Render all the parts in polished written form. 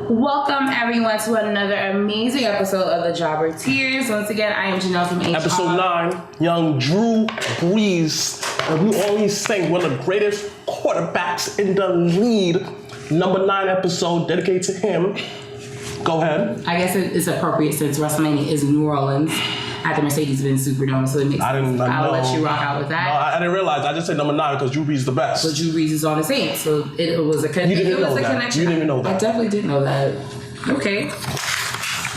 Welcome everyone to another amazing episode of the Jobber Tears. Once again, I am Janelle from HR. Episode 9, young Drew Brees. And we always say one of the greatest quarterbacks in the league. Number 9 episode dedicated to him. Go ahead. I guess it's appropriate since WrestleMania is in New Orleans at the Mercedes-Benz Superdome, so it makes sense. I'll let you rock out with that. No, I didn't realize. I just said number 9 because Drew Brees is the best. So Drew Brees is on the Saints, so it was a connection. You didn't know that. Connection. You didn't even know that. I definitely didn't know that. Okay.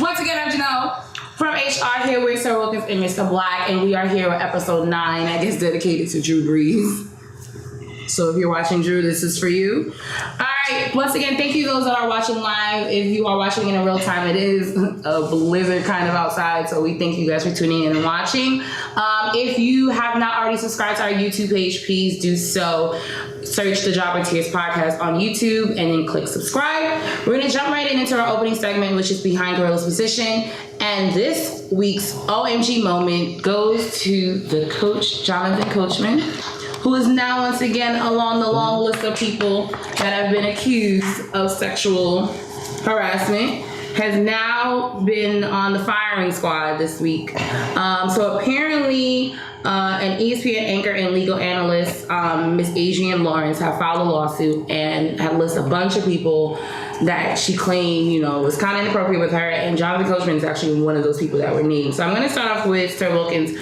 Once again, I'm Janelle from HR here with Sir Wilkins and Mr Blacc, and we are here with episode 9, I guess dedicated to Drew Brees. So if you're watching Drew, this is for you. All right. Once again, thank you those that are watching live. If you are watching in real time, it is a blizzard kind of outside. So we thank you guys for tuning in and watching. If you have not already subscribed to our YouTube page, please do so. Search the Jobber Tears podcast on YouTube and then click subscribe. We're going to jump right into our opening segment, which is Behind Gorilla's Position. And this week's OMG moment goes to the coach, Jonathan Coachman, who is now once again along the long list of people that have been accused of sexual harassment, has now been on the firing squad this week. So apparently an ESPN anchor and legal analyst, Ms. Adrienne Lawrence, have filed a lawsuit and have listed a bunch of people that she claimed, was kind of inappropriate with her, and Jonathan Coachman is actually one of those people that were named. So I'm going to start off with Sir Wilkins.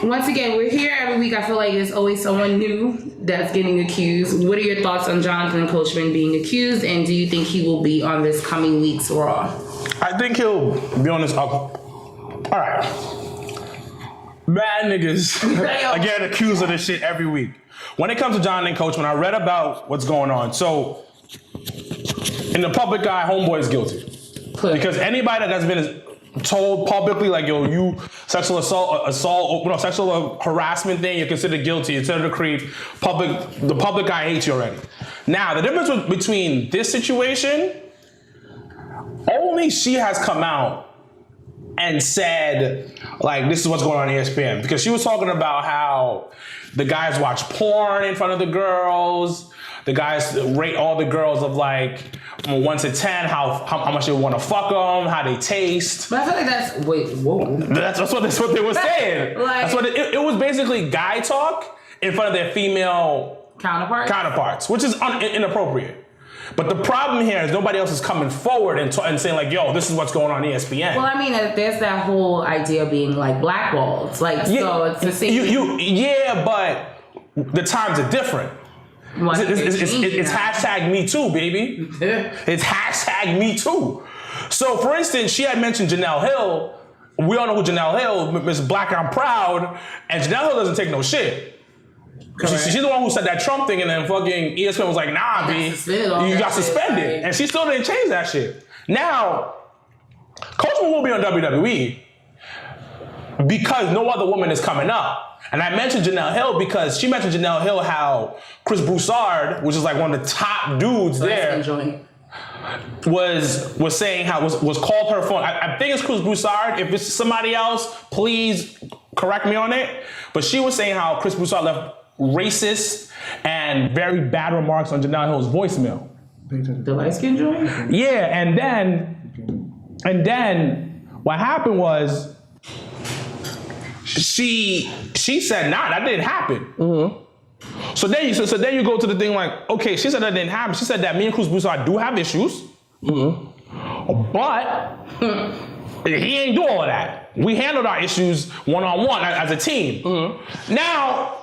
Once again, we're here every week. I feel like there's always someone new that's getting accused. What are your thoughts on Jonathan Coachman being accused, and do you think he will be on this coming week's Raw? I think he'll be on this. All right. Mad niggas again accused of this shit every week. When it comes to Jonathan Coachman, I read about what's going on. So, in the public eye, homeboy is guilty. Because anybody that's been told publicly, like, yo, you sexual sexual harassment thing, you're considered guilty. Instead of the public eye hates you already. Now, the difference between this situation, only she has come out and said, like, this is what's going on ESPN. Because she was talking about how the guys watch porn in front of the girls. The guys rate all the girls of like 1 to 10, how much they want to fuck them, how they taste. But I feel like That's what they were saying. That's what it was basically guy talk in front of their female counterparts, which is inappropriate. But the problem here is nobody else is coming forward and saying like, yo, this is what's going on ESPN. Well, I mean, there's that whole idea of being like blackballed. Like, yeah, so it's the same. Yeah, but the times are different. It's hashtag me too, baby. It's hashtag me too. So, for instance, she had mentioned Janelle Hill. We all know who Janelle Hill, Mr Blacc, I'm proud. And Janelle Hill doesn't take no shit. She's the one who said that Trump thing, and then fucking ESPN was like, nah, B, you got suspended. And she still didn't change that shit. Now, Coachman will be on WWE because no other woman is coming up. And I mentioned Janelle Hill because she mentioned Janelle Hill how Chris Broussard, which is like one of the top dudes there, was saying how was called her phone. I think it's Chris Broussard. If it's somebody else, please correct me on it. But she was saying how Chris Broussard left racist and very bad remarks on Janelle Hill's voicemail. The light-skinned joint? Yeah, and then what happened was she said, nah, that didn't happen. Mm-hmm. So then you go to the thing like, okay, she said that didn't happen. She said that me and Chris Broussard do have issues, but he ain't do all of that. We handled our issues one-on-one as a team. Mm-hmm. Now,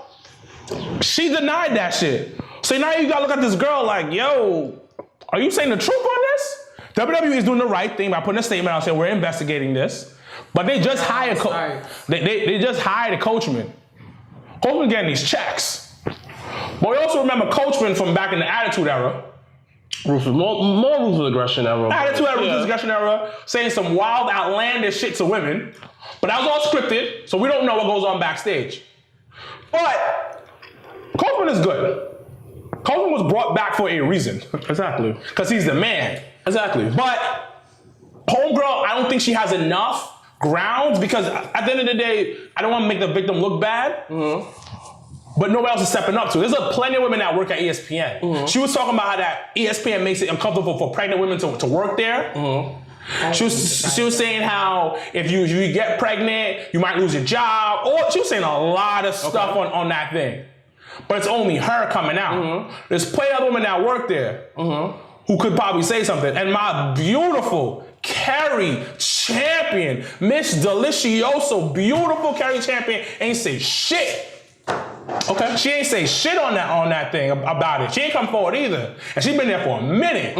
she denied that shit. So now you gotta look at this girl like, yo, are you saying the truth on this? WWE is doing the right thing by putting a statement out saying we're investigating this. But they just hired they just hired a Coachman. Coachman getting these checks. But we also remember Coachman from back in the Attitude Era. More ruthless aggression era. Attitude Era, ruthless aggression era, saying some wild, outlandish shit to women. But that was all scripted, so we don't know what goes on backstage. But Coachman is good. Coachman was brought back for a reason. Exactly. Because he's the man. Exactly. But homegirl, I don't think she has enough grounds because at the end of the day, I don't want to make the victim look bad. Mm-hmm. but nobody else is stepping up to. There's plenty of women that work at ESPN. Mm-hmm. She was talking about how that ESPN makes it uncomfortable for pregnant women to work there. Mm-hmm. She was saying how if you get pregnant, you might lose your job. Or she was saying a lot of stuff on that thing. But it's only her coming out. Mm-hmm. There's plenty of women that work there who could probably say something. And my beautiful Carrie Champion, Miss Delicioso, beautiful Carrie Champion, ain't say shit. Okay. She ain't say shit on that thing about it. She ain't come forward either. And she been there for a minute.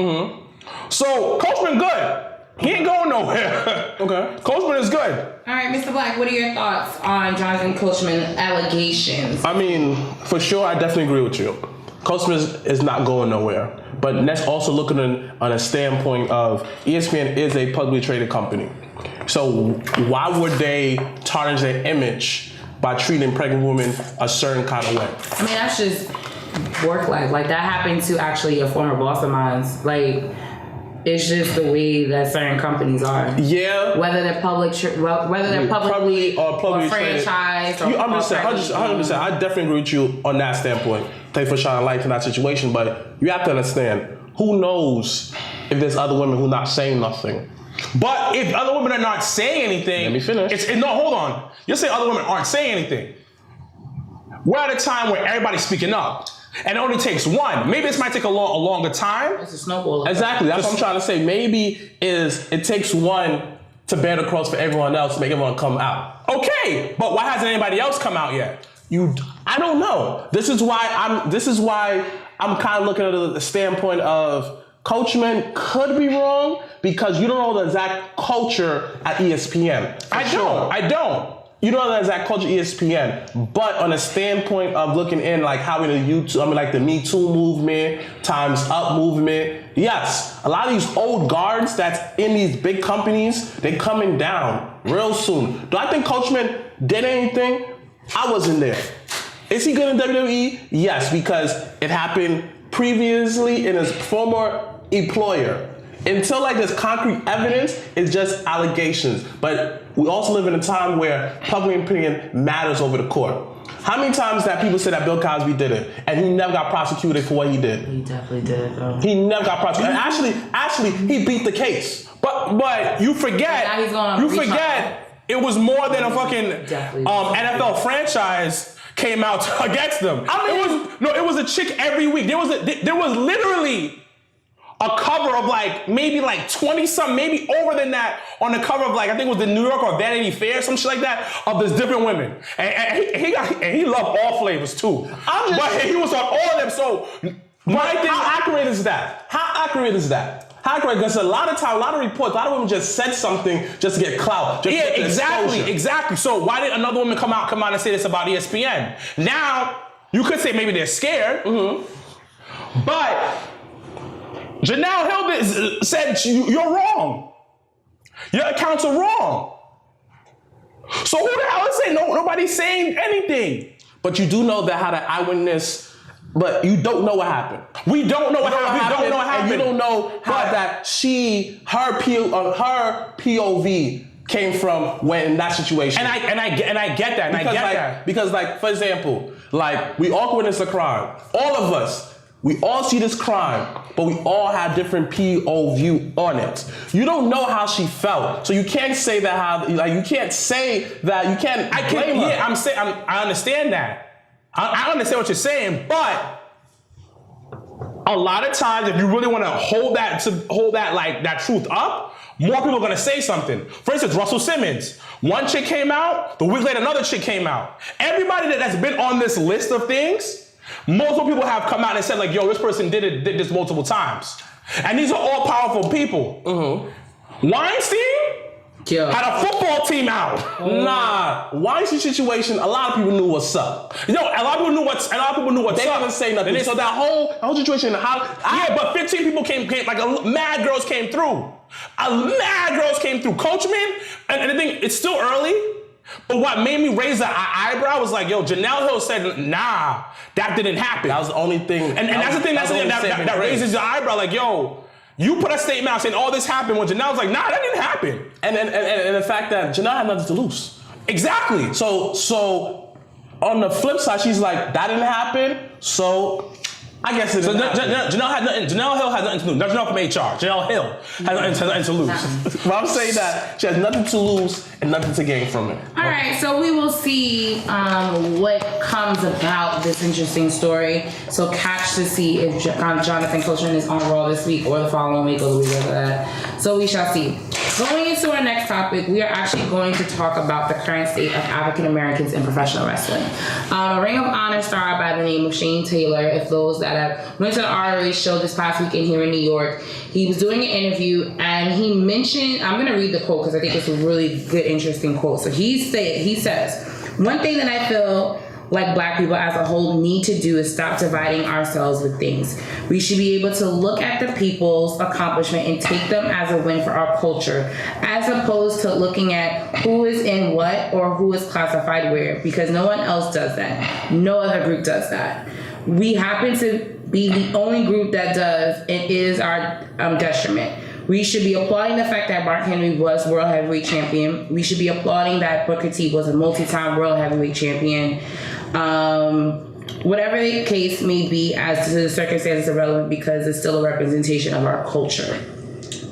So Coachman good. He ain't going nowhere. Okay. Coachman is good. All right, Mr. Blacc, what are your thoughts on Jonathan Coachman allegations? I mean, for sure, I definitely agree with you. Coachman is not going nowhere. But let's also look at it on a standpoint of ESPN is a publicly traded company. So why would they tarnish their image by treating pregnant women a certain kind of way? I mean, that's just work life. Like, that happened to actually a former boss of mine. Like, it's just the way that certain companies are. Yeah. Whether they're publicly or franchise or 100%. I definitely agree with you on that standpoint. Thanks for shining light to that situation, but you have to understand, who knows if there's other women who are not saying nothing. But if other women are not saying anything... Let me finish. No, hold on. You're saying other women aren't saying anything. We're at a time where everybody's speaking up. And it only takes one. Maybe this might take a longer time. It's a snowball. Exactly. That's what I'm trying to say. Maybe it takes one to bear the cross for everyone else to make everyone come out. Okay, but why hasn't anybody else come out yet? I don't know. This is why I'm kind of looking at the standpoint of Coachman could be wrong because you don't know the exact culture at ESPN. I don't. You know the exact culture ESPN, but on a standpoint of looking in like how like the Me Too movement, Time's Up movement, yes, a lot of these old guards that's in these big companies, they coming down real soon. Do I think Coachman did anything? I wasn't there. Is he good in WWE? Yes, because it happened previously in his former employer. Until like there's concrete evidence, it's just allegations. But we also live in a time where public opinion matters over the court. How many times that people say that Bill Cosby did it and he never got prosecuted for what he did? He definitely did. He never got prosecuted. And actually, he beat the case. But you forget. Now he's going on it was more than a fucking NFL franchise came out against them. It was a chick every week. There was literally a cover of maybe 20-something, maybe over than that, on the cover of I think it was the New York or Vanity Fair, some shit like that, of this different women. And he loved all flavors too. But he was on all of them, so how accurate is that? How accurate is that? How accurate? Because a lot of reports, a lot of women just said something just to get clout. Exactly. So why did another woman come out and say this about ESPN? Now, you could say maybe they're scared, but Janelle Hill said you're wrong. Your accounts are wrong. So who the hell is saying nobody's saying anything? But you do know that how the eyewitness, but you don't know what happened. We don't know what happened. And you don't know how that her POV came from when in that situation. And I get that. Because for example, we all witness a crime. All of us. We all see this crime, but we all have different POV on it. You don't know how she felt, so you can't say that you can't blame her. Yeah, I understand that. I understand what you're saying, but a lot of times, if you really want to hold that truth up, more people are going to say something. For instance, Russell Simmons. One chick came out, the week later another chick came out. Everybody that's been on this list of things, multiple people have come out and said yo, this person did this multiple times. And these are all powerful people. Weinstein had a football team out. Nah, Weinstein situation, a lot of people knew what's up. A lot of people knew what's up. They didn't say nothing. So that whole situation, but 15 people came mad girls came through. Coachman, and the thing, it's still early. But what made me raise the eyebrow was Janelle Hill said, nah, that didn't happen. That was the only thing. And that's the thing that raises your eyebrow. You put a statement out saying all this happened when Janelle's nah, that didn't happen. And the fact that Janelle had nothing to lose. Exactly. So on the flip side, she's like, that didn't happen, so I guess it. So Janelle Hill has nothing to lose. That's Janelle from HR. Janelle Hill has nothing to lose. But I'm saying that she has nothing to lose and nothing to gain from it. All right, so we will see what comes about this interesting story. So catch to see if Jonathan Coachman is on Raw this week or the following week or the week after that. So we shall see. Going into our next topic, we are actually going to talk about the current state of African Americans in professional wrestling. A Ring of Honor star by the name of Shane Taylor, if those that have went to the ROH show this past weekend here in New York, he was doing an interview and he mentioned, I'm going to read the quote because I think it's a really good, interesting quote. So he says, one thing that I feel like Black people as a whole need to do is stop dividing ourselves with things. We should be able to look at the people's accomplishment and take them as a win for our culture, as opposed to looking at who is in what or who is classified where, because no one else does that. No other group does that. We happen to be the only group that does, and it is our detriment. We should be applauding the fact that Mark Henry was World Heavyweight Champion. We should be applauding that Booker T was a multi-time World Heavyweight Champion. Whatever the case may be, as to the circumstances irrelevant, because it's still a representation of our culture.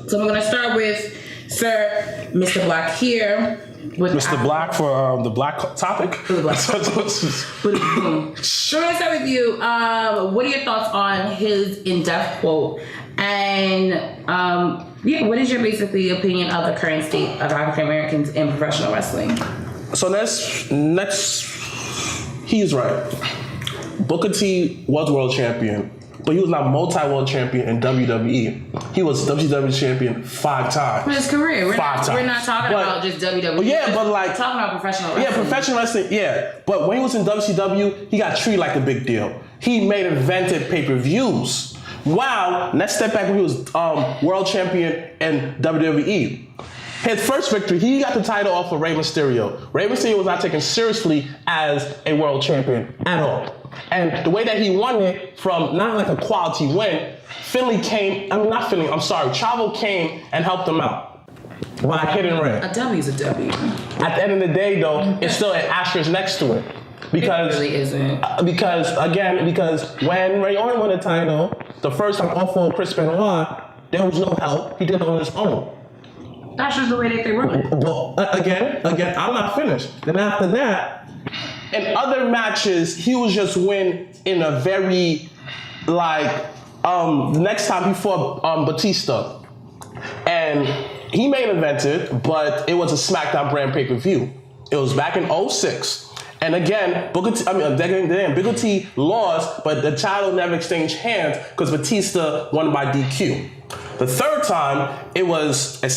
So I'm going to start with Sir Mr. Blacc here. With Mr. Blacc for the black topic. For the black topic. So I'm going to start with you. What are your thoughts on his in-depth quote? And what is your basically opinion of the current state of African Americans in professional wrestling? So he's right. Booker T was world champion, but he was not multi-world champion in WWE. He was WWE champion 5 times. For his career. We're not talking but, about just WWE. Yeah, but like... We're talking about professional wrestling. Yeah, professional wrestling, yeah. But when he was in WCW, he got treated like a big deal. He invented pay-per-views. Wow, let's step back when he was world champion in WWE. His first victory, he got the title off of Rey Mysterio. Rey Mysterio was not taken seriously as a world champion at all. And the way that he won it from not like a quality win, Chavo came and helped him out. By hitting Rey. A W is a W. At the end of the day though, it's still an asterisk next to it. Because it really isn't. Because when Ray Owen won the title, the first time off of Chris Benoit, there was no help. He did it on his own. That's just the way that they wrote it. Well, again, I'm not finished. Then after that, in other matches, he was just win in a very, the next time he fought Batista. And he main evented, but it was a SmackDown brand pay-per-view. It was back in 2006. And again, Booker T lost, but the title never exchanged hands because Batista won by DQ. The third time, it was a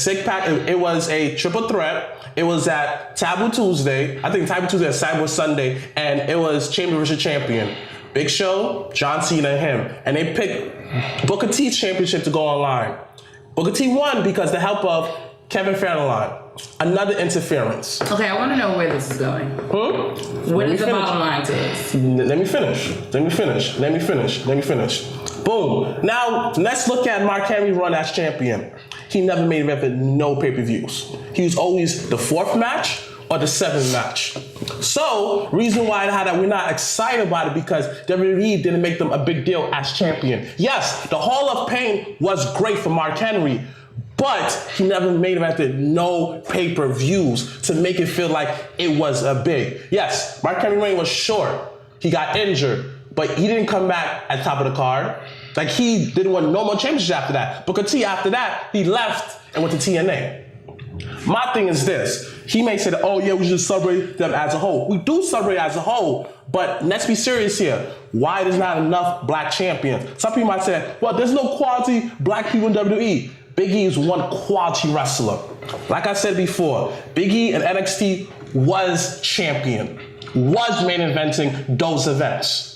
it was a triple threat. It was at Taboo Tuesday. I think Taboo Tuesday at Cyber Sunday, and it was Champion versus Champion. Big Show, John Cena, and him. And they picked Booker T's championship to go online. Booker T won because the help of Kevin Federline. Another interference. Okay, I want to know where this is going. What is the bottom line to this? Let me finish. Boom. Now, let's look at Mark Henry's run as champion. He never made no pay-per-views. He was always the 4th match or the 7th match. So, reason why we're not excited about it because WWE didn't make them a big deal as champion. Yes, the Hall of Pain was great for Mark Henry, but he never made no pay-per-views to make it feel like it was a big. Yes, Mark Henry reign was short. He got injured, but he didn't come back at the top of the card. Like, he didn't win no more championships after that. Booker T, after that, he left and went to TNA. My thing is this. He may say that, oh yeah, we should celebrate them as a whole. We do celebrate as a whole, but let's be serious here. Why there's not enough black champions? Some people might say, well, there's no quality black people in WWE. Big E is one quality wrestler. Like I said before, Big E and NXT was champion, was main eventing those events.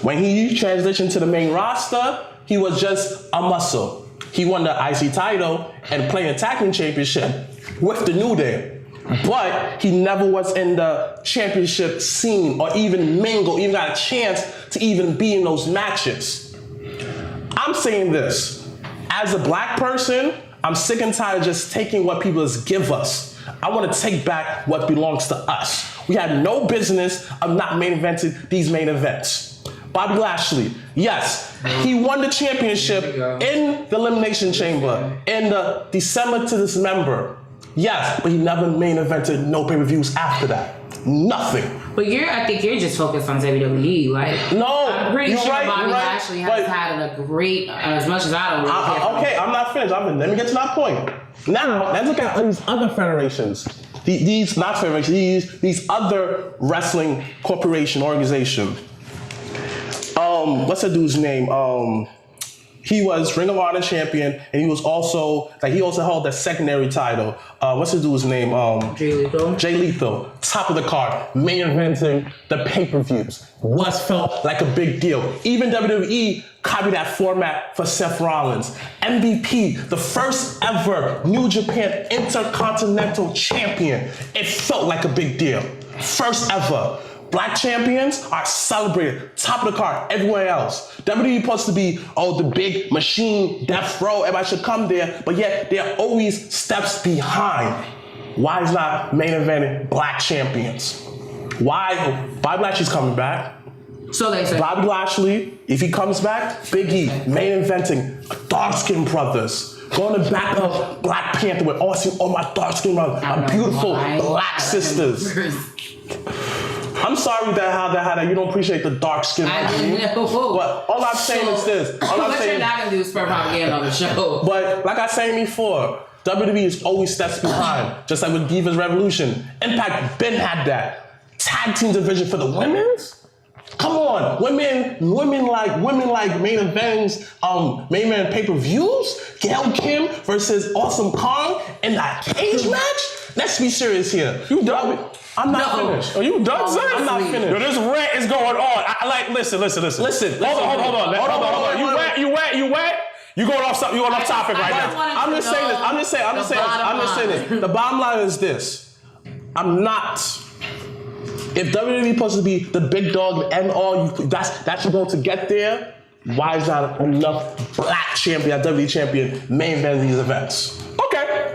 When he transitioned to the main roster, he was just a muscle. He won the IC title and played a tag team championship with the New Day. But he never was in the championship scene or even mingle, even got a chance to even be in those matches. I'm saying this. As a black person, I'm sick and tired of just taking what people give us. I want to take back what belongs to us. We had no business of not main eventing these main events. Bobby Lashley, yes, he won the championship in the Elimination Chamber in the December to December. Yes, but he never main evented no pay-per-views after that. Nothing. But I think you're just focused on WWE. Like, no, I'm pretty sure Bobby Lashley has but, had a great, as much as I don't really care. Okay, I'm not finished. Let me get to that point. Now, let's look at these other federations. These not federations, these other wrestling corporation, organization. What's that dude's name? He was Ring of Honor champion, and he was also he also held the secondary title. What's the dude's name? Jay Lethal, top of the card, main eventing the pay-per-views. Was felt like a big deal. Even WWE copied that format for Seth Rollins. MVP, the first ever New Japan Intercontinental Champion. It felt like a big deal. First ever. Black champions are celebrated, top of the card, everywhere else. WWE supposed to be, the big machine, death row, everybody should come there, but yet they're always steps behind. Why is not main eventing black champions? Why? Bobby Lashley's coming back. So they say. Bobby Lashley, if he comes back, Big E, main eventing, dark-skinned brothers. Going to back up Black Panther with all my dark-skinned brothers, my beautiful black sisters. I'm sorry that you don't appreciate the dark skin. I didn't know. But all I'm saying is this. What you're not gonna do is spread propaganda on the show. But like I said before, WWE is always steps behind. Just like with Divas Revolution. Impact Ben had that. Tag team division for the women's? Come on. Women like main events, main event pay-per-views. Gail Kim versus Awesome Kong in that cage match? Let's be serious here. You done? I'm not finished. Are you done, son? I'm not finished. Yo, this rant is going on. Listen. Hold on. You wet? You going off topic right now. I'm just saying this. The bottom line is this. If WWE supposed to be the big dog and all, that's your goal to get there. Why is not enough black champion, WWE champion, main event these events? Okay.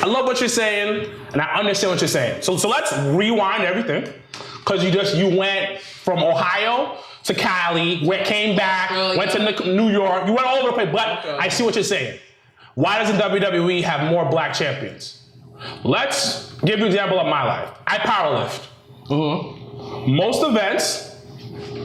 I love what you're saying, and I understand what you're saying. So let's rewind everything, because you went from Ohio to Cali, came back, went to New York. You went all over the place, but I see what you're saying. Why doesn't WWE have more black champions? Let's give you an example of my life. I powerlift. Mm-hmm. Most events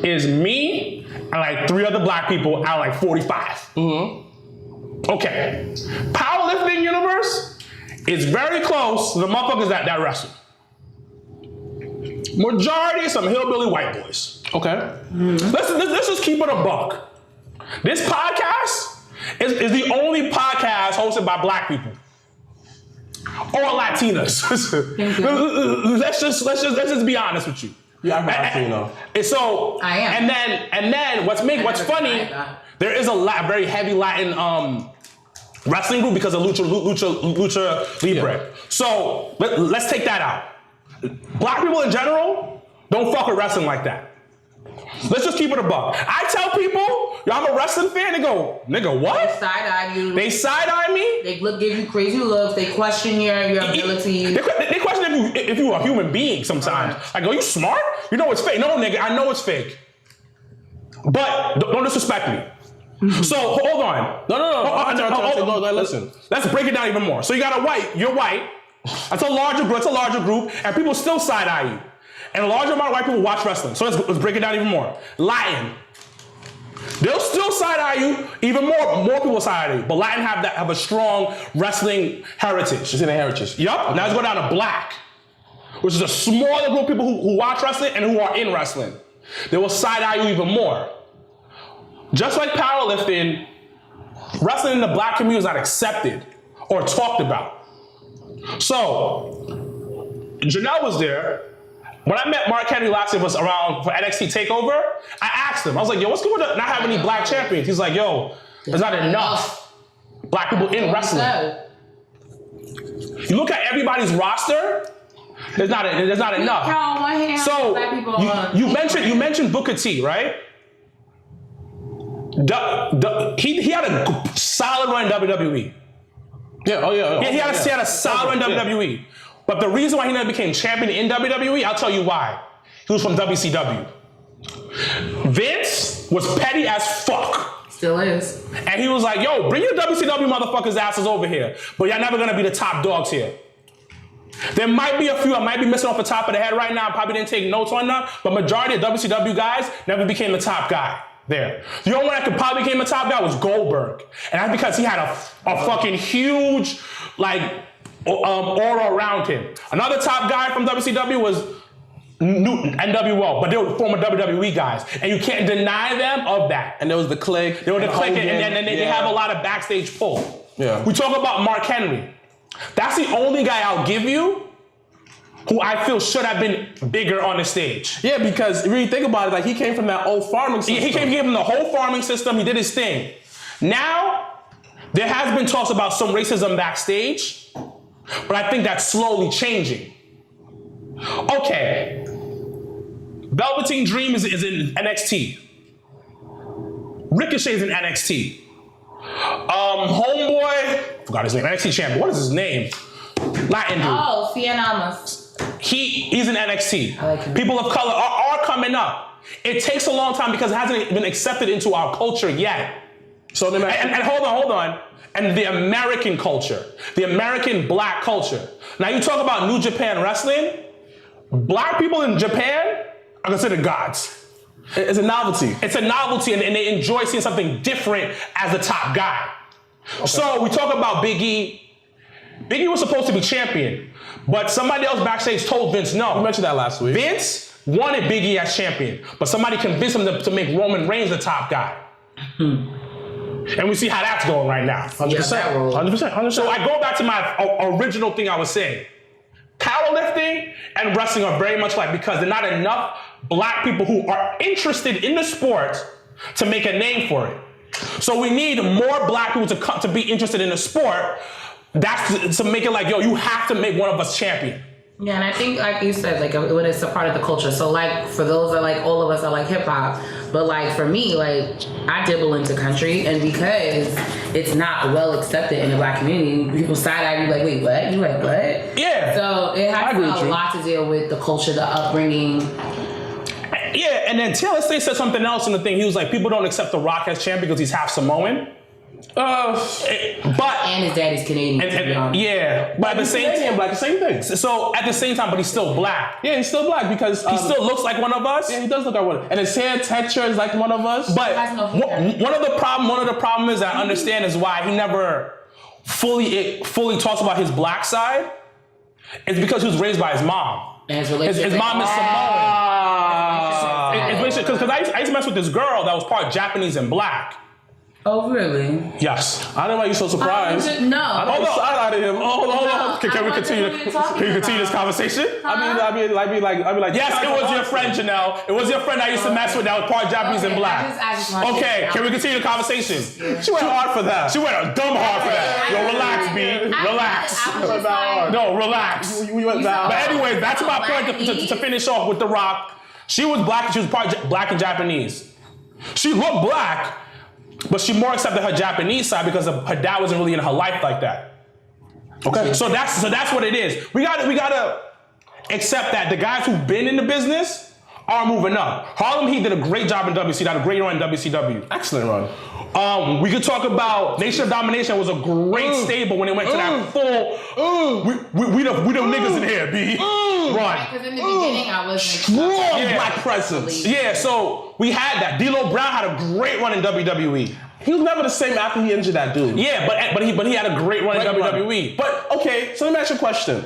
is me and like 3 other black people out of like 45. Mm-hmm. Okay. Powerlifting universe is very close to the motherfuckers that wrestle. Majority some hillbilly white boys. Okay. Mm-hmm. Let's just keep it a buck. This podcast is the only podcast hosted by black people. Or Latinas. let's just be honest with you. Yeah, I'm Latino. And so I am. And then what's funny, there is a very heavy Latin wrestling group because of lucha libre. Yeah. So let's take that out. Black people in general don't fuck with wrestling like that. Let's just keep it a buck. I tell people, yo, I'm a wrestling fan. They go, nigga, what? They side-eye you. They side-eye me. They give you crazy looks. They question your ability. They question if you are a human being sometimes. Like, are you smart? You know it's fake. No, nigga, I know it's fake. But don't disrespect me. So hold on. No, listen. Let's break it down even more. So you're white. That's a larger group, and people still side-eye you. And a larger amount of white people watch wrestling. So let's break it down even more. Latin. They'll still side-eye you, even more people side-eye you. But Latin have a strong wrestling heritage. It's in the heritage. Yup. Okay. Now let's go down to black, which is a smaller group of people who watch wrestling and who are in wrestling. They will side-eye you even more. Just like powerlifting, wrestling in the black community is not accepted or talked about. So, Janelle was there. When I met Mark Henry last year was around for NXT TakeOver, I asked him, I was like, yo, what's going on? Not having any black champions. He's like, yo, there's not enough black people in wrestling. You look at everybody's roster, there's not enough. So you mentioned Booker T, right? He had a solid run in WWE. Yeah, He had a solid run in WWE. But the reason why he never became champion in WWE, I'll tell you why. He was from WCW. Vince was petty as fuck. Still is. And he was like, yo, bring your WCW motherfuckers' asses over here. But y'all never gonna be the top dogs here. There might be a few I might be missing off the top of the head right now. I probably didn't take notes on that. But majority of WCW guys never became the top guy there. The only one that could probably became a top guy was Goldberg. And that's because he had a fucking huge, like, aura around him. Another top guy from WCW was NWO, but they were former WWE guys. And you can't deny them of that. And there was the Clique. They were the Clique, and they have a lot of backstage pull. Yeah. We talk about Mark Henry. That's the only guy I'll give you who I feel should have been bigger on the stage. Yeah, because if you really think about it, like he came from that old farming system. He came from the whole farming system. He did his thing. Now, there has been talks about some racism backstage, but I think that's slowly changing. Okay. Velveteen Dream is in NXT. Ricochet's in NXT. Homeboy, forgot his name, NXT champion. What is his name? Latin dude. Oh, Fianamas. He's in NXT. I like him. People of color are coming up. It takes a long time because it hasn't been accepted into our culture yet. So and hold on. And the American culture, the American black culture. Now you talk about New Japan Wrestling. Black people in Japan are considered gods. It's a novelty. It's a novelty, and they enjoy seeing something different as the top guy. Okay. So we talk about Big E. Big E was supposed to be champion, but somebody else backstage told Vince no. You mentioned that last week. Vince wanted Big E as champion, but somebody convinced him to make Roman Reigns the top guy. And we see how that's going right now. 100%. 100%. So I go back to my original thing I was saying. Powerlifting and wrestling are very much like, because there are not enough black people who are interested in the sport to make a name for it. So we need more black people to be interested in the sport. That's to make it like, yo, you have to make one of us champion. Yeah, and I think, like you said, like when it's a part of the culture. So, like for those that like all of us are like hip hop, but like for me, like I dibble into country, and because it's not well accepted in the black community, people side eye you like, wait, what? You like what? Yeah. So it has a lot to deal with the culture, the upbringing. Yeah, and then Taylor State said something else in the thing. He was like, people don't accept The Rock as champion because he's half Samoan. And his daddy's Canadian. To be honest. Yeah, but at the same time, black, the same thing. So at the same time, but he's still black. Yeah, he's still black because he still looks like one of us. Yeah, he does look like one. And his hair texture is like one of us. But one of the problem is I understand is why he never fully talks about his black side. It's because he was raised by his mom. And his mom is Samoan. Because I used to mess with this girl that was part Japanese and black. Oh, really? Yes. I don't know why you're so surprised. No. I don't side of him. Hold on. Can we continue? Can you continue this conversation? I mean, like. Yes, it was your friend, Janelle. It was your friend I used to mess with that was part Japanese and black. Okay, can we continue the conversation? Yeah. She went hard for that. She went dumb hard for that. Yo, relax, B. Relax. No, relax. We went down. But anyway, that's my point to finish off with The Rock. She was black. She was part black and Japanese. She looked black, but she more accepted her Japanese side because her dad wasn't really in her life like that. Okay. So that's what it is. We gotta accept that the guys who've been in the business are moving up. Harlem Heat did a great job in WCW, had a great run in WCW. Excellent run. We could talk about Nation of Domination was a great stable when it went to that full. We the niggas in here, B. Right. Because in the beginning I was strong black presence. Yeah, so we had that. D'Lo Brown had a great run in WWE. He was never the same after he injured that dude. Yeah, but he had a great run in WWE. But okay, so let me ask you a question.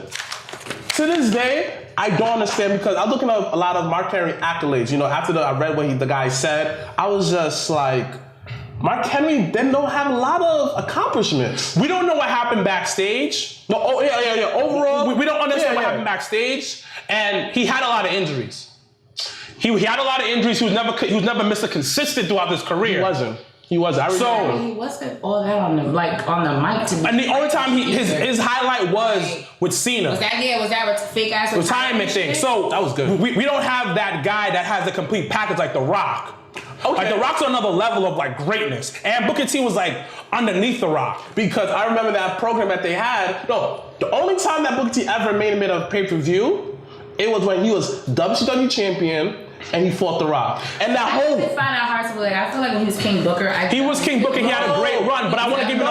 To this day, I don't understand because I'm looking at a lot of Mark Henry accolades. You know, after I read what the guy said, I was just like, Mark Henry didn't have a lot of accomplishments. We don't know what happened backstage. No, yeah. Overall, we don't understand what happened backstage, and he had a lot of injuries. He had a lot of injuries. He was never Mr. Consistent throughout his career. He wasn't. He wasn't all that on the mic. And the only time his highlight was with Cena. Was that a fake ass retirement thing? So that was good. We don't have that guy that has the complete package like The Rock. Okay. Like The Rock's on another level of like greatness, and Booker T was like underneath The Rock because I remember that program that they had. No, The only time that Booker T ever made him in a pay-per-view, it was when he was WCW champion and he fought The Rock. And that whole... I find out hard to believe. I feel like when he was King Booker... He was King Booker. He had a great run, but I want to give him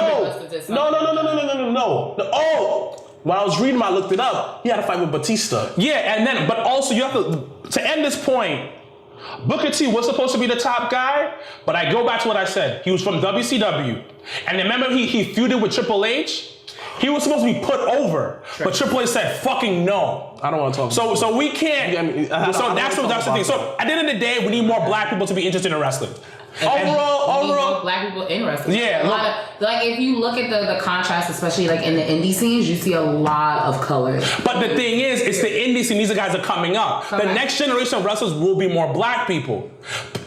No. Oh, when I was reading, I looked it up. He had a fight with Batista. Yeah, and then, but also you have to end this point, Booker T was supposed to be the top guy, but I go back to what I said. He was from WCW. And remember he feuded with Triple H? He was supposed to be put over, but Triple H said, fucking no. I don't want to talk about So we can't. That's the thing. So at the end of the day, we need more black people to be interested in wrestling. Overall, black people in wrestling. Yeah, a lot of, like if you look at the contrast, especially like in the indie scenes, you see a lot of color. But the thing is, it's the indie scene. These guys are coming up. Correct. The next generation of wrestlers will be more black people,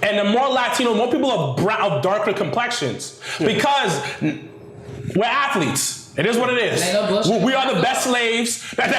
and the more Latino, more people of darker complexions, because we're athletes. It is what it is. We are the best slaves that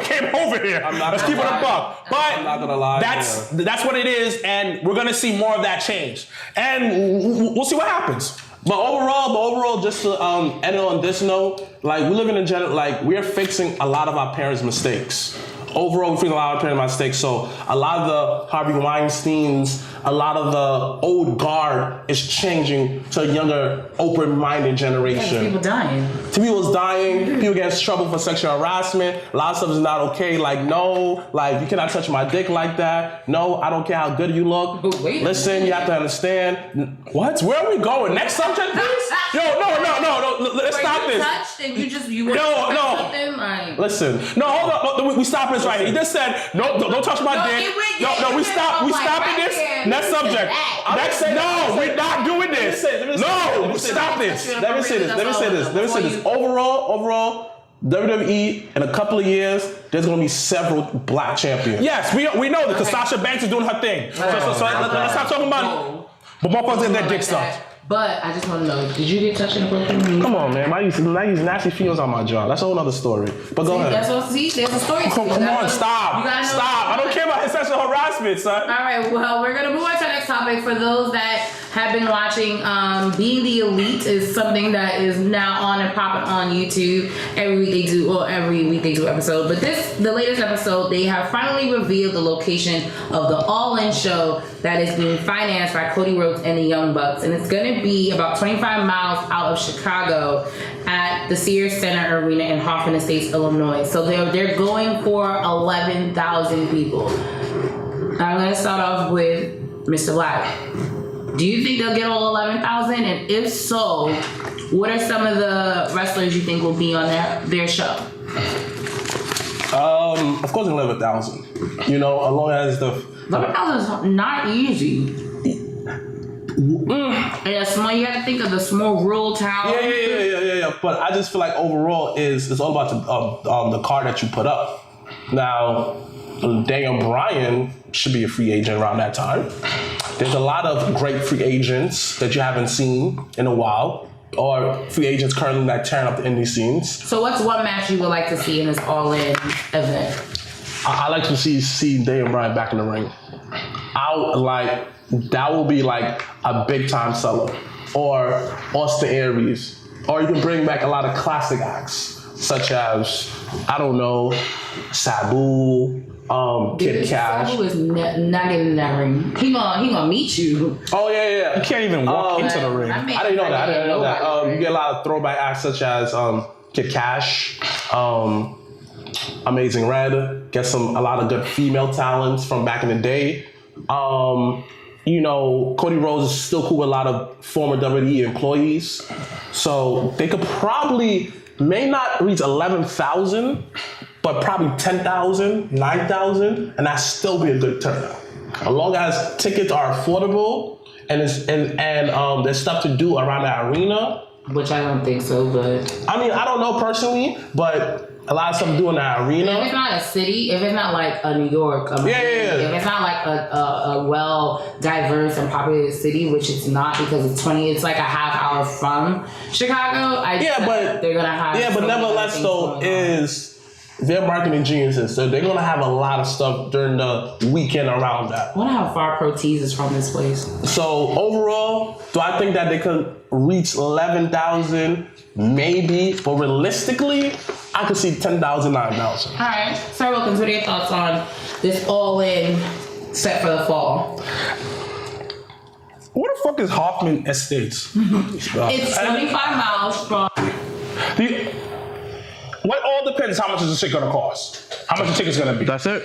came over here. Let's keep it a buck. But I'm not gonna lie. That's what it is, and we're gonna see more of that change. And we'll see what happens. But overall, just to end it on this note, like we live in a like we're fixing a lot of our parents' mistakes. Overall, we're fixing a lot of our parents' mistakes. So a lot of the Harvey Weinsteins, a lot of the old guard is changing to a younger, open-minded generation. People dying. People's dying. People get in trouble for sexual harassment. A lot of stuff is not okay. Like, no, like you cannot touch my dick like that. No, I don't care how good you look. Listen, you have to understand. What? Where are we going? Next subject, please? Yo, no. Let's stop this. Touched and you no. Listen. No, hold on. We stop this right here. He just said, no, don't touch my dick. No, we stopping this. Next subject. We're not doing this. Stop this. Let me say this. Overall, WWE in a couple of years, there's going to be several black champions. Yes, we know that because Sasha Banks is doing her thing. So let's stop talking about. But motherfuckers get their dick sucked. But I just want to know, did you get touched in the broken? Come on, man. I use nasty feelings on my jaw. That's a whole other story. But go ahead. There's a story. Come on, stop. I don't care about his sexual harassment, son. All right, well, we're going to move on to our next topic. For those that have been watching, Being the Elite is something that is now on and popping on YouTube. Every week they do episode. But the latest episode, they have finally revealed the location of the All-In show that is being financed by Cody Rhodes and the Young Bucks. And it's going to be about 25 miles out of Chicago at the Sears Center Arena in Hoffman Estates, Illinois. So they're going for 11,000 people. I'm going to start off with Mr. Blacc. Do you think they'll get all 11,000? And if so, what are some of the wrestlers you think will be on their show? Of course, 11,000. You know, as long as 11,000 is not easy. And a small, you have to think of the small rural town. Yeah. But I just feel like overall it's all about the card that you put up. Now, Daniel Bryan should be a free agent around that time. There's a lot of great free agents that you haven't seen in a while, or free agents currently that tearing up the indie scenes. So what's one match you would like to see in this All-In event? I like to see Daniel Bryan back in the ring. That will be like a big time seller. Or Austin Aries. Or you can bring back a lot of classic acts, such as, I don't know, Sabu, Kid Cash. Sabu is not getting in that ring. He gonna meet you. Oh yeah. You can't even walk into the ring. I didn't know that. You get a lot of throwback acts such as Kid Cash, Amazing Red. Get a lot of good female talents from back in the day. You know, Cody Rhodes is still cool with a lot of former WWE employees. So they could may not reach 11,000, but probably 10,000, 9,000, and that still be a good turnout. As long as tickets are affordable and there's stuff to do around the arena. Which I don't think so, but... I mean, I don't know personally, but a lot of stuff to do in the arena. If it's not a city, if it's not like a New York, if it's not like a well diverse and populated city, which it's not because it's like a half hour from Chicago. They're gonna have. Yeah, but nevertheless, though, they're marketing geniuses, so they're gonna have a lot of stuff during the weekend around that. I wonder how far Pro Tees is from this place. So overall, do I think that they could reach 11,000? Maybe, but realistically, I could see 10,000, 9,000. All right. Sir Wilkins, what are your thoughts on this all-in set for the fall? Where the fuck is Hoffman Estates? It's 25 miles from... What all depends how much is the shit gonna cost. How much the ticket's gonna be. That's it.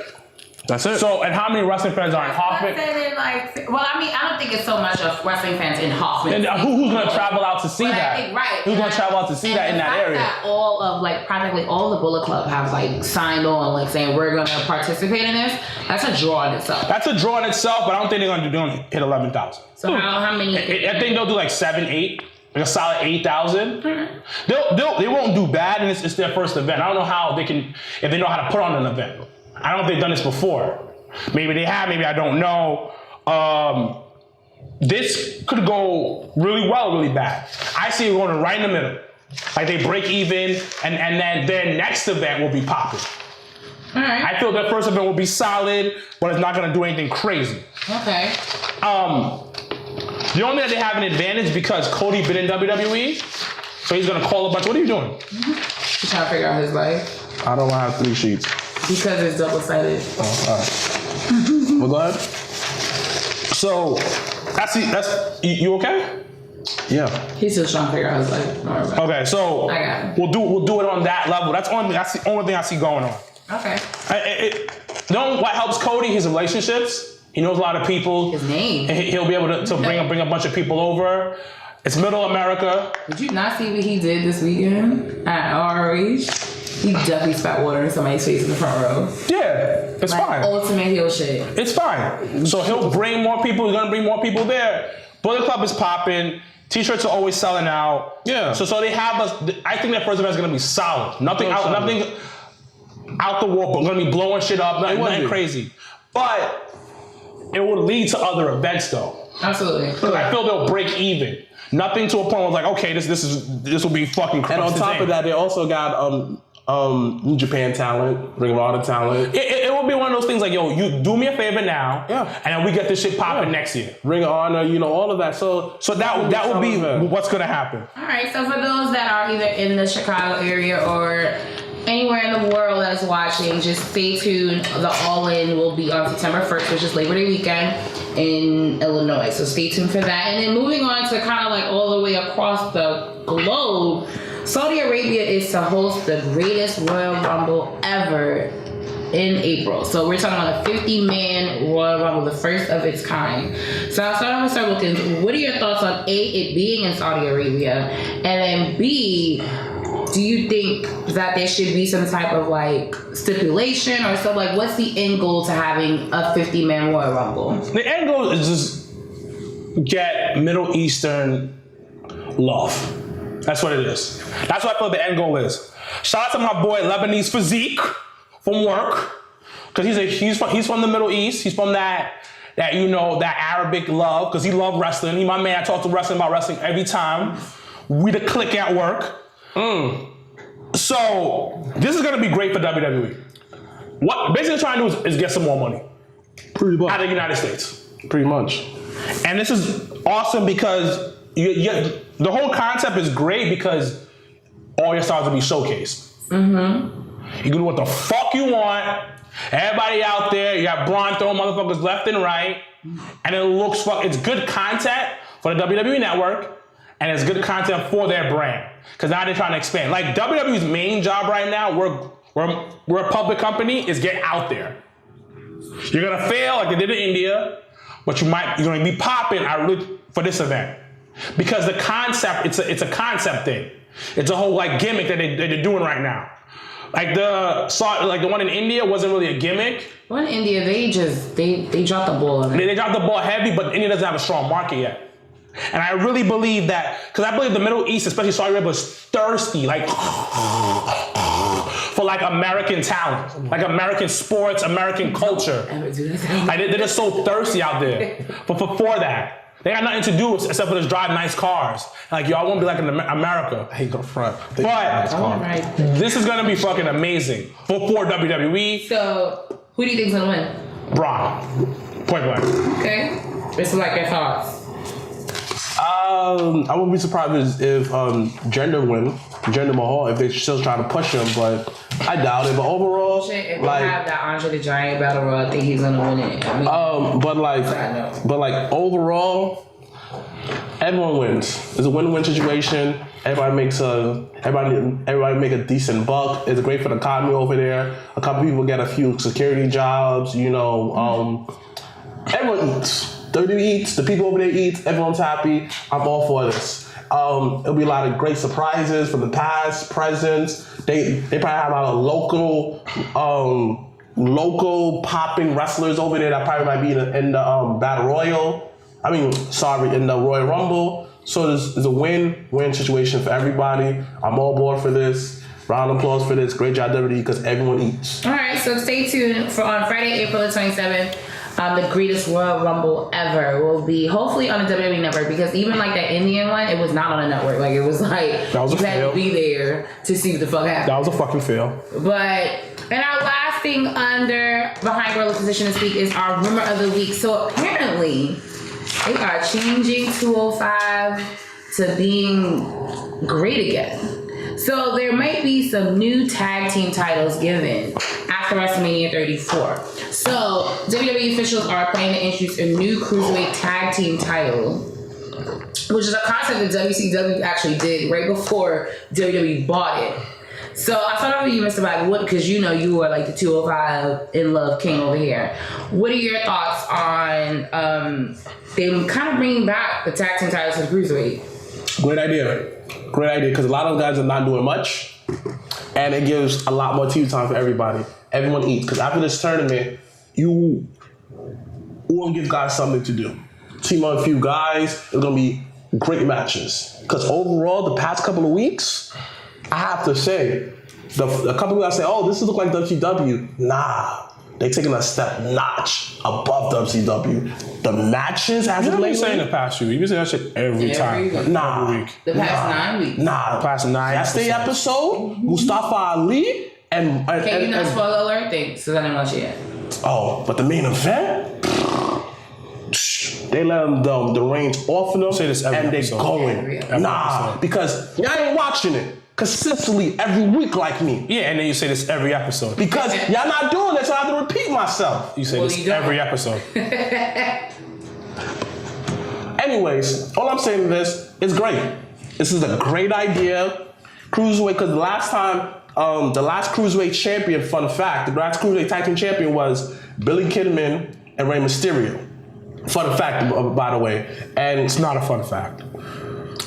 So, and how many wrestling fans are in Hoffman? I don't think it's so much of wrestling fans in Hoffman. And who's gonna travel out to see that? I think, right. Who's gonna travel out to see that in that area? That all of practically all the Bullet Club have signed on, saying we're gonna participate in this. That's a draw in itself. That's a draw in itself, but I don't think they're gonna hit 11,000. So how many? I think they'll do 7, 8. Like a solid 8,000. They won't do bad, and it's their first event. I don't know how they can, if they know how to put on an event. I don't know if they've done this before. Maybe they have, maybe I don't know. This could go really well, really bad. I see it going right in the middle. They break even, and then their next event will be popping. All right. I feel their first event will be solid, but it's not gonna do anything crazy. Okay. The only that they have an advantage because Cody been in WWE, so he's gonna call a bunch. What are you doing? He's trying to figure out his life. I don't have 3 sheets. Because it's double-sided. Oh, all right. Well, go ahead. So, that's you okay? Yeah. He's still trying to figure out his life. Okay, so I got him. we'll do it on that level. That's the only thing I see going on. Okay. What helps Cody? His relationships. He knows a lot of people. His name. He'll be able to bring a bunch of people over. It's Middle America. Did you not see what he did this weekend at ROH? He definitely spat water in somebody's face in the front row. Yeah, it's fine. Ultimate heel shit. It's fine. So he'll bring more people. He's gonna bring more people there. Bullet Club is popping. T-shirts are always selling out. Yeah. So they have us. I think their first event is gonna be solid. Nothing out the wall, but gonna be blowing shit up. Nothing crazy. But it will lead to other events though. Absolutely. I feel they'll break even. Nothing to a point where okay, this will be fucking crazy. And on top of that, they also got New Japan talent, Ring of Honor talent. It will be one of those things you do me a favor now, and then we get this shit popping next year. Ring of Honor, all of that. So that will be what's gonna happen. All right. So for those that are either in the Chicago area or anywhere in the world that is watching, just stay tuned. The All-In will be on September 1st, which is Labor Day weekend in Illinois. So stay tuned for that. And then moving on to kind of all the way across the globe, Saudi Arabia is to host the greatest Royal Rumble ever in April. So we're talking about a 50-man Royal Rumble, the first of its kind. So I'll start with Mr. Wilkins. What are your thoughts on A, it being in Saudi Arabia, and then B, do you think that there should be some type of stipulation or so? What's the end goal to having a 50-man Royal Rumble? The end goal is just get Middle Eastern love. That's what it is. That's what I feel the end goal is. Shout out to my boy Lebanese Physique from work, because he's from the Middle East. He's from that Arabic love, because he loved wrestling. He my man. I talk to wrestling about wrestling every time. We the click at work. So this is gonna be great for WWE. What basically trying to do is get some more money out of the United States. Pretty much. And this is awesome because the whole concept is great because all your stars will be showcased. You can do what the fuck you want. Everybody out there, you got Braun throwing motherfuckers left and right, and it's good content for the WWE network. And it's good content for their brand. Because now they're trying to expand. WWE's main job right now, we're a public company, is get out there. You're gonna fail like they did in India, but you're gonna be popping for this event. Because the concept, it's a concept thing. It's a whole gimmick that they're doing right now. The one in India wasn't really a gimmick. One in India, they dropped the ball on it. They dropped the ball heavy, but India doesn't have a strong market yet. And I really believe that, because I believe the Middle East, especially Saudi Arabia, is thirsty, for American talent, American sports, American culture. They're just so thirsty out there for that. They got nothing to do except for just drive nice cars. Y'all won't be like in America. I hate the front. But this is gonna be fucking amazing for WWE. So who do you think's gonna win? Braun, point blank. Okay. This is your thoughts. I wouldn't be surprised if Gender Mahal, if they're still trying to push him, but I doubt it. But overall, if like, they have that Andre the Giant battle royal, I think he's gonna win it. I mean, but overall, everyone wins. It's a win-win situation. Everybody make a decent buck. It's great for the economy over there. A couple people get a few security jobs. You know, everyone eats. WWE eats. The people over there eat. Everyone's happy. I'm all for this. It'll be a lot of great surprises from the past, presents. They probably have a lot of local popping wrestlers over there that probably might be in the Battle Royal. In the Royal Rumble. So there's a win-win situation for everybody. I'm all aboard for this. Round of applause for this. Great job, WWE, because everyone eats. All right, so stay tuned for on Friday, April the 27th. The greatest Royal Rumble ever will be hopefully on the WWE network, because even like that Indian one, it was not on a network. Like it was like you had to be there to see what the fuck happened. That was a fucking fail. But and our last thing under Behind Gorilla Position to Speak is our rumor of the week. So apparently they are changing 205 to being great again. So there might be some new tag team titles given after WrestleMania 34. So WWE officials are planning to introduce a new cruiserweight tag team title, which is a concept that WCW actually did right before WWE bought it. So I start off with you, Mr. Blacc, because you know you are like the 205 in love king over here. What are your thoughts on them kind of bringing back the tag team titles to the cruiserweight? Great idea, because a lot of guys are not doing much, and it gives a lot more TV time for everybody. Everyone eats, because after this tournament, you want to give guys something to do. Team up a few guys, it's going to be great matches. Because overall, the past couple of weeks, I have to say, a couple of guys say, oh, this look like WCW. Nah, they taking a step notch above WCW. The matches as of lately. Saying the past few weeks. You've been saying that shit every time. Week. Nah. Every week. The past 9 weeks. Nah. The past 9 That's the episode. Mustafa Ali and you not spoiler alert thing, so I didn't watch it yet. Oh, but the main event, they let the reins off of them, say this every and episode. they going. Every Nah, episode. because y'all ain't watching it consistently every week like me. Yeah, and then you say this every episode. Because y'all not doing it, so I have to repeat myself. You say this every episode. Anyways, all I'm saying is it's great. This is a great idea. Cruiserweight, because the last Cruiserweight champion, fun fact, the last Cruiserweight tag team champion was Billy Kidman and Rey Mysterio. Fun fact, by the way. And it's not a fun fact.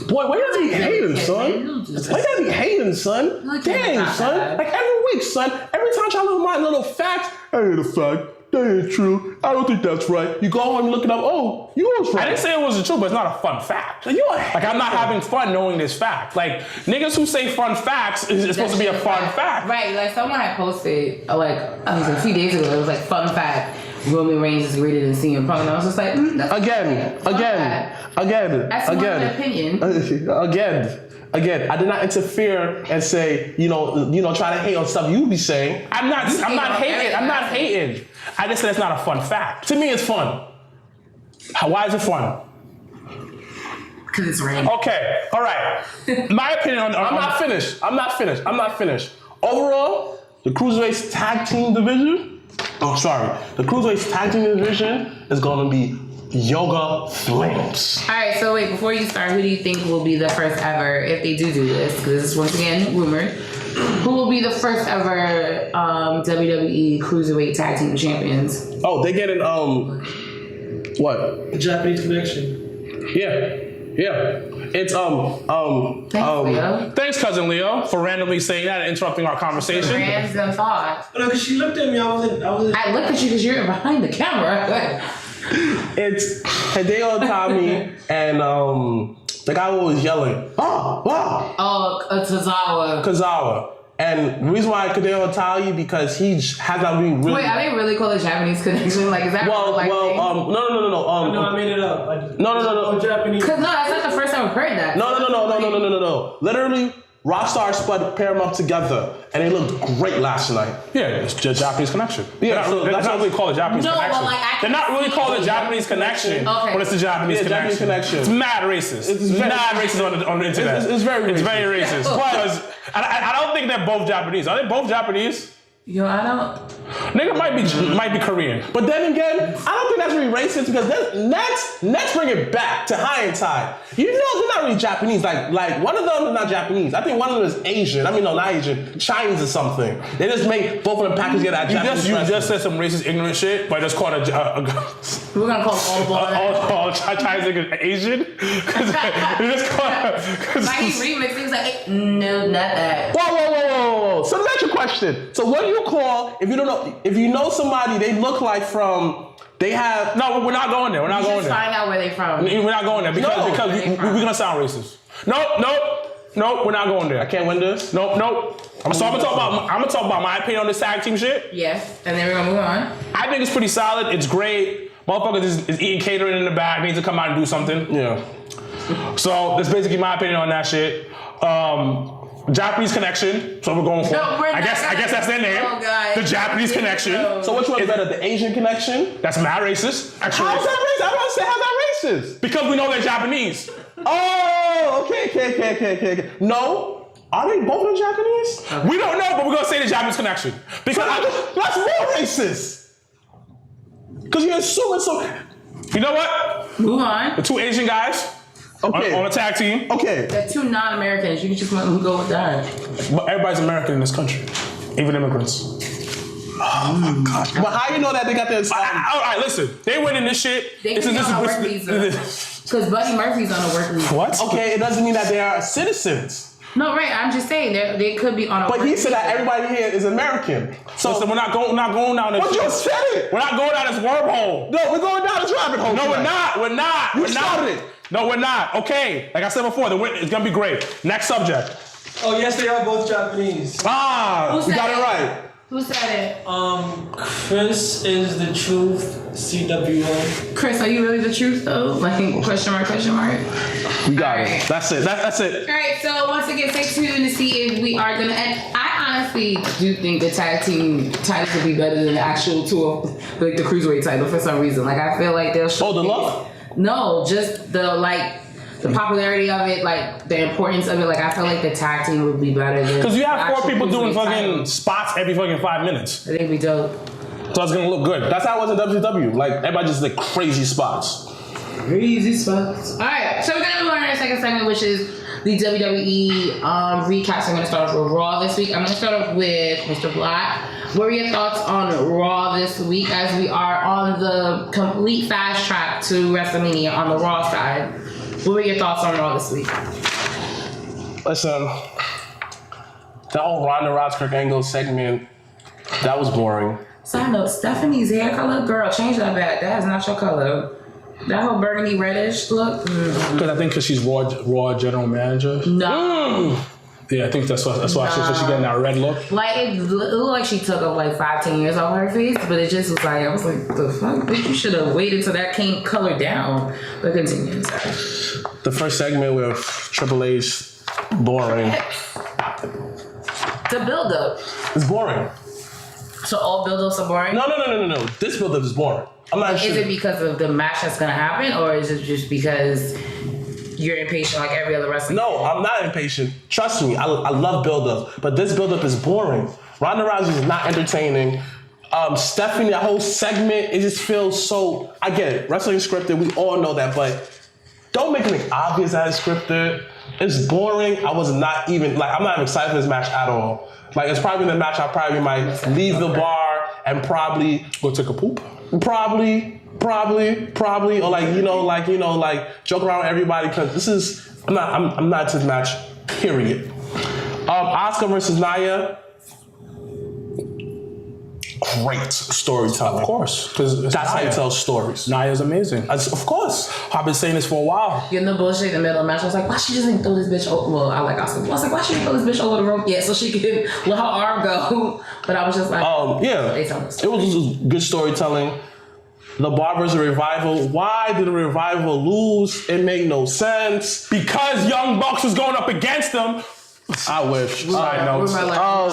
Boy, why does he hating, son? Why does he hating, son? Dang, son. Like every week, son. Every time I try to look at my little facts, that ain't a fact. That ain't true. I don't think that's right. You go home and look it up. Oh, you was right. I didn't say it wasn't true, but it's not a fun fact. Like I'm not having fun knowing this fact. Like niggas who say fun facts is supposed to be a fun fact. Right, like someone had posted a few days ago, it was like fun fact. Roman Reigns is greater than CM Punk, and I was just like, that's again. That's my opinion. Again, I did not interfere and say, try to hate on stuff you be saying. I'm not hating. I just said it's not a fun fact. To me, it's fun. Why is it fun? Because it's raining. Okay, all right. My opinion on... I'm not finished. Overall, the Cruiserweight tag team division... The Cruiserweight tag team division is going to be Yoga Flames. All right, so wait, before you start, who do you think will be the first ever, if they do this, because this is once again rumored, who will be the first ever WWE Cruiserweight tag team champions? Oh, they get what? The Japanese connection. Yeah. It's Leo. Thanks, cousin Leo, for randomly saying that and interrupting our conversation. Random thoughts. No, because she looked at me. I looked at you because you're behind the camera. It's Hideo Itami and the guy who was yelling, wow. Oh, Kazawa. And the reason why I could tell you because he has not been really. Wait, are they really called the Japanese connection? Like, is that no. No, I made it up. No. Japanese. Because no, that's not the first time I've heard that. No. Literally, Rockstar Spud pair them up together, and they looked great last night. Yeah, it's just Japanese connection. Yeah, they're not really called a Japanese No, but connection. like, They're not really called a Japanese connection, but it's a Japanese connection. Japanese connection. It's mad racist. It's mad racist on the internet. It's very racist. It's very racist. Because I don't think they're both Japanese. Are they both Japanese? Yo, I don't. Nigga might be Korean. But then again, I don't think that's really racist because Nets bring it back to high and tie. You know they're not really Japanese. Like one of them is not Japanese. I think one of them is Asian. I mean, no, not Asian. Chinese or something. They just make both of them package get that Japanese. You just said some racist, ignorant shit, but just called We're gonna call all Chinese niggas Asian. You just call. Like he remixed, he was like, no, not that. Whoa. So that's your question. So what do you call if you don't know if you know somebody they look like from they have No, we're not going there. We're not going Just there. find out where they from. We're not going there because we're gonna sound racist. Nope, we're not going there. I can't win this. Nope. So I'm gonna talk about my opinion on this tag team shit. Yes, and then we're gonna move on. I think it's pretty solid. It's great. Motherfuckers is eating catering in the back. Needs to come out and do something. Yeah. So that's basically my opinion on that shit. Japanese connection. So we're going for. No, we're I guess that's their name. Oh God. The Japanese connection. So which one is better, the Asian connection? That's mad racist. Actually, How's that racist? I don't say how's that racist. because we know they're Japanese. Oh, okay. No, are they both in Japanese? We don't know, but we're gonna say the Japanese connection because That's more racist. Because you're assuming so. you know what? Move on. The two Asian guys Okay. on a tag team. Okay. They're two non-Americans. You can just let them go with that. But everybody's American in this country, even immigrants. Oh my God. But how you know that they got their? All right, listen. They win in this shit. They can be on a work visa. Because Buddy Murphy's on a work visa. What? Okay, it doesn't mean that they are citizens. No, right. I'm just saying they could be on a work But he said visa. that everybody here is American. So Listen, we're not going down this. But you said it. We're not going down this wormhole. No, we're going down this rabbit hole. No, we're tonight. not. We're not. You We're not. started it. No, we're not. Okay. Like I said before, it's gonna be great. Next subject. Oh, yes, they are both Japanese. Who You said got it right. Who said it? Chris is the truth. CWO. Chris, are you really the truth though? Like question mark? We got All right. it. That's it. That's it. All right, so once again, stay tuned to see if we are gonna. And I honestly do think the tag team title could be better than the actual tour, like the cruiserweight title for some reason. Like I feel like they'll show. Oh, the look? No, just the popularity of it, like the importance of it. Like I feel like the tag team would be better than. Because you have the four people actual doing cruiserweight fucking title. spots every fucking 5 minutes. I think we dope. So it's gonna look good. That's how it was in WCW. Like everybody just did crazy spots. Crazy spots. All right, so we're gonna move on to our second segment, which is the WWE recaps. I'm gonna start off with Raw this week. I'm gonna start off with Mr. Blacc. What were your thoughts on Raw this week as we are on the complete fast track to WrestleMania on the Raw side? What were your thoughts on Raw this week? Listen, that whole Ronda Rousey Kurt Angle segment, that was boring. Side note, Stephanie's hair color, girl, change that back. That is not your color. That whole burgundy reddish look. Because I think because she's Raw general manager. No. Yeah, I think that's why she's getting that red look. Like it looked like she took up like 5-10 years off her face, but it just was like I was like, the fuck, bitch, you should have waited till that came color down. But continue, sorry. The first segment with Triple H, boring. The build up. It's boring. So all build ups are boring? No. This build-up is boring. I'm not sure. Is it because of the match that's gonna happen, or is it just because you're impatient like every other wrestler? No, I'm not impatient. Trust me, I love build-ups, but this build-up is boring. Ronda Rousey is not entertaining. Stephanie, that whole segment, it just feels so. I get it, wrestling is scripted. We all know that, but don't make it obvious that it's scripted. It's boring. I'm not even excited for this match at all. Like it's probably the match I probably might leave the bar and probably Go take a poop. Probably, or like joke around with everybody because this is I'm not to the match. Period. Asuka versus Nia. Great storytelling. Of course, because That's how you tell stories. Nia's amazing. Of course. I've been saying this for a while. Getting the bullshit in the middle of the match. I was like, why she just didn't throw this bitch over? Well, I like Oscar. I was like, why she didn't throw this bitch over the rope yet so she could let her arm go? But I was just like, Yeah. they tell us. It was just good storytelling. The Bar versus Revival. Why did the Revival lose? It made no sense. Because Young Bucks was going up against them I wish. Side notes.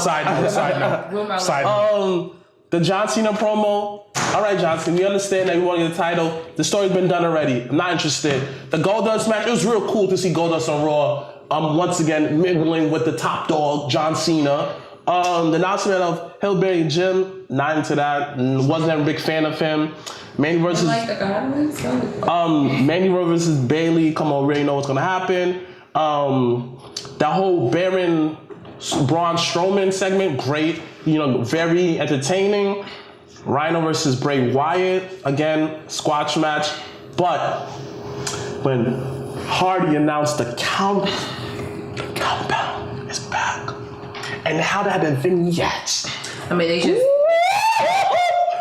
Side note. The John Cena promo. All right, John Cena, we understand that you want to get the title. The story's been done already. I'm not interested. The Goldust match, it was real cool to see Goldust on Raw. Once again, mingling with the top dog, John Cena. The announcement of Hillbilly Jim, not into that. Wasn't a big fan of him. Mandy versus Bailey. Come on, already know what's gonna happen. That whole Baron Braun Strowman segment, great. Very entertaining. Rhino versus Bray Wyatt, again, squash match. But when Hardy announced the countdown is back, and how that the vignettes. I mean,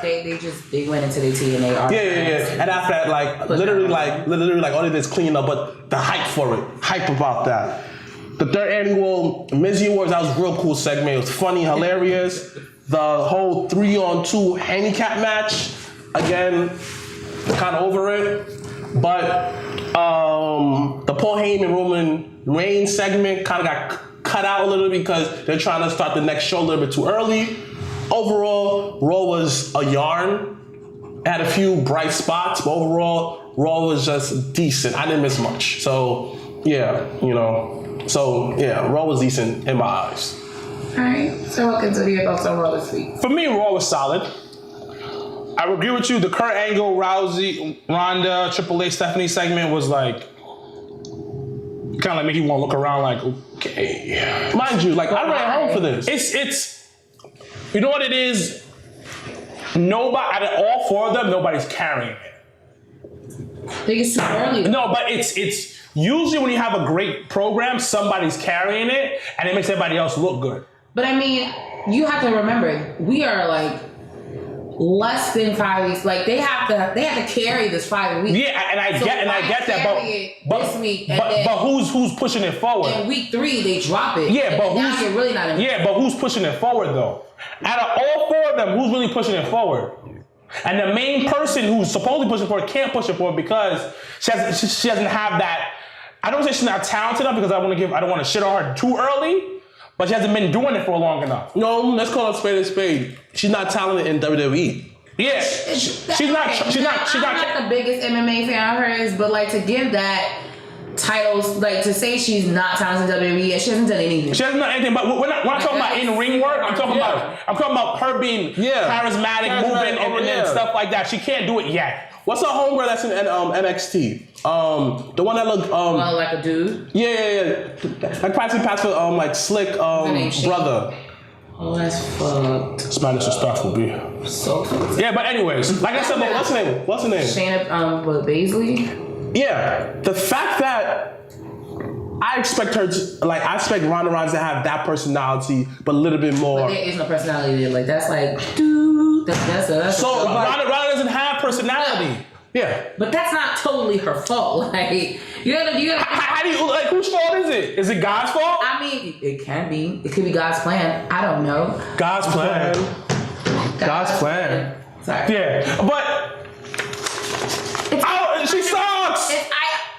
they went into the TNA arc. Yeah. And after that, literally, all they did is clean up, but the hype for it, hype about that. The third annual Miz Awards, that was a real cool segment. It was funny, hilarious. The whole 3-on-2 handicap match, again, kind of over it. But the Paul Heyman Roman Reigns segment kind of got cut out a little bit because they're trying to start the next show a little bit too early. Overall, Raw was a yarn. It had a few bright spots, but overall, Raw was just decent. I didn't miss much. So, yeah, Raw was decent in my eyes. Alright, so what are your thoughts on Raw this week? For me, Raw was solid. I would agree with you. The Kurt Angle, Rousey, Ronda, Triple H, Stephanie segment was kind of make you want to look around okay. Mind you, I ran home for this. It's you know what it is? Nobody, out of all four of them, nobody's carrying it. I think it's too early. No, but it's usually when you have a great program, somebody's carrying it, and it makes everybody else look good. But I mean, you have to remember, we are less than 5 weeks. They have to carry this 5 weeks. Yeah, and I get that, but this week, but who's pushing it forward? In week 3, they drop it. Yeah, but now you're really not. But who's pushing it forward though? Out of all four of them, who's really pushing it forward? And the main person who's supposedly pushing forward can't push it forward because she doesn't have that. I don't say she's not talented enough because I don't want to shit on her too early. But she hasn't been doing it for long enough. No, let's call it spade a spade. She's not talented in WWE. Yeah, she's not. I'm not the biggest MMA fan of hers, but to give that titles, to say she's not talented in WWE, she hasn't done anything. She hasn't done anything. But we're not talking about in ring work. I'm talking about her being charismatic, moving, and stuff like that. She can't do it yet. What's a homegirl that's in NXT? The one that looked like a dude. Yeah. Practically passed for Slick brother. Oh, that's fucked. Spanish stuff will be so fucked. Yeah, but anyways, like I said, what's her name? Shayna Baszler. Yeah, the fact that I expect her to I expect Ronda Rousey to have that personality, but a little bit more. But there is no personality there. That's dude. That's so Ronda doesn't have personality. Yeah, but that's not totally her fault. You gotta. How do you whose fault is it? Is it God's fault? I mean, it can be. It could be God's plan. I don't know. God's plan. God's plan. Sorry. Yeah, but she sucks.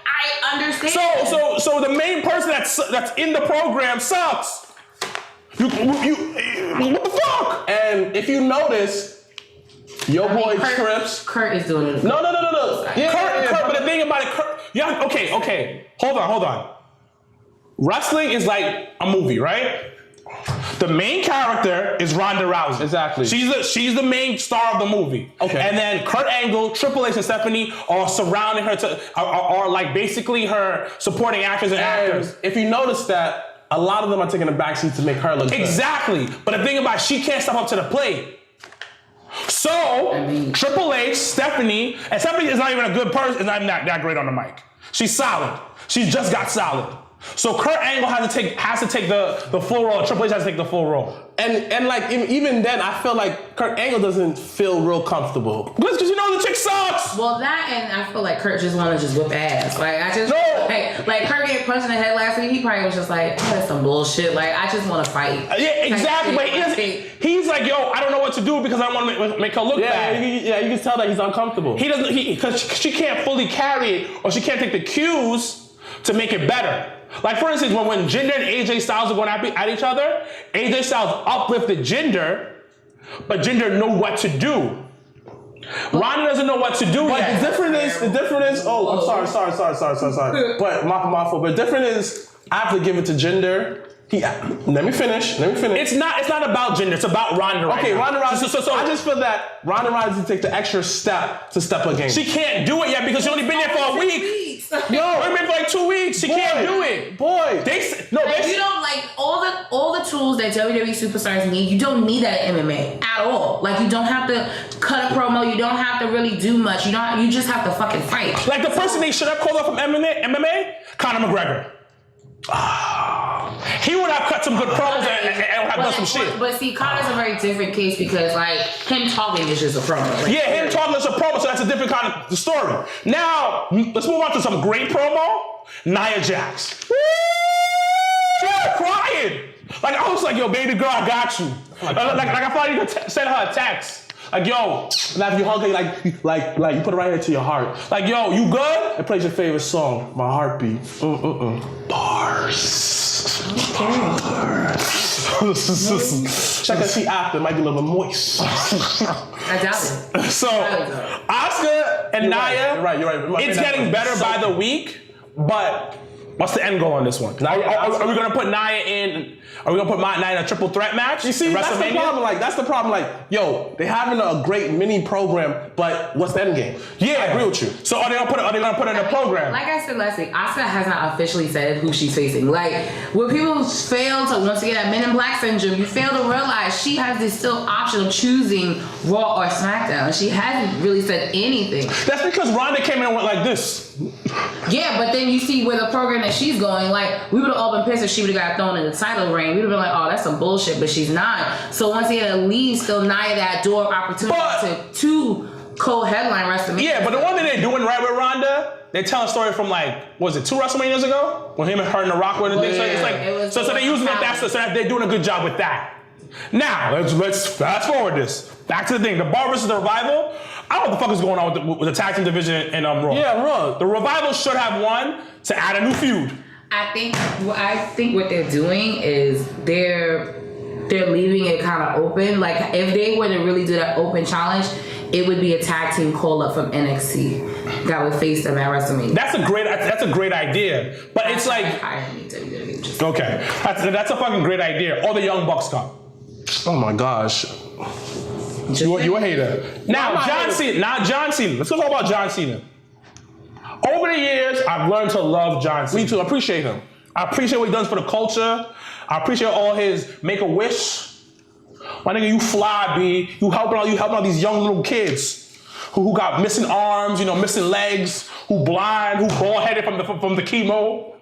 I understand. So the main person that's in the program sucks. You what the fuck? And if you notice. Your boy Trips. Kurt is doing it. No. Yeah, Kurt, but the thing about it, Kurt. Yeah, okay. Hold on. Wrestling is like a movie, right? The main character is Ronda Rousey. Exactly. She's the main star of the movie. Okay. And then Kurt Angle, Triple H, and Stephanie are surrounding her are basically her supporting actors and actors. If you notice that, a lot of them are taking a backseat to make her look good. Exactly. But the thing about it, she can't step up to the plate. So, Triple H, Stephanie is not even a good person, is not even that great on the mic. She's solid. She just got solid. So Kurt Angle has to take the full role. Triple H has to take the full role. And even then, I feel like Kurt Angle doesn't feel real comfortable. Because the chick sucks. Well, that and I feel like Kurt just want to whip ass. Like Kurt get punched in the head last week. He probably was just like, oh, that's some bullshit. I just want to fight. Yeah, exactly. But he's like, yo, I don't know what to do because I want to make her look bad. You can tell that he's uncomfortable. He doesn't. Because she can't fully carry it, or she can't take the cues to make it better. Like for instance, when Jinder and AJ Styles are going at each other, AJ Styles uplifted Jinder, but Jinder knew what to do. Ronda doesn't know what to do But yet. the difference is, oh, I'm sorry. But my fault. But the difference is, I have to give it to Jinder. Let me finish. It's not about Jinder. It's about Ronda right Okay, now. Ronda Rousey. I just feel that Ronda Rousey take the extra step to step again. She can't do it yet because she only been there for a week. Yo, only been for like 2 weeks. She can't do it. Boy, You don't like all the tools that WWE superstars need. You don't need that in MMA at all. Like you don't have to cut a promo. You don't have to really do much. You just have to fucking fight. Like the person they should have called up from MMA, Conor McGregor. He would have cut some good promos and would have done some shit. But see, Conor's a very different case because like him talking is just a promo. Like, yeah, him talking is a promo, so that's a different kind of story. Now, let's move on to some great promo. Nia Jax. Woo! She was crying. Like I was like, yo, baby girl, I got you. Like I thought you could send her a text. Like, yo, like you hug her, like you put it right into your heart. Like, yo, you good? It plays your favorite song, My Heartbeat. Bars. Check and see after, it might be a little moist. I doubt it. So, Asuka and Nia, You're right. It's getting better by the week, but what's the end goal on this one? Are we gonna put Nia in? Are we gonna put Nia in a triple threat match? You see, that's the problem. Like, yo, they having a great mini program, but what's the end game? Yeah, I agree with you. So are they gonna put it in a program? Like I said last week, Asuka has not officially said who she's facing. Like when people fail to once again that Men in Black syndrome, you fail to realize she has this still option of choosing Raw or SmackDown. She hasn't really said anything. That's because Ronda came in and went like this. Yeah, but then you see where the program that she's going, like, we would have all been pissed if she would have got thrown in the title ring. We would have been like, oh, that's some bullshit, but she's not. So once again, it leaves still Nia that door of opportunity to co-headline WrestleMania. Yeah, but the one thing they're doing right with Ronda, they're telling a story from like, was it 2 WrestleManias ago? When him and her and The Rock were in the thing. So they're using that, so they're doing a good job with that. Now, let's fast forward this. Back to the thing, the Bar versus the Revival. I don't know what the fuck is going on with the tag team division in Raw. Yeah, Raw. The Revival should have won to add a new feud. I think what they're doing is they're leaving it kind of open. Like if they were to really do that open challenge, it would be a tag team call up from NXT that would face them at WrestleMania. That's a great idea, but it's like okay, that's a fucking great idea. All the Young Bucks come. Oh my gosh. You a hater. Now, John Cena. Let's talk about John Cena. Over the years, I've learned to love John Cena. Me too. I appreciate him. I appreciate what he does for the culture. I appreciate all his Make-A-Wish. My nigga, you fly, B. You helping out these young little kids who got missing arms, missing legs, who blind, who bald-headed from the chemo.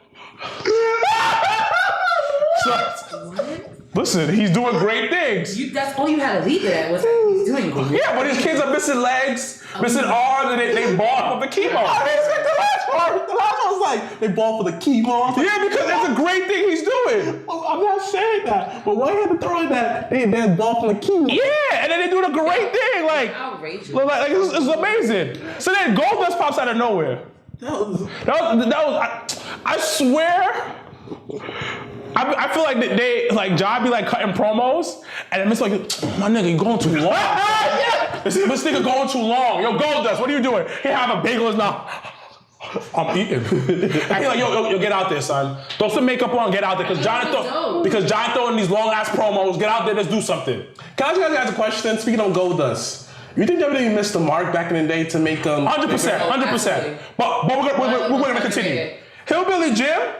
Listen, he's doing great things. That's all you had to leave it at was that he's doing great. Yeah, but his kids are missing legs, missing arms, and they bald from the chemo. I didn't expect the last part. The last one was like, they ball for the chemo. Yeah, because that's a great thing he's doing. Well, I'm not saying that, but why you had to throw in that? They ball for the chemo. Yeah, and then they're doing a great thing. Like, outrageous. Like it's amazing. So then Goldust pops out of nowhere. That was I swear. I feel like they like John be like cutting promos, and then it's like, my nigga, you going too long. Yeah. This nigga going too long. Yo, Goldust, what are you doing? He have a bagel in his mouth. I'm eating. And he's like, yo, get out there, son. Throw some makeup on, get out there, because John throwing these long ass promos. Get out there, let's do something. Can I ask you guys a question? Speaking of Goldust, you think WWE missed the mark back in the day to make them? 100%. But we're gonna continue. Hillbilly Jim.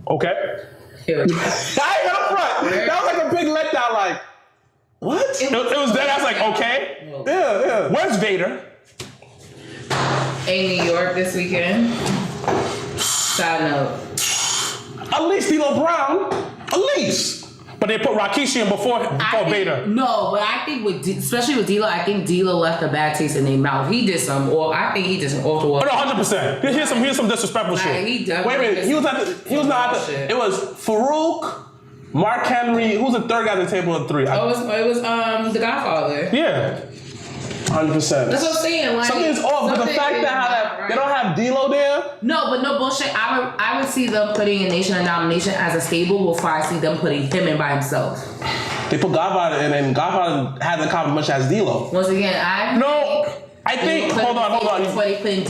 Okay. I ain't gonna front. That was like a big letdown. Like, what? It was dead. I was like, okay. Yeah. Where's Vader? In New York this weekend. Side note. At least D'Lo Brown. At least. But they put Rikishi in before Vader. No, but I think especially with D'Lo, I think D'Lo left a bad taste in their mouth. He did some, or I think he did some off the wall. Oh, no, 100%. Here's some disrespectful shit. He Wait a minute. He was not at the. It was Farouk, Mark Henry. Who's the third guy at the table of 3? It was the Godfather. Yeah. 100%. That's what I'm saying. Like, something's off, but the fact that right. They don't have D-Lo there? No, but no bullshit. I would see them putting a Nation of Domination as a stable before I see them putting him in by himself. They put Godfather and then Godfather hasn't accomplished much as D-Lo. Once again, I think hold on.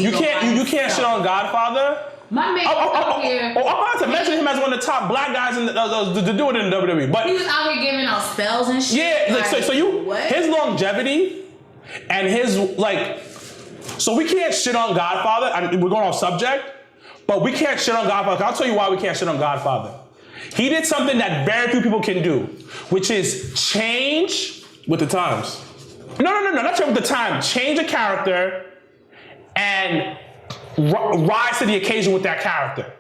You can't shit on Godfather. My man out here. I'm about to mention him as one of the top black guys to do it in the WWE. But he was out here giving out spells and shit. Yeah, like, what? His longevity and his so we can't shit on Godfather. We're going off subject, but we can't shit on Godfather. I'll tell you why we can't shit on Godfather. He did something that very few people can do, which is change with the times. No, not change with the time. Change a character and rise to the occasion with that character.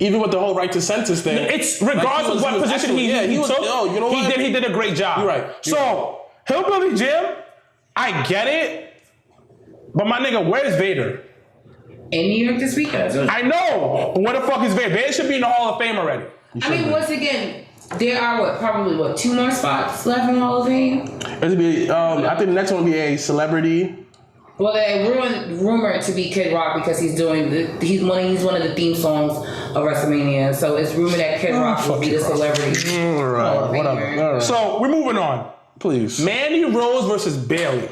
Even with the whole right to census thing. It's regardless of what position he took. You know what? He did a great job. You're right. So, Hillbilly Jim, I get it, but my nigga, where's Vader? In New York this weekend. I know, but where the fuck is Vader? Vader should be in the Hall of Fame already. I mean, once again, there are probably 2 more spots left in the Hall of Fame? It'll be, I think the next one will be a celebrity. Well, they rumored to be Kid Rock because he's one of the theme songs of WrestleMania. So it's rumored that Kid Rock will be the celebrity. All right, whatever. All right. So we're moving on. Please. Mandy Rose versus Bayley.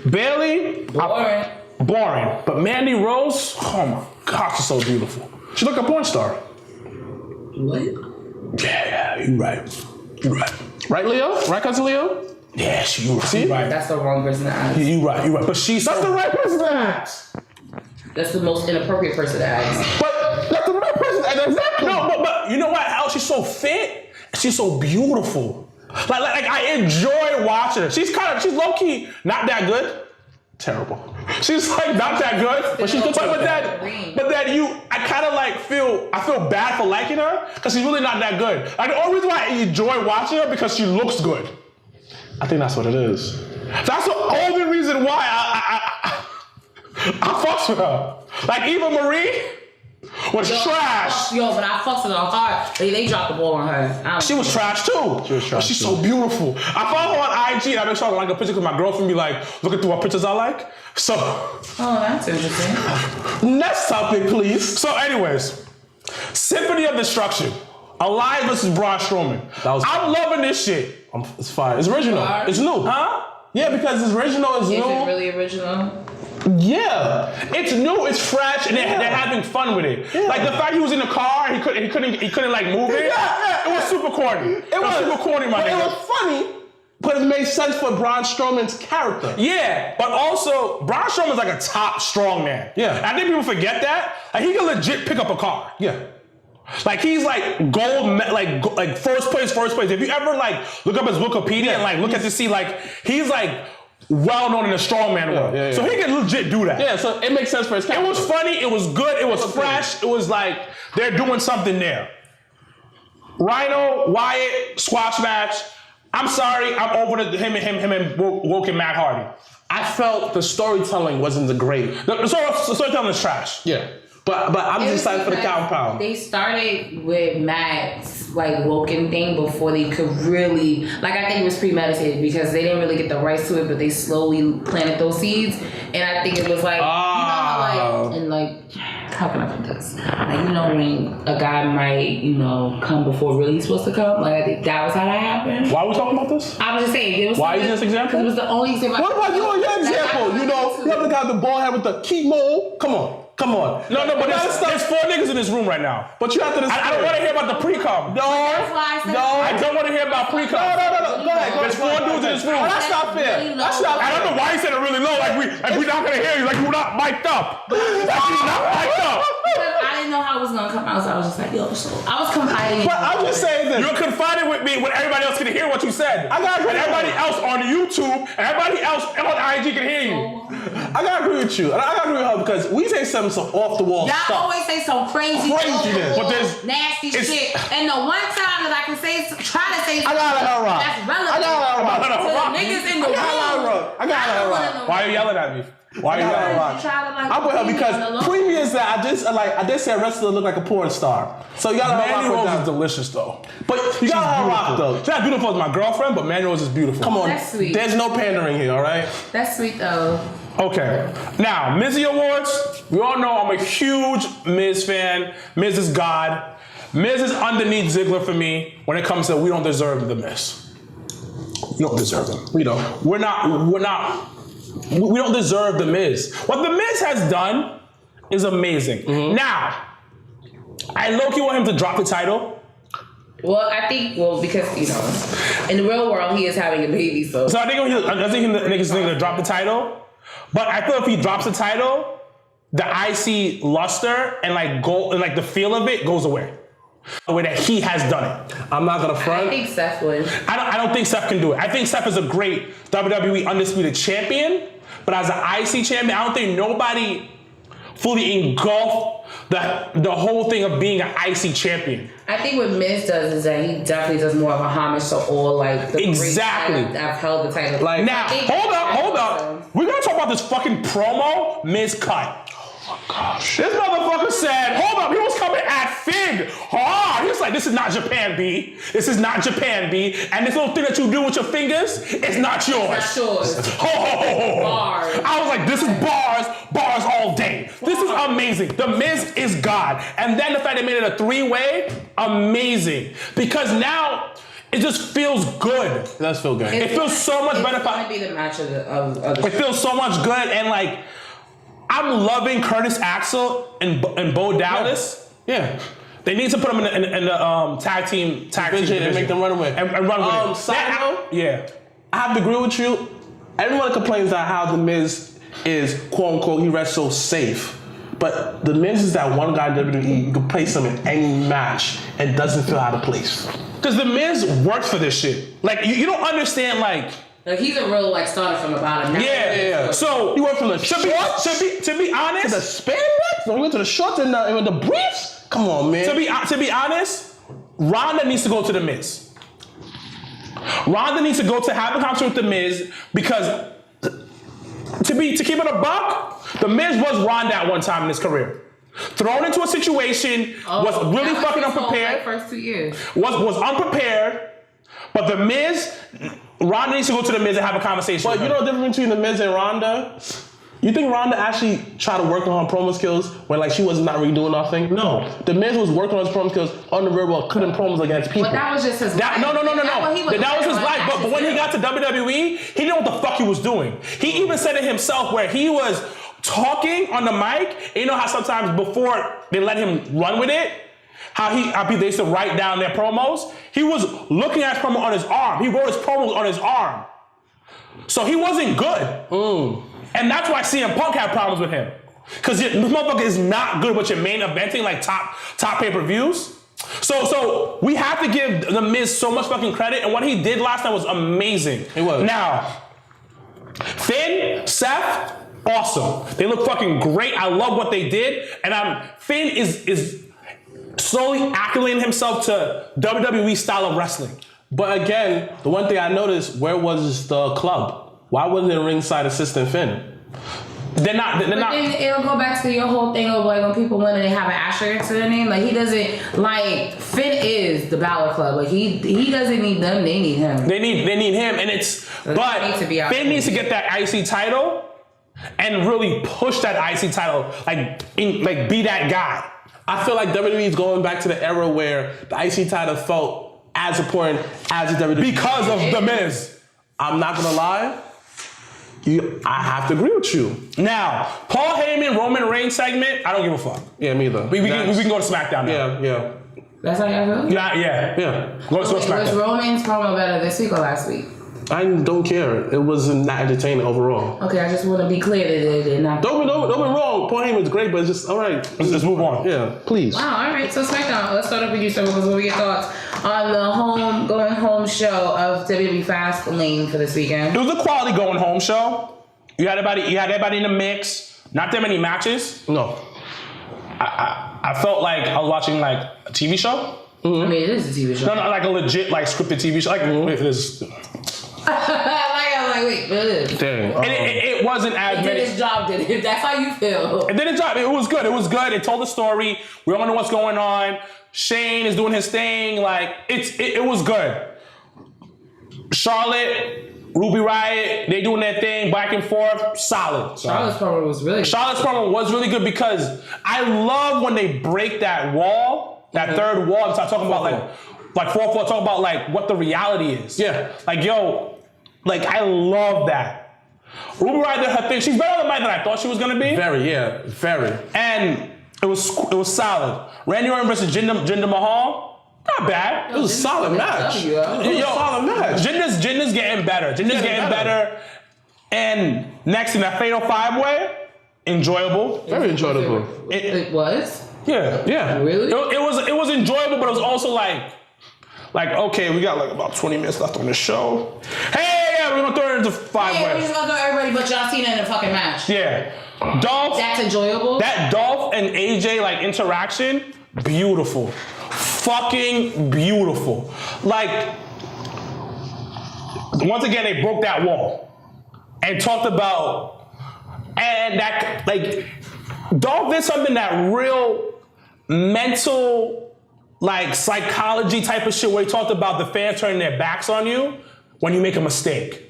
Bayley, boring. But Mandy Rose, oh my God, she's so beautiful. She look like a porn star. What? Yeah, you're right. Right, Leo? Right, cousin Leo? Yeah, you right. See? Right. That's the wrong person to ask. You're right. But that's the right person to ask. That's the most inappropriate person to ask. But that's the right person to ask. Exactly. No, but you know what? How she's so fit. She's so beautiful. Like I enjoy watching her. She's low key not that good. Terrible. She's like not that good. But she's good. But then I kind of like feel bad for liking her because she's really not that good. Like the only reason why I enjoy watching her because she looks good. I think that's what it is. That's the only reason why I fucks with her. Like Eva Marie was trash. But I fucks with her hard. They dropped the ball on her. She was trash too. But she's so beautiful. I follow her on IG and I make sure I like a picture because my girlfriend be like looking through what pictures I like. So. Oh, that's interesting. Next topic, please. So, anyways, Symphony of Destruction. Elias versus Braun Strowman. I'm loving this shit. It's fine. It's original. It's new. Huh? Yeah, because it's original. It's new. Is it really original? Yeah. It's new. It's fresh, and they're having fun with it. Yeah. Like the fact he was in the car, he couldn't like move it. It was super corny. It was super corny, my nigga. It was funny, but it made sense for Braun Strowman's character. Yeah, but also Braun Strowman's like a top strong man. Yeah, I think people forget that. Like he can legit pick up a car. Yeah. Like he's like gold, like first place. If you ever like look up his Wikipedia and like look at to see like he's like well known in the strongman world, so he can legit do that. Yeah, so it makes sense for his character. It was funny. It was good. It was fresh. It was like they're doing something there. Rhino, Wyatt, squash match. I'm sorry. I'm over him and Woken Matt Hardy. I felt the storytelling wasn't the great. The storytelling is trash. Yeah. But I'm just excited for the compound. They started with Matt's like Woken thing before they could really I think it was premeditated because they didn't really get the rights to it, but they slowly planted those seeds. And I think it was like how can I put this? Like when a guy might come before really he's supposed to come. Like I think that was how that happened. Why are we talking about this? I was just saying. It was why is this example? It was the only example. What about you on your example? You have the guy with the ball head with the chemo. Come on. No, but there's 4 niggas in this room right now. But you have to. I don't want to hear about the pre-com. That's why I said I don't want to hear about pre-com. No. Go ahead. There's 4 dudes in this room. Oh, that's not fair. That's not fair. I don't know why you said it really low. Like we're not gonna hear you. Like we're not mic'd up. Like you're not mic'd up. I didn't know how it was gonna come out, so I was just like, I was confiding. But I'm just saying this. You're confiding with me when everybody else can hear what you said. And everybody else on YouTube and everybody else on IG can hear you. I gotta agree with you. I gotta agree with her because we say some off the wall stuff. Y'all always say some craziness, but there's nasty shit. And the one time that I can try to say I got her wrong. That's relevant. To the niggas in the room. I got her wrong. Why are you yelling at me? Why are you yelling at me? I'm with her because previous that I did say a wrestler look like a porn star. So you gotta Mandy Rose is delicious though. But you gotta rock though. She's not beautiful as my girlfriend, but Mandy Rose is beautiful. Come on, that's sweet. There's no pandering here, all right? That's sweet though. Okay. Now, Mizzy Awards, we all know I'm a huge Miz fan. Miz is God. Miz is underneath Ziggler for me when it comes to we don't deserve the Miz. We don't deserve him. We don't. We don't deserve the Miz. What the Miz has done is amazing. Mm-hmm. Now, I low-key want him to drop the title. Well, I think, because, you know, in the real world, he is having a baby, so. I think he's going to drop the title. But I feel if he drops the title, the IC luster and like the feel of it goes away. The way that he has done it. I'm not gonna front. I think Seth would. I don't think Seth can do it. I think Seth is a great WWE Undisputed Champion, but as an IC champion, I don't think nobody fully engulfed the whole thing of being an IC champion. I think what Miz does is that he definitely does more of a homage to all like the exactly. greats that have held the title. Like now, hold up. We're gonna talk about this fucking promo Miz cut. Oh my gosh. This motherfucker said, hold up, he was coming at Finn hard. He was like, this is not Japan, B. This is not Japan, B. And this little thing that you do with your fingers, it's not yours. It's not yours. Bars. I was like, this is bars all day. This is amazing. The Miz is God. And then the fact they made it a 3-way, amazing. Because now, it just feels good. It does feel good. It feels so much better. It's going to be the match of the It feels so much good, and like, I'm loving Curtis Axel and Bo Dallas. Yeah. They need to put them in the tag team division and make them run away. And run with it. Side note, yeah. I have to agree with you. Everyone complains about how The Miz is, quote unquote, he wrestles safe. But The Miz is that one guy in WWE, you can place him in any match and doesn't feel out of place. Because The Miz works for this shit. Like, you don't understand, like he's a real starter from the bottom. Yeah. So he went from the shorts to be honest, to the spandex. We went to the shorts and the briefs. Come on, man. To be honest, Ronda needs to go to The Miz. Ronda needs to go to have a conversation with The Miz because to keep it a buck, The Miz was Ronda at one time in his career. Thrown into a situation, was really fucking unprepared. First 2 years. Was unprepared, but The Miz. Ronda needs to go to The Miz and have a conversation. But you know the difference between The Miz and Ronda? You think Ronda actually tried to work on her promo skills when like she was not really doing nothing? No. The Miz was working on his promo skills on the real world, cutting promos against people. But that was just his life. No. That was his life. But when he got to WWE, he didn't know what the fuck he was doing. He even said it himself where he was talking on the mic. And you know how sometimes before they let him run with it, how they used to write down their promos. He was looking at his promo on his arm. He wrote his promos on his arm. So he wasn't good. And that's why CM Punk had problems with him. Because this motherfucker is not good with your main eventing, like top pay-per-views. So we have to give The Miz so much fucking credit. And what he did last night was amazing. It was. Now, Finn, Seth, awesome. They look fucking great. I love what they did. And Finn is slowly acclimating himself to WWE style of wrestling. But again, the one thing I noticed, where was the club? Why wasn't there ringside assistant Finn? They're not. Then it'll go back to your whole thing of like when people win and they have an asterisk to their name. Like he doesn't like Finn is the Balor Club. Like he doesn't need them. They need him. They need him, and Finn needs to get that IC title and really push that IC title. Like be that guy. I feel like WWE is going back to the era where the IC title felt as important as the WWE. Because of The Miz. I'm not going to lie. I have to agree with you. Now, Paul Heyman, Roman Reigns segment, I don't give a fuck. Yeah, me either. We can go to SmackDown now. Yeah. That's how y'all feel? Yeah. Go to SmackDown. Was Roman's promo better this week or last week? I don't care. It was not entertaining overall. Okay, I just want to be clear that it did not. Don't be wrong. Paul Heyman's great, but it's just all right. Let's just move on. Yeah, please. Wow, all right. So SmackDown. Let's start off with you, sir, because what were your thoughts on the going home show of WWE Fastlane for this weekend? It was a quality going home show. You had everybody in the mix. Not that many matches. No. I felt like I was watching like a TV show. Mm-hmm. I mean, it is a TV show. No, like a legit like scripted TV show. Like it is. I'm like, wait, it is. Dang. And it wasn't as many. It did its job, did it? That's how you feel. It did its job. It was good. It told the story. We all know what's going on. Shane is doing his thing. Like it was good. Charlotte Ruby Riott, they doing their thing, back and forth, solid. Charlotte's promo was really good. Charlotte's promo was really good because I love when they break that wall, that third wall, and start talking about like 4-4, talking about like what the reality is. Yeah. Like, yo, like I love that. Ruby Riott did her thing. She's better than I thought she was gonna be. Very. And it was solid. Randy Orton versus Jinder Mahal. Not bad. It was a solid match. It was a solid match. Jinder's getting better. Jinder's getting better. And next in that Fatal 5-Way, enjoyable. Very enjoyable. It was? Yeah. Really? It was enjoyable, but it was also like, okay, we got like about 20 minutes left on the show. Hey, yeah, we're gonna throw it into 5-way. Yeah, we're just gonna throw everybody but John Cena in a fucking match. Yeah. Dolph. That's enjoyable. That Dolph and AJ like interaction, beautiful. Fucking beautiful. Like, once again, they broke that wall and talked about, and that, like, Dolph did something that real mental, like, psychology type of shit where he talked about the fans turning their backs on you when you make a mistake.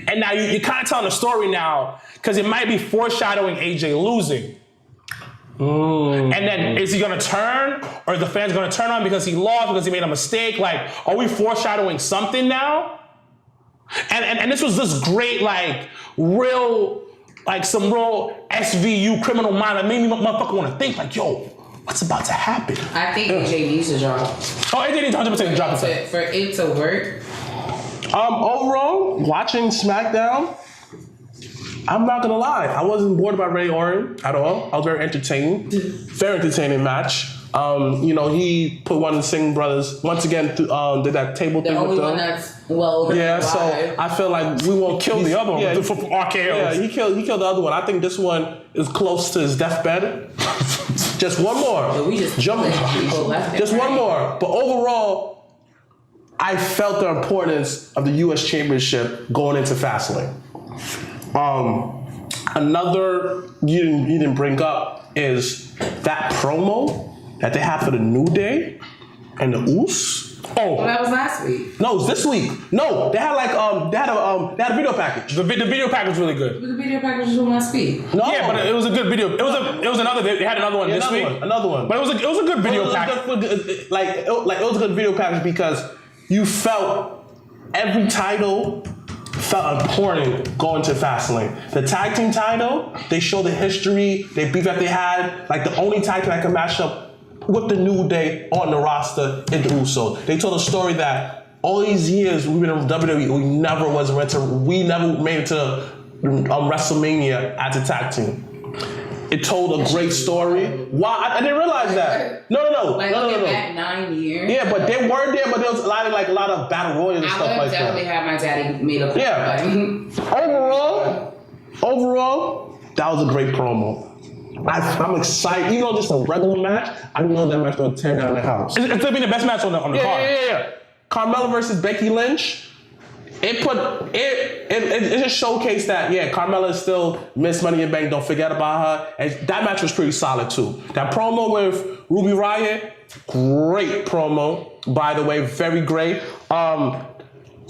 And now you're kind of telling a story now because it might be foreshadowing AJ losing. And then is he gonna turn, or is the fans gonna turn on because he lost, because he made a mistake? Like, are we foreshadowing something now? And this was this great, like, real, like some real SVU criminal mind that made me motherfucker want to think, like, yo, what's about to happen? I think AJ needs to drop. Oh, AJ needs 100% drop it. For it to work. Overall, watching SmackDown, I'm not gonna lie, I wasn't bored by Ray Orton at all. I was very entertained. Very entertaining match. He put one of the Singh brothers once again did that table thing with them. The only one that's well. Yeah, so I feel like we won't kill the other one. Yeah, from RKOs. Yeah, he killed the other one. I think this one is close to his deathbed. Just one more. Yeah, we just one more. But overall, I felt the importance of the U.S. Championship going into Fastlane. Another you didn't bring up is that promo that they have for the New Day and the Usos. Well, that was last week. No, it was this week. No, they had a video package. The video package was really good. The video package was from last week. No. Yeah, but it was a good video. It was another. They had another one this week. Another one. But it was a good video package. It was a good video package because you felt every title felt important going to Fastlane. The tag team title, they show the history, they beef that they had. Like the only tag team that can match up with the New Day on the roster in the Usos. They told a story that all these years we've been in WWE, we never made it to WrestleMania as a tag team. It told a great story. Why? I didn't realize that. No. Like looking back 9 years. Yeah, but they were there, but there was a lot of battle royals and stuff like that. I would definitely have my daddy made up. Yeah. Overall, that was a great promo. I'm excited. Even though this is a regular match, I know that match gonna tear down the house. It's gonna be the best match on the card. Yeah. Carmella versus Becky Lynch. It just showcased that, Carmella is still Miss Money in the Bank. Don't forget about her. And that match was pretty solid too. That promo with Ruby Riott, great promo, by the way, very great. I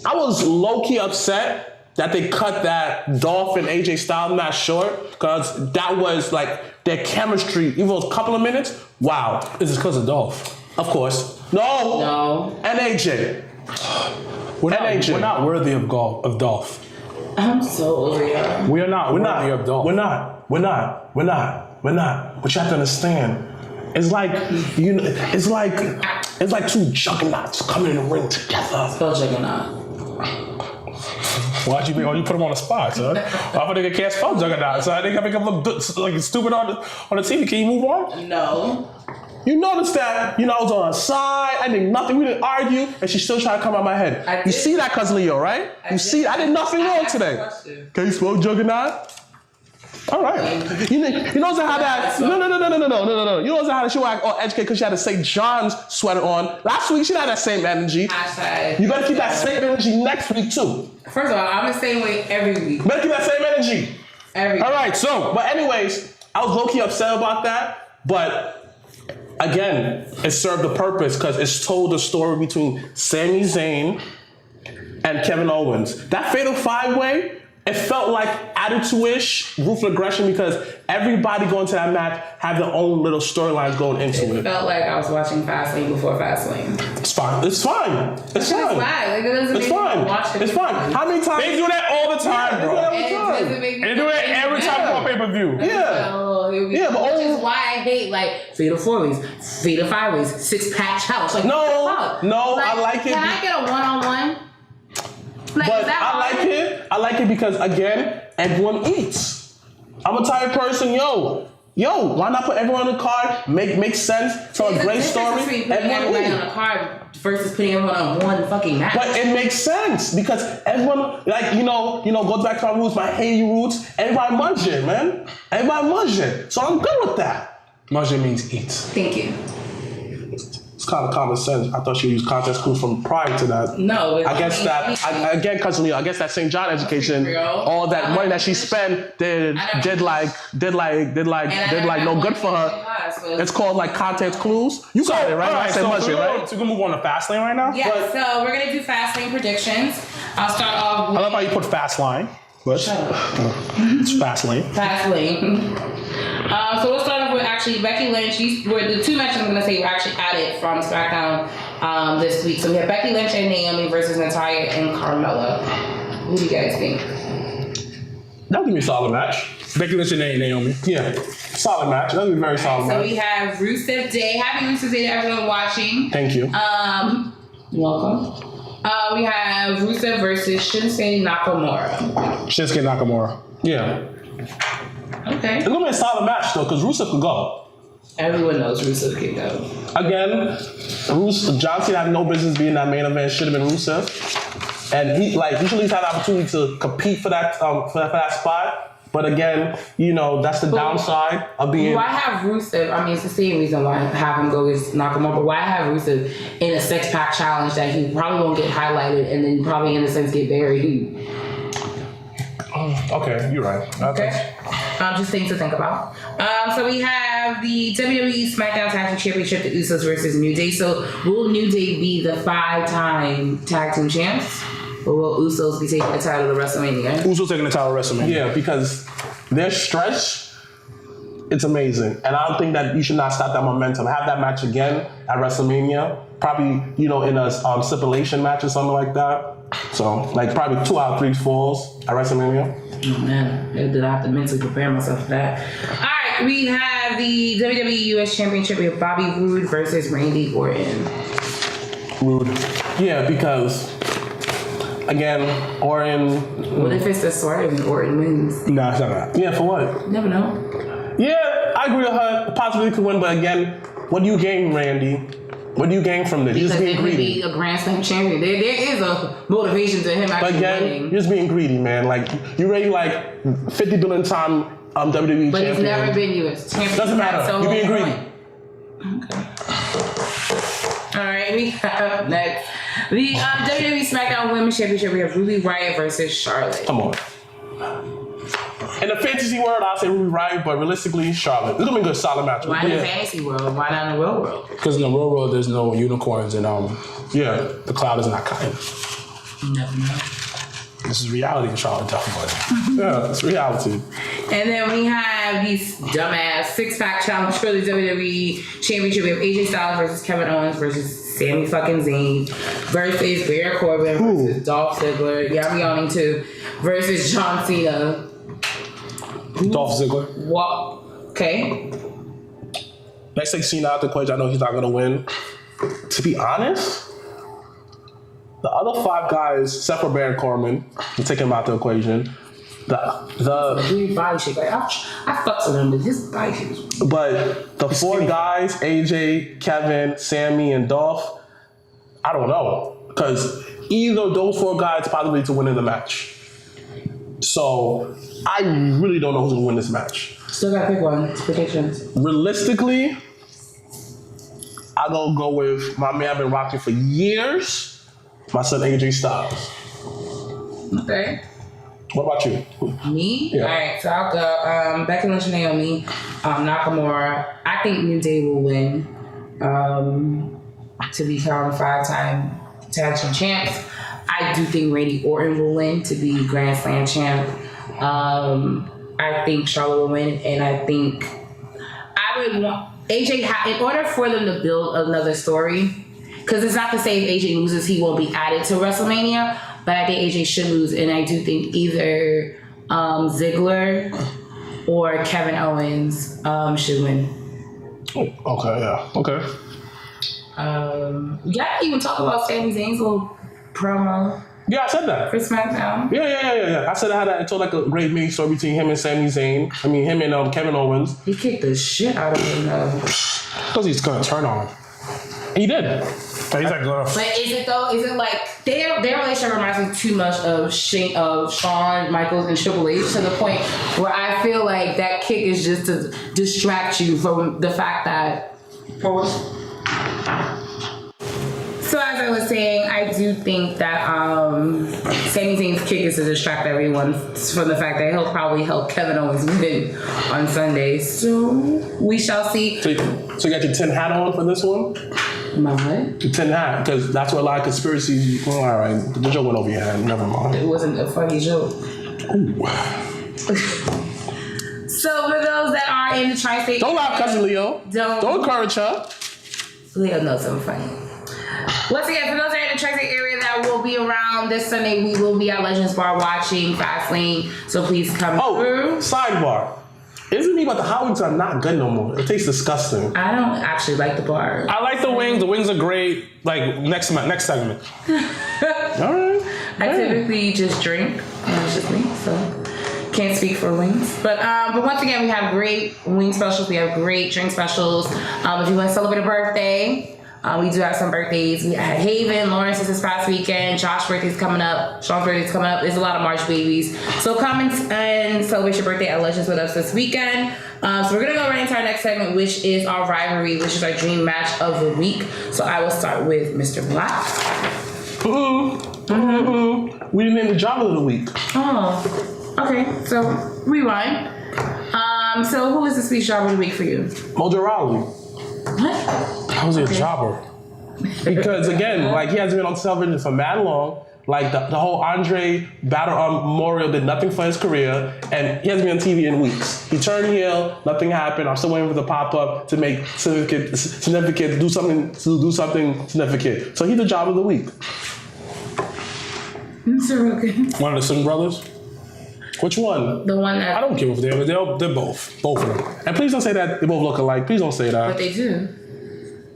was low-key upset that they cut that Dolph and AJ Styles match short, because that was like their chemistry, even though it was a couple of minutes. Wow. Is this because of Dolph? Of course. No. And AJ. We're not worthy of Dolph. I'm so over you. We are not worthy of Dolph. We're not. But you have to understand, it's like two juggernauts coming in the ring together. Spell juggernaut. Why'd you put him on the spot, son? I thought they can't spell juggernaut, so I think I make him look like stupid on the TV. Can you move on? No. You noticed that, I was on her side, I did nothing, we didn't argue, and she still tried to come out my head. You see that, Cousin Leo, right? I did nothing wrong today. Can you spell juggernaut? All right. You know how that, no. You know how she was all educated because she had a St. John's sweater on. Last week, she didn't have that same energy. You better keep that same energy next week, too. First of all, I'm the same way every week. Better keep that same energy. Every week. All right, but anyways, I was low-key upset about that, but again, it served a purpose because it's told the story between Sami Zayn and Kevin Owens. That Fatal 5-Way, it felt like attitude-ish, ruthless aggression, because everybody going to that match had their own little storylines going into it. It felt like I was watching Fastlane before Fastlane. It's fine. It's fine. It's fine. Like, it doesn't It's make me fine. watch it. It's fine. How many times? They do that all the time, bro. And it doesn't make me And they do it every time on pay-per-view. Yeah, but which is why I hate like Fatal 4-Ways, Fatal 5-Ways, 6-pack challenge. Like, No, what the fuck? no, I like it. Can I get a one-on-one? Like, But is that I like hard? it. I like it because, again, everyone eats. I'm a type of person, yo, why not put everyone on the card? Make sense. Tell a great story. Putting everybody on a card versus putting everyone on one fucking match. But it makes sense because everyone, like, you know, goes back to my roots, my Haiti roots. Everybody munching, man. Everybody munching. So I'm good with that. Munching means eat. Thank you. It's kind of common sense. I thought you used context clues from prior to that. No, I guess that I guess that St. John education, all that money that she spent did like no good for her. It's called like context clues. You got it, right? All right, I said much, right? So we're gonna move on to Fastlane right now. Yeah, so we're gonna do Fastlane predictions. I'll start off I with love how you put Fastlane. But it's Fastlane. Fastlane. So we'll start off with actually Becky Lynch. These were the two matches I'm gonna say were actually added from SmackDown this week. So we have Becky Lynch and Naomi versus Natalya and Carmella. Who do you guys think? That'll be a solid match. Becky Lynch and Naomi. Yeah, solid match. That'll be a very solid So match. we have Rusev Day. Happy Rusev Day to everyone watching. Thank you. You're welcome. We have Rusev versus Shinsuke Nakamura. Shinsuke Nakamura. Yeah. Okay. It's gonna be a solid match though, because Rusev could go. Everyone knows Rusev can go. Again, John Cena had no business being that main event. Should have been Rusev, and he should at least have the opportunity to compete for that spot. But again, that's the downside of being. Why have Rusev? I mean, it's the same reason why I have him go against Nakamura. But why have Rusev in a 6-pack challenge that he probably won't get highlighted and then probably in a sense get buried? Okay, you're right. Okay. Just things to think about. So we have the WWE SmackDown Tag Team Championship, the Usos versus New Day. So will New Day be the 5-time tag team champs? Or will Usos be taking the title of WrestleMania? Usos taking the title of WrestleMania. Yeah, because their stretch, it's amazing. And I don't think that you should not stop that momentum. Have that match again at WrestleMania. Probably, in a stipulation match or something like that. So, probably 2 out of 3 falls at WrestleMania. Oh man, did I have to mentally prepare myself for that? Alright, we have the WWE US Championship. We have Bobby Roode versus Randy Orton. Rude. Yeah, because, again, Orton. What if it's the swerve and Orton wins? Nah, it's not that. Yeah, for what? You never know. Yeah, I agree with her. Possibly could win, but again, what do you gain, Randy? What do you gain from this? You're Because just being it would greedy. be a Grand Slam champion. There is a motivation to him But actually again, winning. you're just being greedy, man. You already 50 billion time WWE But champion. he's never been US champion. Doesn't matter. So You're being greedy. Okay. Alright, we have next. The WWE SmackDown Women's Championship, we have Ruby Riott versus Charlotte. Come on. In the fantasy world, I'll say Ruby Riott, but realistically, Charlotte. It's gonna be a good, solid match. Why in the fantasy world? Why not in the real world? Because in the real world, there's no unicorns and the cloud is not kind. You never know. This is reality in Charlotte, definitely. Yeah, it's reality. And then we have these dumbass 6-pack challenge for the WWE Championship. We have AJ Styles versus Kevin Owens versus Sami fucking Zayn versus Baron Corbin versus Dolph Ziggler. Yeah, I'm yawning too. Versus John Cena. Dolph Ziggler. What? Okay. Next take Cena out the equation. I know he's not gonna win. To be honest, the other 5 guys, except for Baron Corbin, I'm taking him out the equation. The Weird body shape. Like, I fucks with him, but his body shape is weird. But the 4 guys, AJ, Kevin, Sammy, and Dolph, I don't know. Because either of those 4 guys possibly to win in the match. So I really don't know who's gonna win this match. Still gotta pick one. It's predictions. Realistically, I'm gonna go with my man I've been rocking for years, my son AJ Styles. Okay. What about you? Me? Yeah. Alright, so I'll go. Becky Lynch and Naomi, Nakamura. I think New Day will win to become 5-time tag team champs. I do think Randy Orton will win to be Grand Slam champ. I think Charlotte will win, and I think I would want AJ. In order for them to build another story, because it's not to say if AJ loses, he won't be added to WrestleMania, but I think AJ should lose, and I do think either Ziggler or Kevin Owens should win. Oh, okay, yeah, okay. We gotta even talk about Sami Zayn's little promo Yeah, I said that. for SmackDown. Yeah. I said I had that. It told like a great mini story between him and Sami Zayn. I mean, him and Kevin Owens. He kicked the shit out of him though. Because he's gonna turn on him. He did. He's like, But is it though? Is it like their relationship reminds me too much of Shawn Michaels and Triple H to the point where I feel like that kick is just to distract you from the fact that. So as I was saying, I do think that Sami Zayn's kick is to distract everyone from the fact that he'll probably help Kevin Owens win on Sunday. So we shall see. So you got your tin hat on for this one? My what? Your tin hat, because that's where a lot of conspiracies. Well, all right, the joke went over your head. Never mind. It wasn't a funny joke. Ooh. So for those that are in the tri-state, Don't laugh, cousin Leo. Don't encourage her. Leo knows something funny. Once again, for those that are in the tri-state area that will be around this Sunday, we will be at Legends Bar watching Fastlane. So please come through. Sidebar. Isn't me about the hot wings are not good no more. It tastes disgusting. I don't actually like the bar. I like the wings. The wings are great. Like next segment. All right. I typically just drink, and it's just me, so can't speak for wings. But once again, we have great wing specials. We have great drink specials. If you want to celebrate a birthday, we do have some birthdays. We had Haven, Lawrence's this past weekend. Josh's birthday's coming up. Sean's birthday's coming up. There's a lot of March babies. So come and celebrate your birthday at Legends with us this weekend. So we're going to go right into our next segment, which is our rivalry, which is our dream match of the week. So I will start with Mr. Blacc. We didn't name the job of the week. Oh, okay. So rewind. So who is the speech job of the week for you? Mojo Rawley. What? How was he a jobber? Because again, like he hasn't been on television for mad long. Like the whole Andre Battle Memorial did nothing for his career, and he hasn't been on TV in weeks. He turned heel, nothing happened. I'm still waiting for the pop up to make significant, do something significant. So he's the job of the week. Mr. Wilkins. One of the Singh brothers? Which one? The one that. I don't care if they're both of them. And please don't say that they both look alike. Please don't say But that. they do.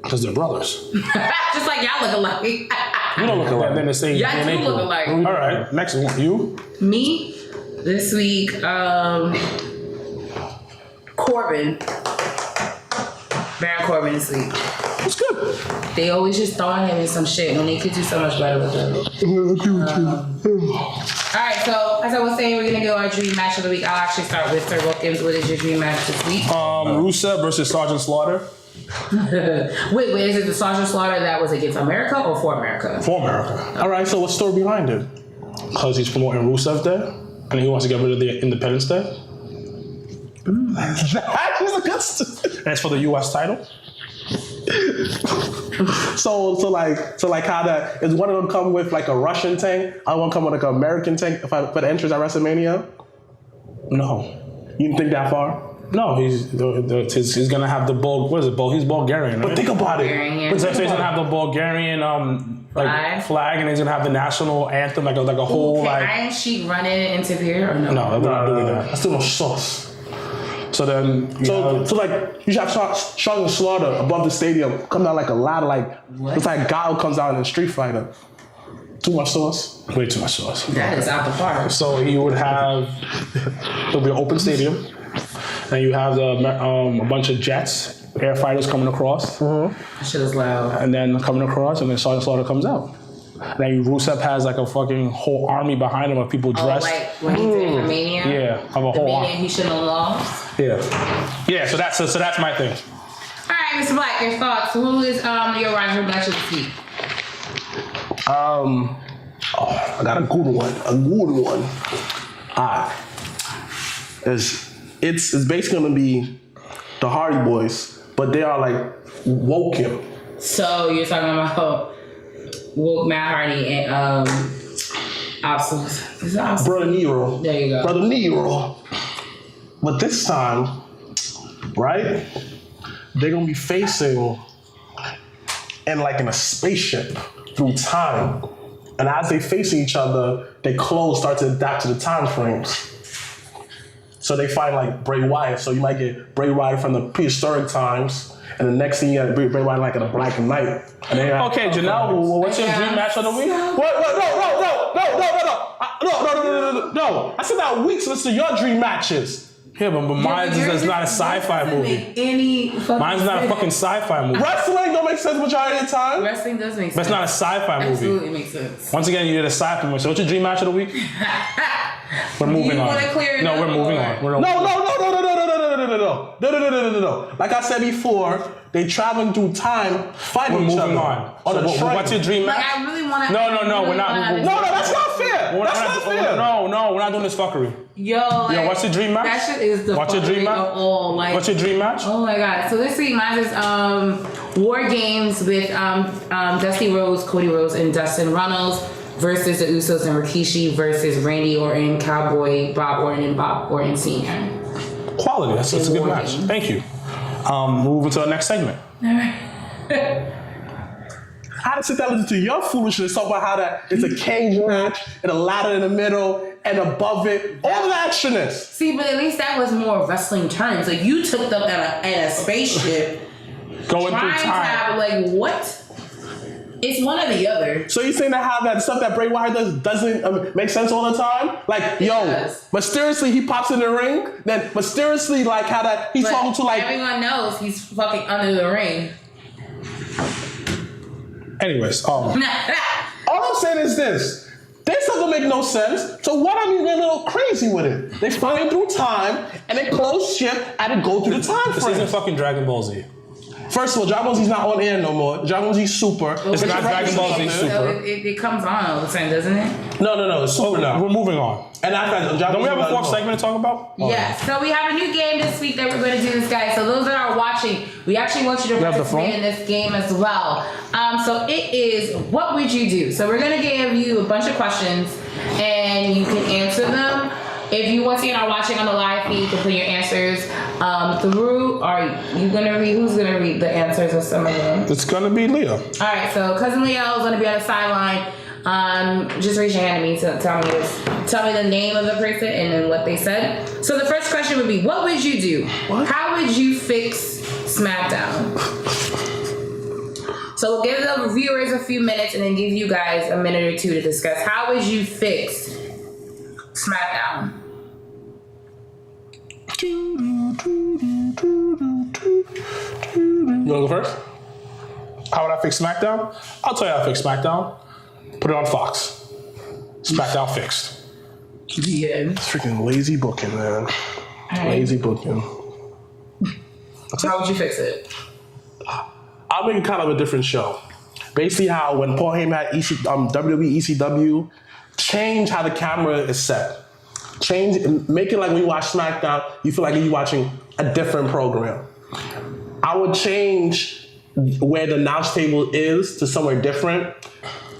Because they're brothers. Just like y'all look alike. You don't look alike. And then the same Y'all DNA do look pool. alike. All right, next one. You? Me, this week, Corbin. Baron Corbin this week. It's good. They always just throwing him in some shit when they could do so much better with him. Alright, so as I was saying, we're gonna go our dream match of the week. I'll actually start with Sir Wilkins. What is your dream match this week? Rusev versus Sergeant Slaughter. Wait, is it the Sergeant Slaughter that was against America or for America? For America. All right. So what's the story behind it? Because he's promoting Rusev Day, and he wants to get rid of the Independence Day. That's a good story. And it's for the U.S. title. So like how that is one of them come with like a Russian tank, other one come with like an American tank for the entrance at WrestleMania? No. You didn't think that far? No, he's gonna have the He's Bulgarian, right? But think about it. Bulgarian. But so he's gonna have the Bulgarian flag, and he's gonna have the national anthem, like a whole Can Iron Sheik run in and interfere or no? No, they're not doing that. That's still no sauce. So then, So like you should have Sergeant Slaughter above the stadium, come down like a ladder, like What? it's like Guile comes out in Street Fighter. Too much sauce. way too much sauce. That is out the park. So you would have it'll be an open stadium, and you have a bunch of jets, air fighters coming across, That shit is loud. and then coming across, and then Sergeant Slaughter comes out. And then Rusev has like a fucking whole army behind him of people Oh, dressed. like when he did for Mania? Yeah, of a The whole Mania army. he shouldn't have lost. Yeah. So that's my thing. All right, Mr. Blacc, your thoughts. Who is your rival match of the week? I got a good one. It's basically gonna be the Hardy Boys, but they are like woke him. So you're talking about Woke Matt Hardy and Absolutely. Brother Nero. There you go. Brother Nero. But this time, right? They're gonna be facing in a spaceship through time. And as they facing each other, their clothes start to adapt to the time frames. So they find Bray Wyatt. So you might get Bray Wyatt from the prehistoric times, and the next thing you got Bray Wyatt in a black and white. And okay, Janelle, what's your dream match of the week? No. I said that weeks. Listen to your dream matches. Yeah, but mine is not a sci-fi movie. Mine's not a fucking sci-fi movie. Wrestling don't make sense majority of the time. Wrestling does make sense. But it's not a sci-fi movie. Absolutely makes sense. Once again, you did a sci-fi movie. So what's your dream match of the week? We're moving on. No, we're moving on. No. Like I said before, they traveling through time, fighting each other. We're moving on. What's your dream match? I really want to. No, we're not. No, that's not fair. That's not fair. No, we're not doing this fuckery. Yo, what's your dream match? That shit is the What's your dream match? What's your dream match? Oh my god! So this week mine is War Games with Dusty Rhodes, Cody Rhodes, and Dustin Runnels versus the Usos and Rikishi versus Randy Orton, Cowboy, Bob Orton, and Bob Orton Sr. Quality. That's a good match. Thank you. Moving to the next segment. All right. I had to sit down and listen to your foolishness, talk about how it's a cage match and a ladder in the middle and above it, all the extraness. See, but at least that was more wrestling terms. Like you took them in a spaceship, going through time. What? It's one or the other. So you saying that how that stuff that Bray Wyatt does doesn't make sense all the time? Mysteriously he pops in the ring, then mysteriously how that he's talking to everyone knows he's fucking under the ring. Anyways, all I'm saying is this. This doesn't make no sense. So what are you getting a little crazy with it? They flying through time and they close ship and it go through the time frame. This isn't fucking Dragon Ball Z. First of all, Dragon Ball Z's not on air no more. Dragon Ball Z's Super. It's not Dragon Ball Z Super. So it comes on all the time, doesn't it? No. It's Super now. We're moving on. And don't we have a fourth segment to talk about? Yes. So we have a new game this week that we're going to do this, guys. So those that are watching, we actually want you to participate in this game as well. So it is, what would you do? So we're going to give you a bunch of questions and you can answer them. If you once again are watching on the live feed, you can put your answers through. Are you gonna read? Who's gonna read the answers of some of them? It's gonna be Leo. All right, so cousin Leo is gonna be on the sideline. Just raise your hand to me to tell me the name of the person and then what they said. So the first question would be, what would you do? How would you fix SmackDown? So we'll give the viewers a few minutes and then give you guys a minute or two to discuss. How would you fix SmackDown? You wanna go first? How would I fix SmackDown? I'll tell you how to fix SmackDown. Put it on Fox. SmackDown fixed. Yeah. It's freaking lazy booking, man. Lazy booking. How would you fix it? I'll make it kind of a different show. Basically how when Paul Heyman had WWE ECW, change how the camera is set. Make it like when you watch SmackDown, you feel like you're watching a different program. I would change where the announce table is to somewhere different.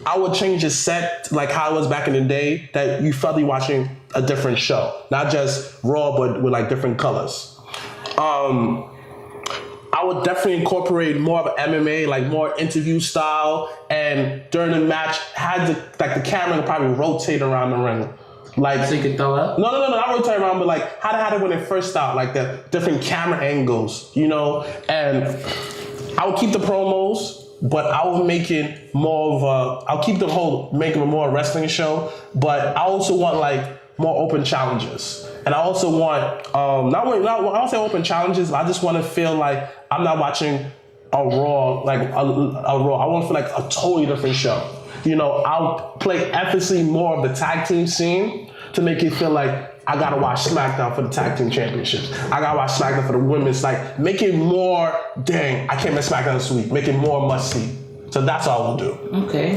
I would change the set like how it was back in the day, that you felt you're watching a different show. Not just Raw, but with different colors. I would definitely incorporate more of an MMA, more interview style, and during the match, had the camera probably rotate around the ring. So you could throw up? No, not rotate around, but how they had it when it first started, the different camera angles, and I would keep the promos, but I would make it more of I'll keep making it more a wrestling show, but I also want more open challenges. And I also want, I don't say open challenges, but I just want to feel like I'm not watching a Raw, a Raw. I want to feel like a totally different show. I'll play emphasis more of the tag team scene to make it feel like I gotta watch SmackDown for the tag team championships. I gotta watch SmackDown for the women's. Make it more, dang, I can't miss SmackDown this week. Make it more must see. So that's all we'll do. Okay.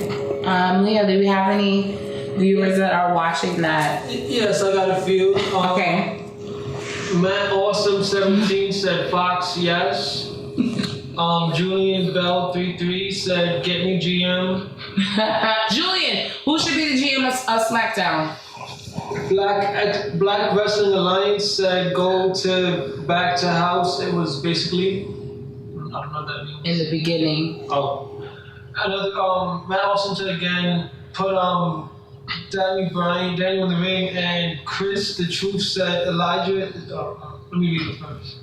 Leo, do we have any viewers that are watching that? Yes, I got a few. Okay. Matt Awesome 17 said Fox, yes. Julian Bell 33 said, "Get me GM." Julian, who should be the GM of SmackDown? Black Wrestling Alliance said, "Go back to house." It was basically, I don't know what that means. In the beginning. Oh. Another, Matt Austin said again, put Daniel in the ring, and Chris the Truth said Elijah. Let me read it first.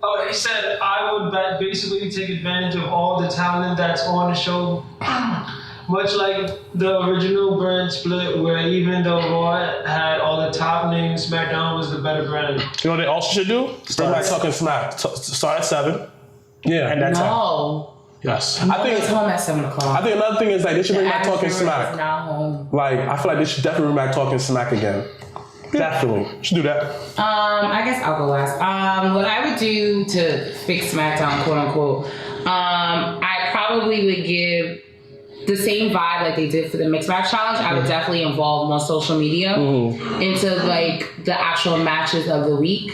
Oh, he said, "I would basically take advantage of all the talent that's on the show, much like the original brand split, where even though Raw had all the top names, SmackDown was the better brand." You know what they also should do? Start by talking smack. Start at 7. Yeah. And that's No. Yes. I think it's home at 7 o'clock. I think another thing is like they should bring back talking smack. Not home. Like I feel like they should definitely bring back talking smack again. Definitely. Should do that. I guess I'll go last. What I would do to fix SmackDown, quote unquote, I probably would give the same vibe like they did for the mixed match challenge. I would definitely involve more social media into like the actual matches of the week.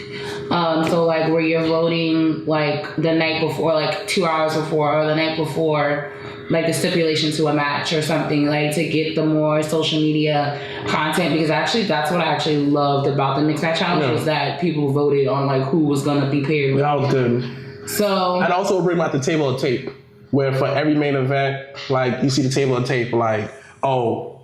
So like where you're voting like the night before, like 2 hours before, or the night before, like the stipulation to a match or something, like to get the more social media content, because actually that's what I actually loved about the mixed match challenge was that people voted on like who was gonna be paired. That was good. So and also bring back the table of tape, where for every main event, like you see the table of tape, like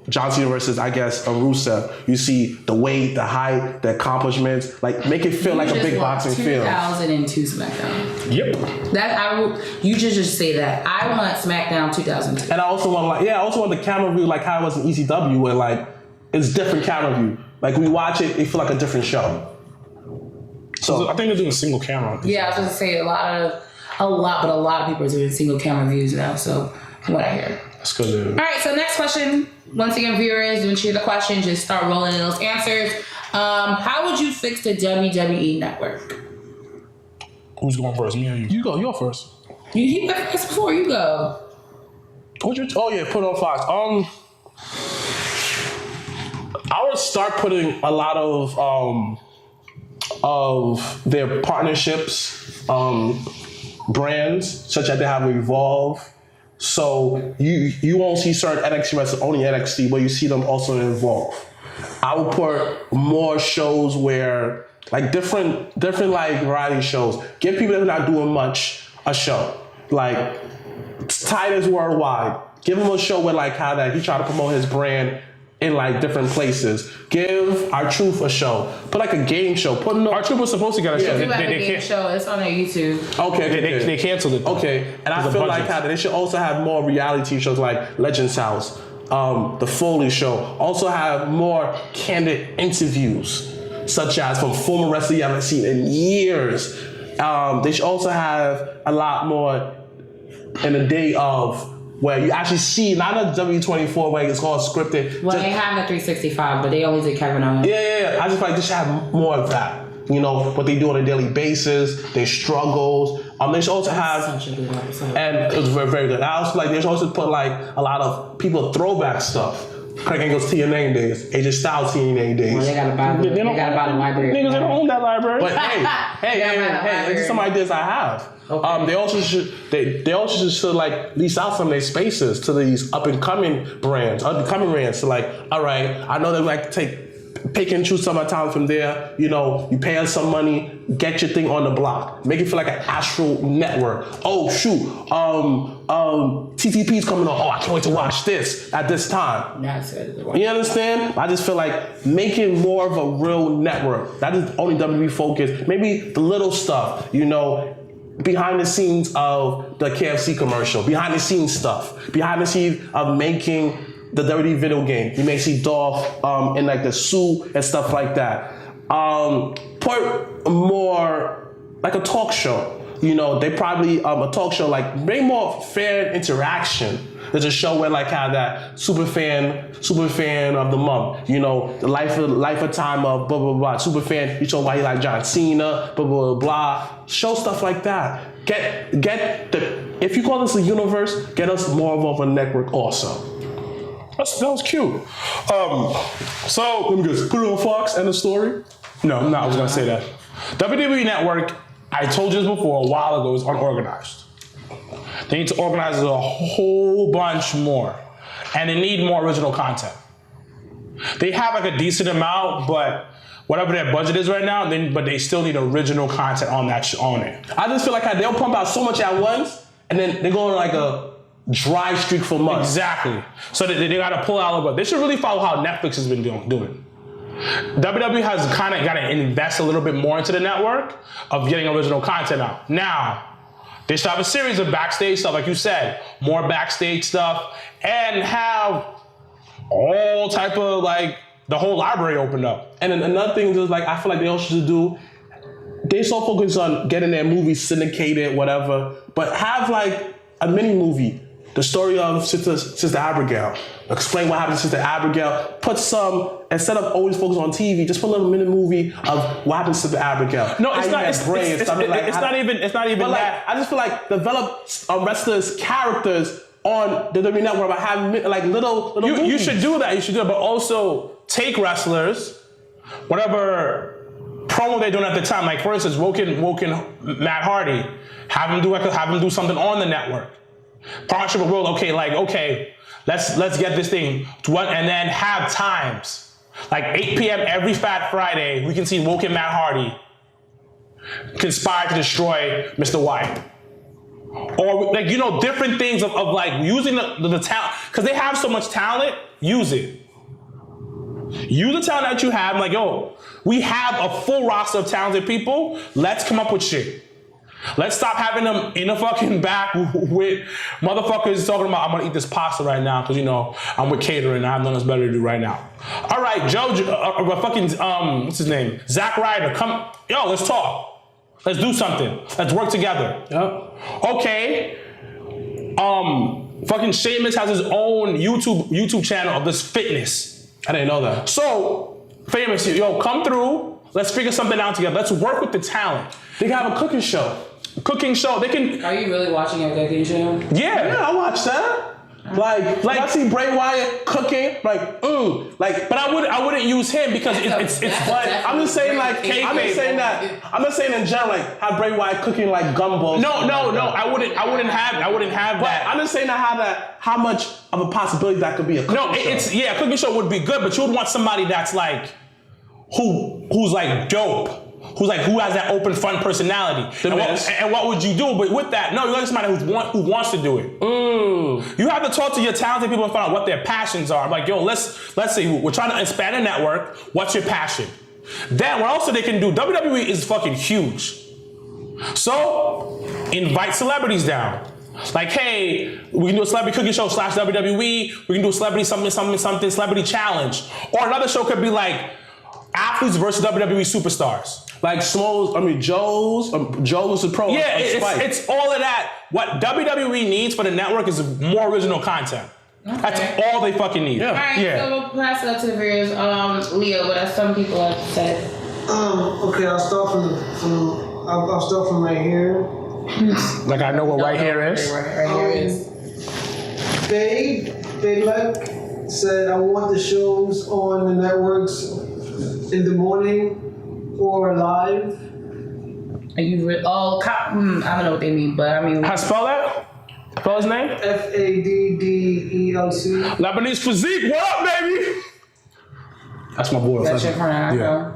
John Cena versus I guess Rusev. You see the weight, the height, the accomplishments, like make it feel like a big boxing field. 2002 SmackDown. Yep. You just say that. I want SmackDown 2002. And I also want the camera view like how it was in ECW, where like it's different camera view. Like when you watch it, it feel like a different show. So I think they're doing a single camera. Yeah, I was gonna say a lot of people are doing single camera views now. So from what I hear. That's good. Dude. All right, so next question. Once again, viewers, don't hear the question, just start rolling in those answers. How would you fix the WWE network? Who's going first? Me or you? You go. You're first. You went first before you go. Put on Fox. I would start putting a lot of their partnerships, brands, such that they have Evolve. So you won't see certain NXT wrestlers only NXT, but you see them also Evolve. I would put more shows where like different like variety shows. Give people that are not doing much a show. Like Titus Worldwide. Give him a show where like how that he try to promote his brand in like different places. Give R-Truth a show. Put like a game show. R-Truth was supposed to get a show. They have a game show. It's on their YouTube. Okay. They canceled it. Okay, and I feel like how they should also have more reality shows like Legends House, The Foley Show. Also have more candid interviews, such as from former wrestlers you haven't seen in years. They should also have a lot more in the day of where you actually see, not a W24 where it's all scripted. Well, they have the 365, but they only did Kevin Owens. Yeah. I just feel like they should have more of that. You know, what they do on a daily basis, their struggles. They should also have, Such a good episode. and it was very, very good. I also like, they should also put like a lot of people throwback stuff. Craig Angle's TNA days, AJ Styles TNA days. Well, they gotta buy the library. Niggas don't own that library. But hey, these are some ideas I have. Okay. They also should like lease out some of their spaces to these up and coming brands. So like, all right, I know they like to pick and choose some of the talent from there. You know, you pay us some money, get your thing on the block, make it feel like an actual network. Oh shoot, TTP's coming on. Oh, I can't wait to watch this at this time. You understand? I just feel like making more of a real network. That is only WWE focused. Maybe the little stuff, you know, behind the scenes of the KFC commercial, behind the scenes stuff, behind the scenes of making the WWE video game. You may see Dolph in like the suit and stuff like that. Put more like a talk show. You know, they probably a talk show like bring more fan interaction. There's a show where like how that super fan of the month. You know, the life of time of blah blah blah. Super fan. You show why you like John Cena. Blah blah blah. Show stuff like that. Get the. If you call this a universe, get us more of a network also. That was cute. So Let me just put it on Fox and the story. No, I was gonna say that. WWE Network, I told you this before a while ago, is unorganized. They need to organize a whole bunch more. And they need more original content. They have like a decent amount, but whatever their budget is right now, but they still need original content on that on it. I just feel like they'll pump out so much at once, and then they go on like a dry streak for months. Exactly. So they got to pull out a little bit. They should really follow how Netflix has been doing. WWE has kind of got to invest a little bit more into the network of getting original content out. Now, they should have a series of backstage stuff, like you said, more backstage stuff, and have all type of like the whole library opened up. And then another thing is like I feel like they also should do. They so focused on getting their movies syndicated, whatever, but have like a mini movie, the story of Sister Abigail. Explain what happened to Sister Abigail. Put some, instead of always focus on TV, just put a little mini movie of what happened to Sister Abigail. No, it's not. It's not even but that. Like, I just feel like develop wrestlers' characters on the WWE Network by having like little movies. You should do that. You should do it, but also take wrestlers, whatever promo they're doing at the time. Like for instance, Woken Matt Hardy, have him do something on the network. Partnership with World. Okay, let's get this thing to one, and then have times like 8 p.m. every Fat Friday. We can see Woken Matt Hardy conspire to destroy Mr. White. Or like different things of like using the talent, because they have so much talent. Use it. Use the talent that you have. Like we have a full roster of talented people. Let's come up with shit. Let's stop having them in the fucking back with motherfuckers talking about I'm gonna eat this pasta right now because I'm with catering. I have nothing else better to do right now. All right, what's his name? Zack Ryder, come, let's talk. Let's do something. Let's work together. Yep. Okay. Fucking Sheamus has his own YouTube channel of this fitness. I didn't know that. So, Famous, come through. Let's figure something out together. Let's work with the talent. They can have a cooking show. They can. Are you really watching a cooking show? Yeah, I watch that. Like I see Bray Wyatt cooking, but I wouldn't use him because it's like I'm just saying I'm not saying in general like have Bray Wyatt cooking like gumbo. No, I wouldn't have but that. I'm just saying how much of a possibility that could be a cooking show. A cooking show would be good, but you would want somebody that's like who's like dope. Who has that open, fun personality? And what would you do? But with that, no, you want somebody who wants to do it. You have to talk to your talented people and find out what their passions are. Like, let's see, we're trying to expand a network. What's your passion? Then what else they can do? WWE is fucking huge. So invite celebrities down. Like, hey, we can do a celebrity cooking show / WWE. We can do a celebrity something, celebrity challenge. Or another show could be like athletes versus WWE superstars. Like Joe's a pro. Yeah, it's all of that. What WWE needs for the network is more original content. Okay. That's all they fucking need. Yeah. All right, so we'll pass it up to the viewers. Leo, what have some people have said? Okay, I'll start from right here. Like I know what right here is. Right here is. Mrblacc said, I want the shows on the networks in the morning or live. Are you I don't know what they mean, but I mean. How spell that? Spell his name? FADDELC. Lebanese physique. What up, baby? That's my boy. That's your friend. Yeah.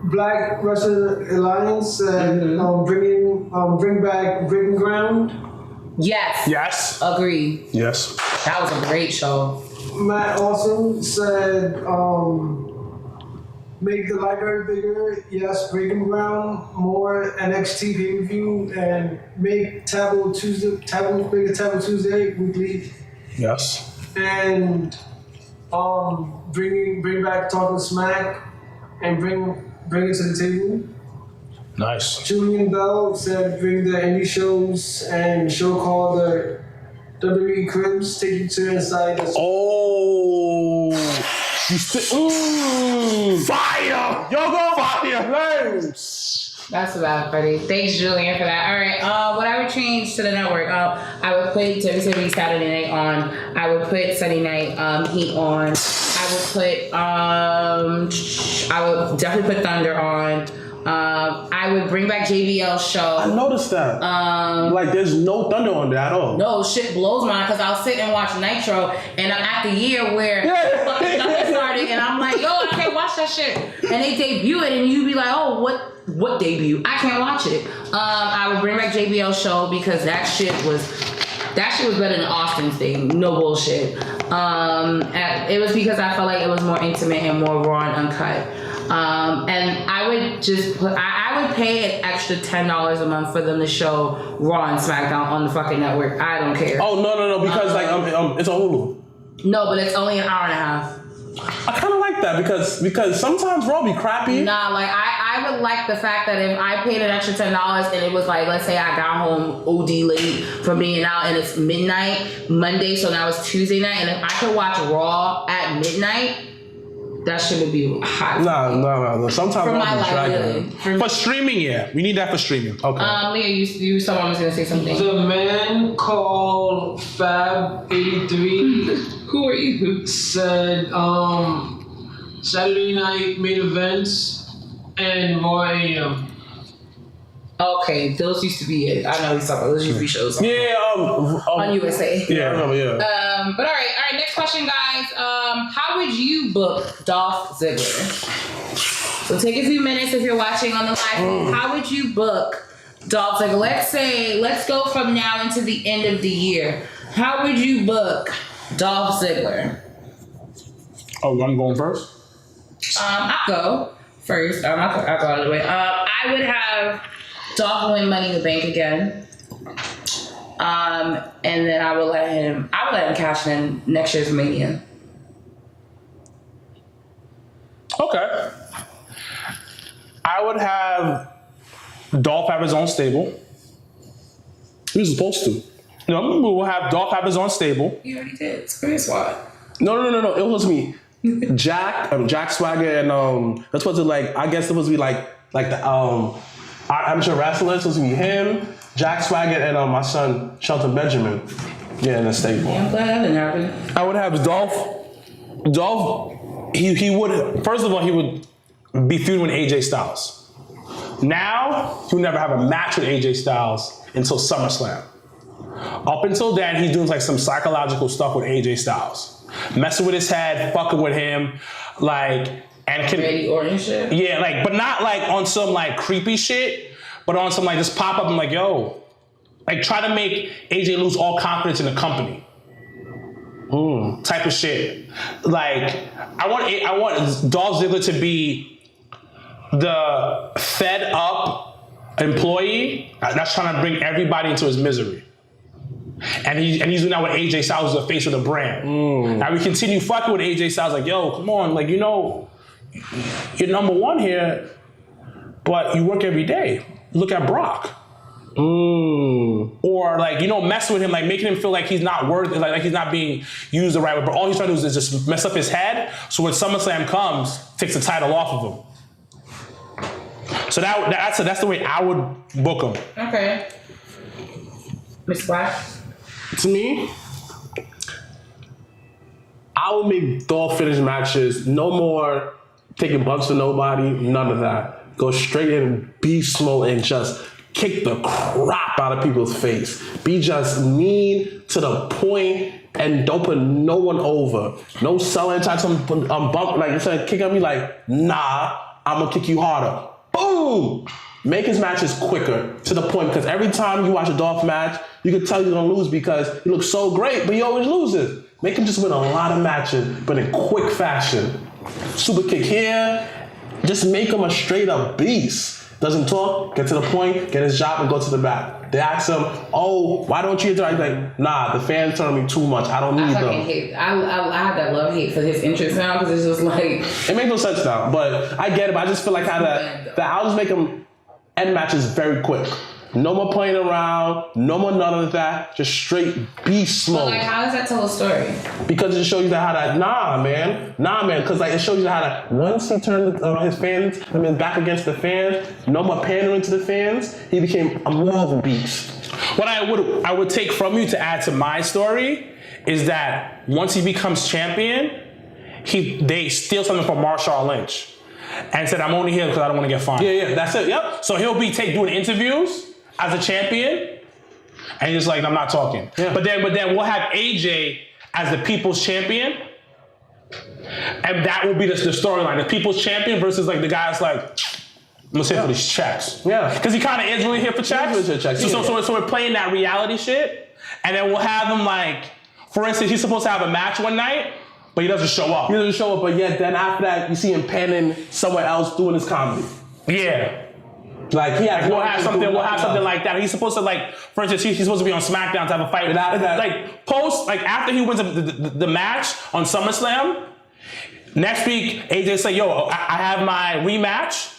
Black Wrestling Alliance said, bring back Breaking Ground. Yes. Agree. Yes. That was a great show. Matt also said, make the library bigger. Yes, Breaking Ground, more NXT pay-per-view, and make Taboo Tuesday weekly. Yes. And bring back Talking Smack and bring it to the table. Nice. Julian Bell said bring the indie shows and a show called the WWE Cribs, take you to inside. Fire! Go fire! That's about pretty. Thanks, Julian, for that. All right. What I would change to the network, I would put WWE Saturday Night on. I would put Sunday Night Heat on. I would definitely put Thunder on. I would bring back JBL's show. I noticed that. Like, there's no Thunder on there at all. No, shit blows mine because I'll sit and watch Nitro, and I'm at the year where fucking Thunder started, and I'm like, yo, I can't watch that shit. And they debut it, and you be like, oh, what debut? I can't watch it. I would bring back JBL's show because that shit was better than Austin's thing. No bullshit. It was because I felt like it was more intimate and more raw and uncut. And I would just I would pay an extra $10 a month for them to show Raw and SmackDown on the fucking network. I don't care. Oh, no, because it's on Hulu. No, but it's only an hour and a half. I kind of like that because sometimes Raw be crappy. Nah, like I would like the fact that if I paid an extra $10 and it was like, let's say I got home OD late from being out and it's midnight Monday, so now it's Tuesday night, and if I could watch Raw at midnight, that shit would be hot. No. Sometimes for Raw my be dragging. For streaming, yeah. We need that for streaming. Okay. Leah, someone was going to say something. The man called Fab83. Who are you? Said Saturday night main events and Raw AM. Okay, those used to be it. I know he's talking about those used to be shows. Yeah, on USA. Yeah, I remember, yeah. But all right, next question, guys. How would you book Dolph Ziggler? So take a few minutes if you're watching on the live. How would you book Dolph Ziggler? Let's go from now into the end of the year. How would you book Dolph Ziggler? Oh, I'm going first? I'll go first. I'll go out of the way. I would have Dolph win Money in the Bank again. And then I would let him cash in next year's Mania. Okay. I would have Dolph have his own stable. He was supposed to. No, we'll have Dolph have his own stable. You already did. It's pretty SWAT. No. It was me. Jack Swagger and that's supposed to I guess it was supposed to be like the amateur wrestlers. Supposed to be him, Jack Swagger, and my son Shelton Benjamin. Yeah, in the stable. Yeah, I'm glad that didn't happen. I would have Dolph. He would, first of all, he would be feuding with AJ Styles. Now he'll never have a match with AJ Styles until SummerSlam. Up until then, he's doing some psychological stuff with AJ Styles, messing with his head, fucking with him, Ready orange shit. Yeah, but not on some creepy shit, but on some just pop up and yo, try to make AJ lose all confidence in the company. Type of shit. I want Dolph Ziggler to be the fed up employee that's trying to bring everybody into his misery. And he's doing that with AJ Styles, the face of the brand. Now we continue fucking with AJ Styles, yo, come on, you're number one here, but you work every day. Look at Brock. Or messing with him, making him feel like he's not worth, like he's not being used the right way. But all he's trying to do is just mess up his head. So when SummerSlam comes, takes the title off of him. So that's the way I would book him. Okay. Mr Blacc? To me, I would make Dolph finish matches. No more taking bumps for nobody. None of that. Go straight in, beast mode, and just kick the crap out of people's face. Be just mean to the point and don't put no one over. No selling, try some bump, instead of kicking at me nah, I'm gonna kick you harder. Boom! Make his matches quicker, to the point, because every time you watch a Dolph match, you can tell he's gonna lose because he looks so great, but he always loses. Make him just win a lot of matches, but in quick fashion. Super kick here, just make him a straight up beast. Doesn't talk, get to the point, get his job, and go to the back. They ask him, oh, why don't you interact? He's nah, the fans telling me too much. I don't need them. I have that love-hate for his interest now, because it's just It makes no sense now, but I get it, but I just feel I'll just make him end matches very quick. No more playing around, no more none of that, just straight beast mode. How does that tell a story? Because it shows you how to, nah man, because it shows you how to, once he turned his fans, back against the fans, no more pandering to the fans, he became a more of a beast. What I would take from you to add to my story is that once he becomes champion, they steal something from Marshawn Lynch. and said, I'm only here because I don't want to get fined. Yeah, that's it. Yep. So he'll be doing interviews as a champion, and he's like, I'm not talking. Yeah. But then we'll have AJ as the people's champion, and that will be the storyline. The people's champion versus like the guy's like, I'm gonna say for these checks. Yeah. Because he kind of is really here for checks. He's really here for checks. So we're playing that reality shit, and then we'll have him like, for instance, he's supposed to have a match one night, but he doesn't show up. He doesn't show up, but yet then after that, you see him panning somewhere else doing his comedy. Yeah. Like we'll have something like that. He's supposed to like, for instance, he's supposed to be on SmackDown to have a fight. Like after he wins the match on SummerSlam, next week AJ's like, yo, I have my rematch.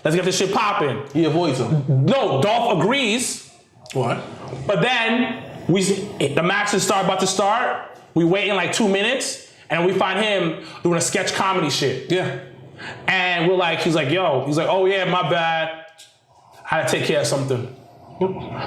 Let's get this shit popping. He avoids him. No, Dolph agrees. What? But then the match is about to start. We wait in like 2 minutes, and we find him doing a sketch comedy shit. Yeah. And he's like, oh yeah, my bad. I had to take care of something.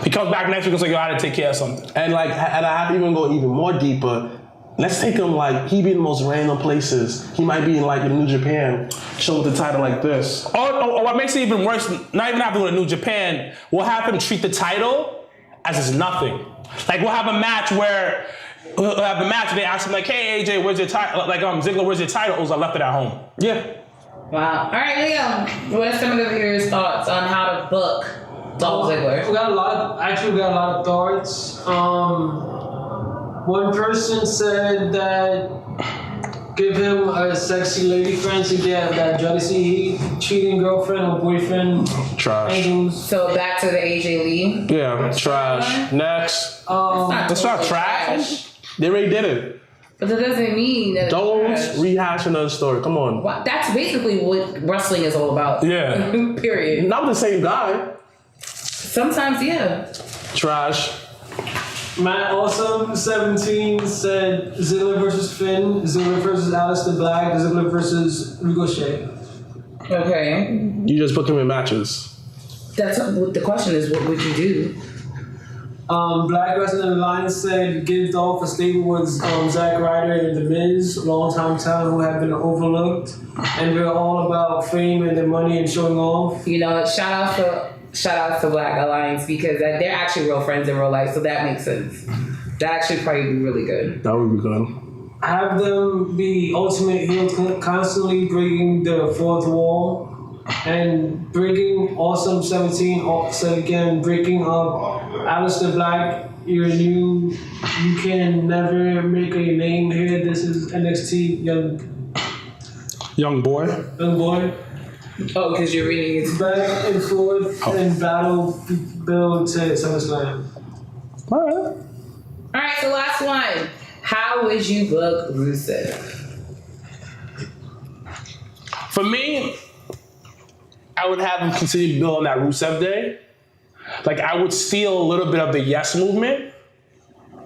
He comes back next week and is like, yo, I had to take care of something. And I have to even go even more deeper. Let's take him like, he be in the most random places. He might be in like in New Japan, show with the title like this. Or what makes it even worse, not even having to go to New Japan, we'll have him treat the title as it's nothing. Like we'll have a match where they ask him like, hey AJ, where's your title? Like Ziggler, where's your title? I left it at home. Yeah. Wow. All right, Leo. What are some of the viewers' thoughts on how to book Dolph Ziggler? We got a lot of thoughts. One person said that give him a sexy lady friend to get that jealousy, cheating girlfriend or boyfriend. Trash. Angles. So back to the AJ Lee. Yeah, trash. Next. That's not trash. They already did it. But that doesn't mean that Don't it's trash. rehash another story. Come on. Well, that's basically what wrestling is all about. Yeah. Period. Not the same guy. Sometimes, yeah. Trash. Matt Awesome 17 said Ziggler versus Finn, Ziggler versus Aleister Black, Ziggler versus Ricochet. Okay. You just book him in matches. That's what the question is. What would you do? Black Wrestling Alliance said give Dolph a stable with Zack Ryder and The Miz, longtime talent who have been overlooked, and we're all about fame and the money and showing off. You know, shout out to Black Alliance because they're actually real friends in real life, so that makes sense. That actually probably be really good. That would be good. Have them be ultimate heel, constantly breaking the fourth wall. And breaking Awesome 17 said again, breaking up Aleister Black, you're new, you can never make a name here. This is NXT Young boy. Oh, because you're reading it. Back and forth and battle build to SummerSlam. All right, so last one. How would you book Rusev? For me, I would have him continue to build on that Rusev Day. Like, I would steal a little bit of the yes movement.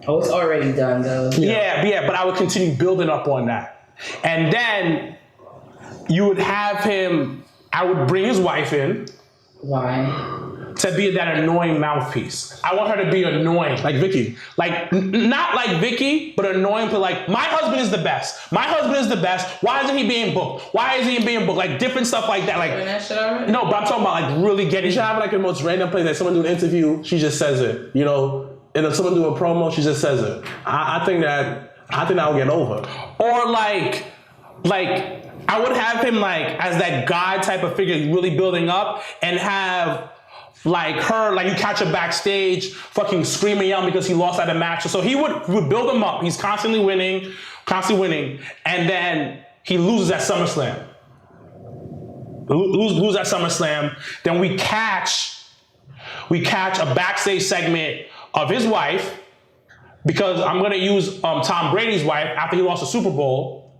Oh, it's already done, though. Yeah, but I would continue building up on that. And then you would have him, I would bring his wife in. Why? To be that annoying mouthpiece. I want her to be annoying. Like Vicky. Like, not like Vicky, but annoying, but like, my husband is the best. My husband is the best. Why isn't he being booked? Why isn't he being booked? Like, different stuff like that. Like, that shit already? No, but I'm talking about like really getting. You should have like the most random place that someone do an interview, she just says it. You know, and if someone do a promo, she just says it. I think that will get over. Or like I would have him like as that guy type of figure, really building up, and have like her, like you catch her backstage, fucking screaming, yelling because he lost at a match. So he would build him up. He's constantly winning, and then he loses at SummerSlam. Lose at SummerSlam. Then we catch a backstage segment of his wife, because I'm gonna use Tom Brady's wife after he lost the Super Bowl,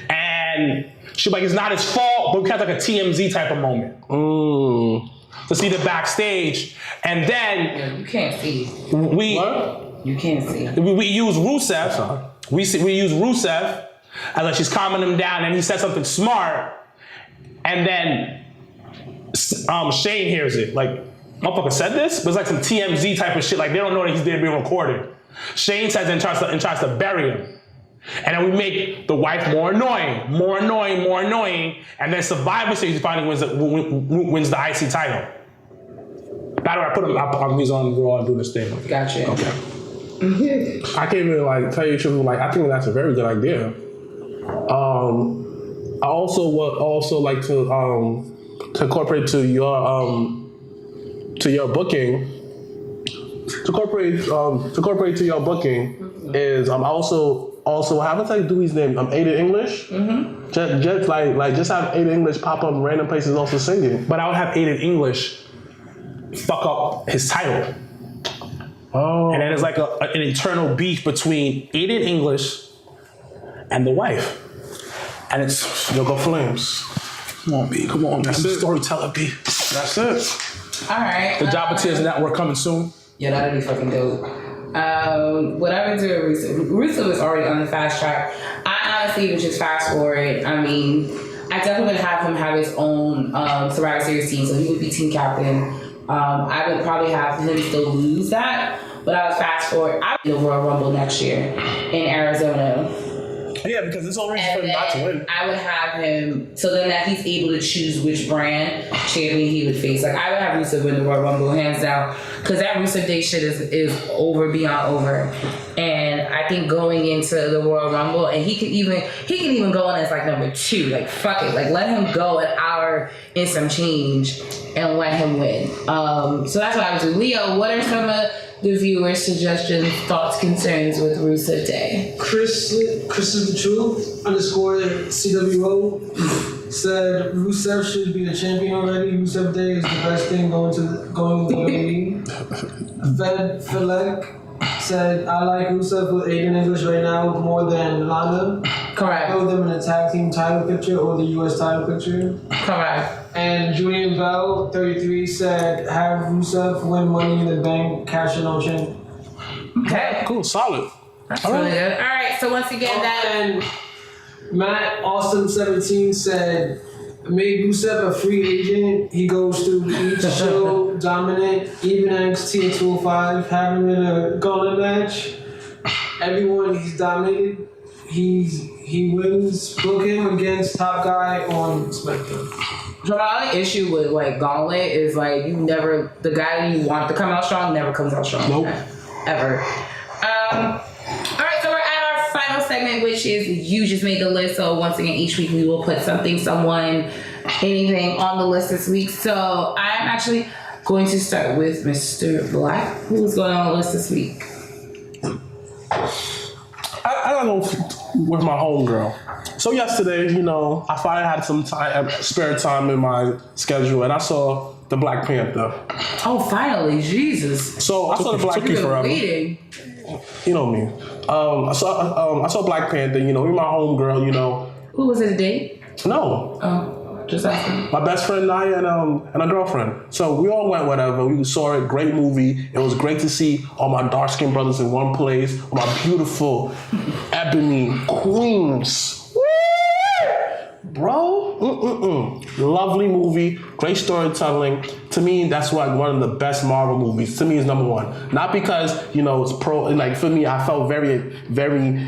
and she's like, it's not his fault, but we have like a TMZ type of moment to see the backstage, and then you can't see. You can't see. We use Rusev. We use Rusev as like she's calming him down, and he said something smart, and then Shane hears it like, motherfucker said this, but it's like some TMZ type of shit. Like they don't know that he's there being recorded. Shane says and tries to bury him. And then we make the wife more annoying, and then Survivor Series finally wins the IC title. By the way, I put them these on Raw and do this thing. Gotcha. Okay. I can't even like tell you the truth. Like I think that's a very good idea. I also would also like to incorporate to your booking. To incorporate to your booking is also I haven't said Dewey's name. Aiden English. Mm-hmm. Just have Aiden English pop up in random places also singing. But I would have Aiden English fuck up his title. Oh. And then there's like an internal beef between Aiden English and the wife. And it's You'll go Flames. come on, B. Come on, man. That's it. Storyteller, B. That's it. All right. The Jabba Tears Network coming soon. Yeah, that'd be fucking dope. What I've been doing recently, Russo is already on the fast track. I honestly would just fast forward. I mean, I definitely would have him have his own Survivor Series team, so he would be team captain. I would probably have him still lose that, but I would fast forward. I would do the Royal Rumble next year in Arizona. Yeah, because it's only for him not to win. I would have him so then that he's able to choose which brand champion he would face. Like I would have Rusev win the Royal Rumble hands down because that Rusev Day shit is over beyond over. And I think going into the Royal Rumble and he could even go on as like number 2. Like fuck it, like let him go an hour in some change and let him win. So that's what I would do. Leo, what are some of the viewers' suggestions, thoughts, concerns with Rusev Day? Chris is the truth _ CWO said Rusev should be the champion already. Rusev Day is the best thing going to the WWE. Philek said I like Rusev with Aiden English right now more than Lana. Correct. I them in the tag team title picture or the US title picture. Correct. And Julian Bell, 33, said have Rusev win Money in the Bank, cash in on chin. Okay. Cool, solid. That's really good. All right. So once again, And Matt Austin 17 said, made Rusev a free agent. He goes through each show, dominant, even NXT at 205, have him in a gauntlet match. Everyone he's dominated. He wins. Book him against top guy on SmackDown. So my only issue with like Gauntlet is like the guy you want to come out strong never comes out strong. Nope. Ever. Alright, so we're at our final segment, which is You Just Made the List. So once again, each week we will put something, someone, anything on the list this week. So I'm actually going to start with Mr. Blacc. Who's going on the list this week? I don't know with my homegirl. So yesterday, I finally had some time, spare time in my schedule, and I saw the Black Panther. Oh, finally, Jesus! So I saw the Black Panther forever. Waiting. You know me. I saw Black Panther. Me and my homegirl. Who was it? A date? No. Oh, just asking. My best friend Naya and a girlfriend. So we all went whatever. We saw it. Great movie. It was great to see all my dark skinned brothers in one place. All my beautiful ebony queens. Bro, lovely movie, great storytelling. To me, that's one of the best Marvel movies. To me, it's number 1. Not because it's pro. Like for me, I felt very, very,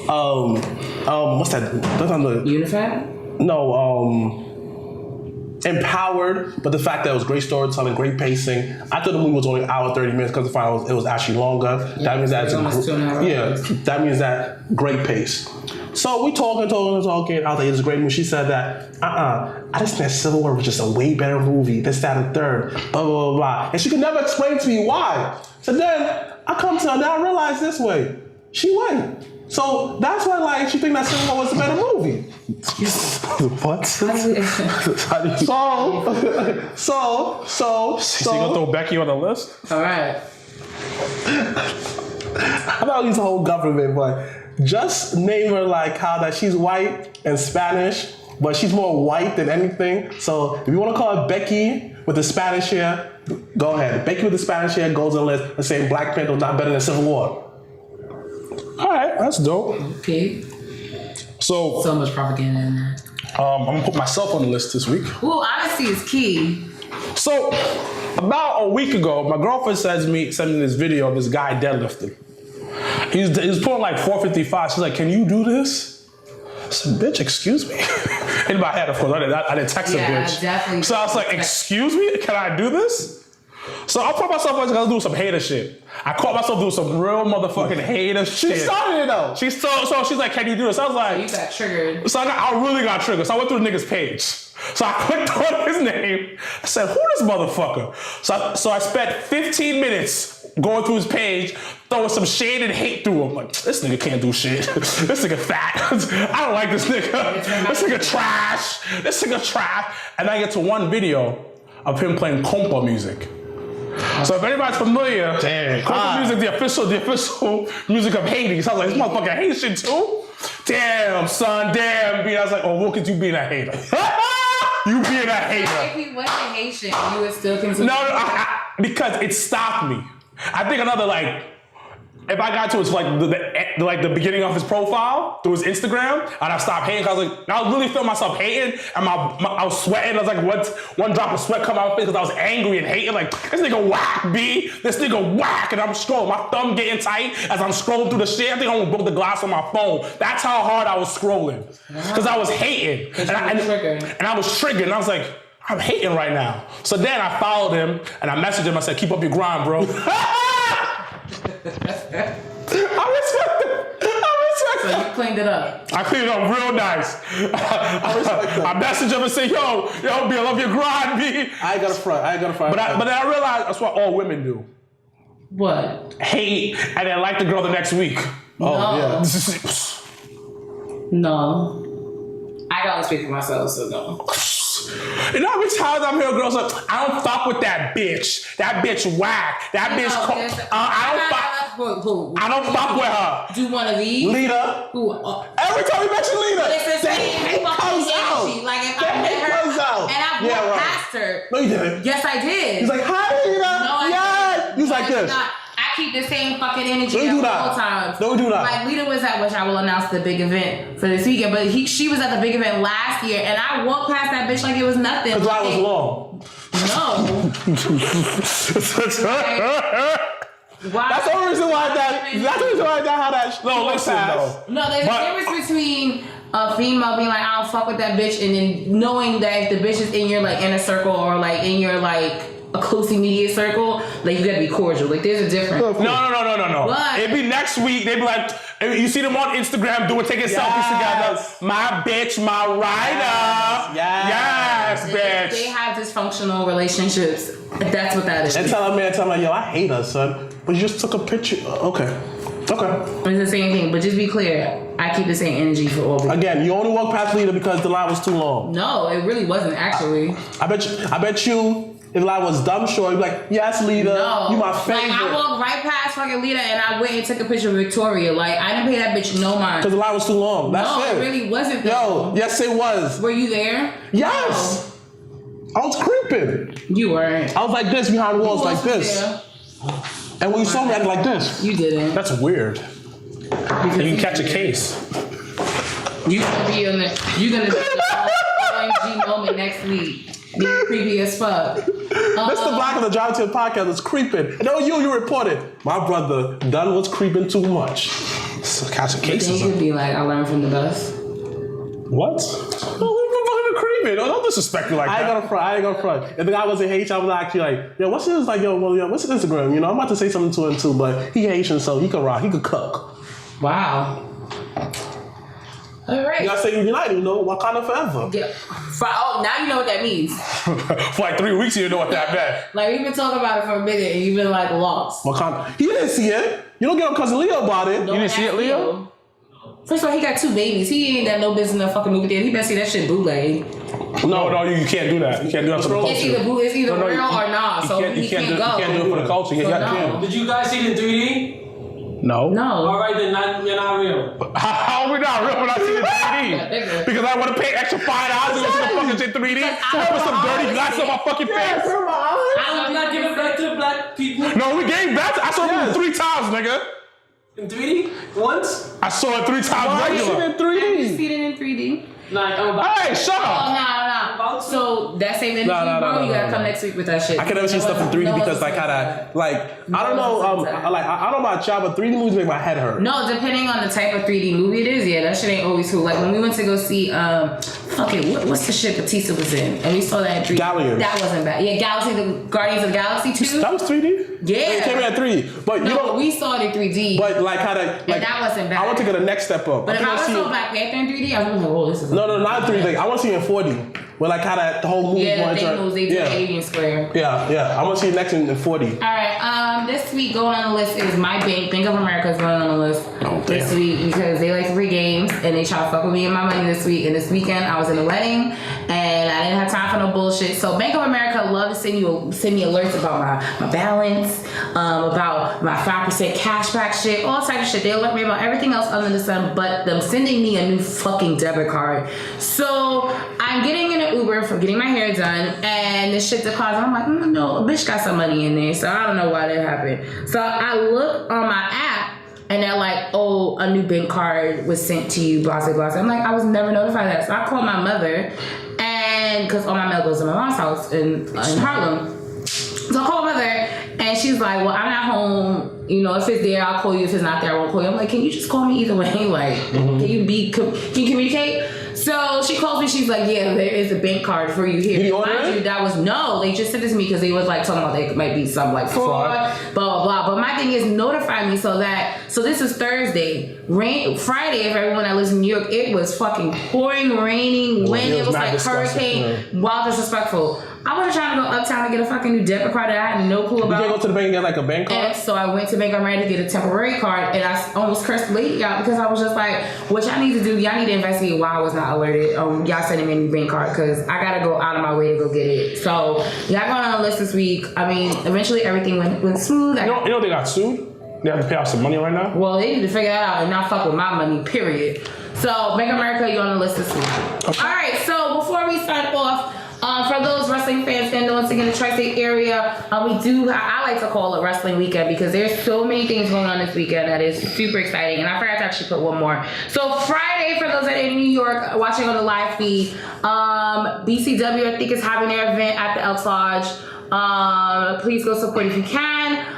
what's that? That's on the Unified? No, empowered. But the fact that it was great storytelling, great pacing. I thought the movie was only an hour 30 minutes because it was actually longer. Yeah, that means that almost 2.5 hours. that means that great pace. So we talking. I was like, it's a great movie. She said that, I just think Civil War was just a way better movie. This, that, and third. Blah, blah, blah, blah. And she could never explain to me why. So then I come to her, now I realize this way. She went. So that's why, she think that Civil War was a better movie. What? So. She gonna throw Becky on the list? All right. I'm not gonna use the whole government, but just name her how that she's white and Spanish, but she's more white than anything. So if you want to call her Becky with the Spanish hair, go ahead. Becky with the Spanish hair goes on the list and saying Black Panther was not better than Civil War. All right, that's dope. Okay. So much propaganda in that. I'm gonna put myself on the list this week. Well, honesty is key. So about a week ago, my girlfriend sent me this video of this guy deadlifting. He was pulling like 455. She's like, can you do this? I said, bitch, excuse me. In my head, of course, I didn't text her, bitch. Definitely. So I was like, excuse me? Can I do this? So I put myself on to do some hater shit. I caught myself doing some real motherfucking hater shit. She started it though. So she's like, can you do this? I was like, You got triggered. So I really got triggered. So I went through the nigga's page. So I clicked on his name. I said, who this motherfucker? So I spent 15 minutes going through his page, throwing some shade and hate through him. Like, this nigga can't do shit. This nigga fat. I don't like this nigga. This nigga trash. This nigga trash. And I get to one video of him playing compa music. So if anybody's familiar, compa music, the official music of Haiti. So I was like, this motherfucker Haitian too? Damn, son, damn. I was like, oh, Wilkins, you being a hater. You being a hater. If he wasn't Haitian, you would still consider. No, because it stopped me. I think another like, if I got to his like the beginning of his profile through his Instagram, and I stopped hating. I was like, I really felt myself hating, and I was sweating. I was like, one drop of sweat come out my face because I was angry and hating. Like, this nigga whack, B. This nigga whack, and I'm scrolling. My thumb getting tight as I'm scrolling through the shit. I think I almost broke the glass on my phone. That's how hard I was scrolling because I was hating, and I was triggered. And I was like, I'm hating right now. So then I followed him and I messaged him. I said, keep up your grind, bro. I respect it. So you cleaned it up. I cleaned it up real nice. I messaged him and said, yo, B, I love your grind, B. I ain't got a front. But then I realized that's what all women do. What? Hate and then like the girl the next week. No. Yeah. No. I gotta speak for myself, so no. You know how many times I'm hearing girls like, I don't fuck with that bitch. That bitch whack. That bitch. I don't fuck with her. Do one of these? Lita. Who? Every time we mention Lita, That hate comes out. Like if I met her comes out. and I walked past her. No, you didn't. Yes, I did. He's like, hi, Lita. No, I didn't. He was like this. I keep the same fucking energy Don't do at that. all times. Don't do that. Like Lita was at, which I will announce the big event for this weekend, but she was at the big event last year, and I walked past that bitch like it was nothing. Because I was long. No. Why? That's the only reason why that how that. No, listen though. No, there's a difference between a female being like, I don't fuck with that bitch, and then knowing that if the bitch is in your like inner circle or like in your like a close immediate circle, like you gotta be cordial. Like there's a difference. No. But It'd be next week. They'd be like, you see them on Instagram taking selfies together. My bitch, my rider. Yes, bitch. they have dysfunctional relationships. That's what that is. And tell me, yo, I hate her, son. But you just took a picture. Okay. It's the same thing, but just be clear. I keep the same energy for all people. Again, you only walked past Lita because the line was too long. No, it really wasn't actually. I bet you. If I was dumb short, you'd be like, yes, Lita, No. you my favorite. Like, I walked right past fucking Lita and I went and took a picture of Victoria. Like, I didn't pay that bitch no mind. Because the line was too long. That's no, it. it really wasn't. Yo, yes, it was. Were you there? Yes. No. I was creeping. You weren't. I was like this behind walls, like was this. there? And when you saw me, I was like this. You didn't. That's weird. Because You can catch a case. You're gonna be on the OMG moment next week. Being creepy as fuck. Mr. Blacc on the Drive to the podcast was creeping. No, you reported. My brother Dunn was creeping too much. So catching Then cases. you could be like, I learned from the best. What? No, we fucking creeping. Don't disrespect me like that. I ain't gonna front. If the guy wasn't Haitian, I was actually like, yo, what's his what's his Instagram? You know, I'm about to say something to him too, but he Haitian, so he could rock, he could cook. Wow. All right. You gotta say united, you know, Wakanda forever. Yeah. Oh, now you know what that means. For like 3 weeks, you didn't know what that meant. Like, we've been talking about it for a minute and you've been like lost. Wakanda. He didn't see it. You don't get on cousin Leo about it. Don't You didn't see it, ask Leo? First of all, he got 2 babies. He ain't got no business in a fucking movie theater. He better see that shit bootleg. No, you can't do that. You can't do that for the culture. It's either real or not. So he can't go. You can't do it for the culture. So Yeah. Did you guys see the 3D? No. All right, then you're not real. How are we not real when I see the 3D? Because I want to pay extra $5 to go see the fucking shit 3D. So I put some dirty glass on my fucking face. I'm not giving back to the black people. No, we gave back. I saw it 3 times, nigga. In 3D? Once? I saw it 3 times Why you regular. in 3D? See it in 3D. Nah, I'm about Hey, shut Oh, up. no. out. So that same energy, bro, you gotta come next week with that shit. I can never see stuff in 3D because like how that, like, I don't know, I don't know about y'all, but 3D movies make my head hurt. No, depending on the type of 3D movie it is, yeah, that shit ain't always cool. Like when we went to go see, what's the shit Batista was in? And we saw that in 3D. Gallions. That wasn't bad. Yeah, Guardians of the Galaxy 2. That was 3D? Yeah. It came in at 3D. But you know, we saw it in 3D. But like how that, like, and that wasn't bad. I want to get the next step up. But if I saw Black Panther in 3D, I was like, oh, this is No, not 3D. Like, I want to see it in 4D. Where like how that the whole movie they do the Alien Square. Yeah. I want to see it next in 4D. All right. This week going on the list is my bank. Bank of America is going on the list this week because they like free games and they try to fuck with me and my money this week. And this weekend I was in a wedding and I didn't have time for no bullshit. So Bank of America love to send me alerts about my balance, about my 5% cashback shit, all type of shit. They alert me about everything else under the sun, but them sending me a new fucking debit card. So I'm getting in an Uber for getting my hair done, and this shit declines. I'm like, no, a bitch got some money in there, so I don't know why that happened. So I look on my app, and they're like, oh, a new bank card was sent to you, blah, blah, blah. I'm like, I was never notified of that. So I called my mother, and because all my mail goes to my mom's house in Harlem. So I called my mother, and she's like, well, I'm not home. You know, if it's there, I'll call you. If it's not there, I won't call you. I'm like, can you just call me either way? Like, can you communicate? So she calls me. She's like, yeah, there is a bank card for you here. Mind you, they just sent it to me because they was like talking about there might be some like fraud, blah, blah, blah. But my thing is notify me so this is Thursday. Friday, if everyone that lives in New York, it was fucking pouring, raining, wind. It was like hurricane, wild, disrespectful. I wasn't trying to go uptown to get a fucking new debit card that I had no clue about. You can't go to the bank and get like a bank card? And so I went to Bank of America to get a temporary card, and I almost cursed the lady out because I was just like, what y'all need to do, y'all need to investigate why I was not alerted. Y'all sending me a new bank card because I got to go out of my way to go get it. So y'all going on the list this week. I mean, eventually everything went smooth. You know they got sued? They have to pay off some money right now? Well, they need to figure that out and not fuck with my money, period. So Bank of America, you're on the list this week. Okay. All right, so before we start off, for those wrestling fans and once again the tri-state area, I like to call it wrestling weekend because there's so many things going on this weekend that is super exciting, and I forgot to actually put one more. So Friday, for those that are in New York watching on the live feed, BCW I think is having their event at the Elks Lodge. Please go support if you can.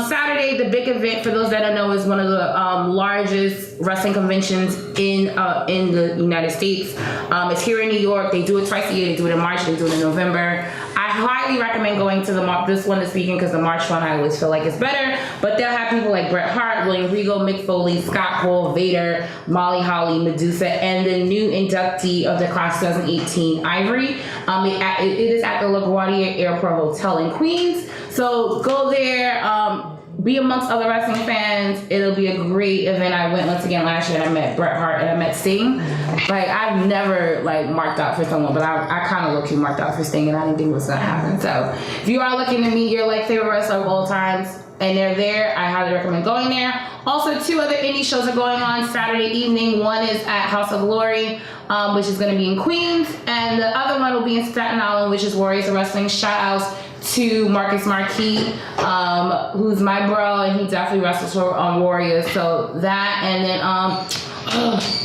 Saturday, the big event, for those that don't know, is one of the largest wrestling conventions in the United States. It's here in New York. They do it twice a year. They do it in March. They do it in November. I highly recommend going to this one this weekend because the March one I always feel like is better. But they'll have people like Bret Hart, William Regal, Mick Foley, Scott Hall, Vader, Molly Holly, Medusa, and the new inductee of the class 2018, Ivory. It is at the LaGuardia Airport Hotel in Queens. So go there, be amongst other wrestling fans. It'll be a great event. I went once again last year and I met Bret Hart and I met Sting. Like, I've never marked out for someone, but I kind of low-key marked out for Sting and I didn't think it was gonna happen. So if you are looking to meet your favorite wrestler of all times and they're there, I highly recommend going there. Also, 2 other indie shows are going on Saturday evening. One is at House of Glory, which is gonna be in Queens, and the other one will be in Staten Island, which is Warriors of Wrestling. Shout outs to Marcus Marquis, who's my bro, and he definitely wrestles for Warriors. So that, and then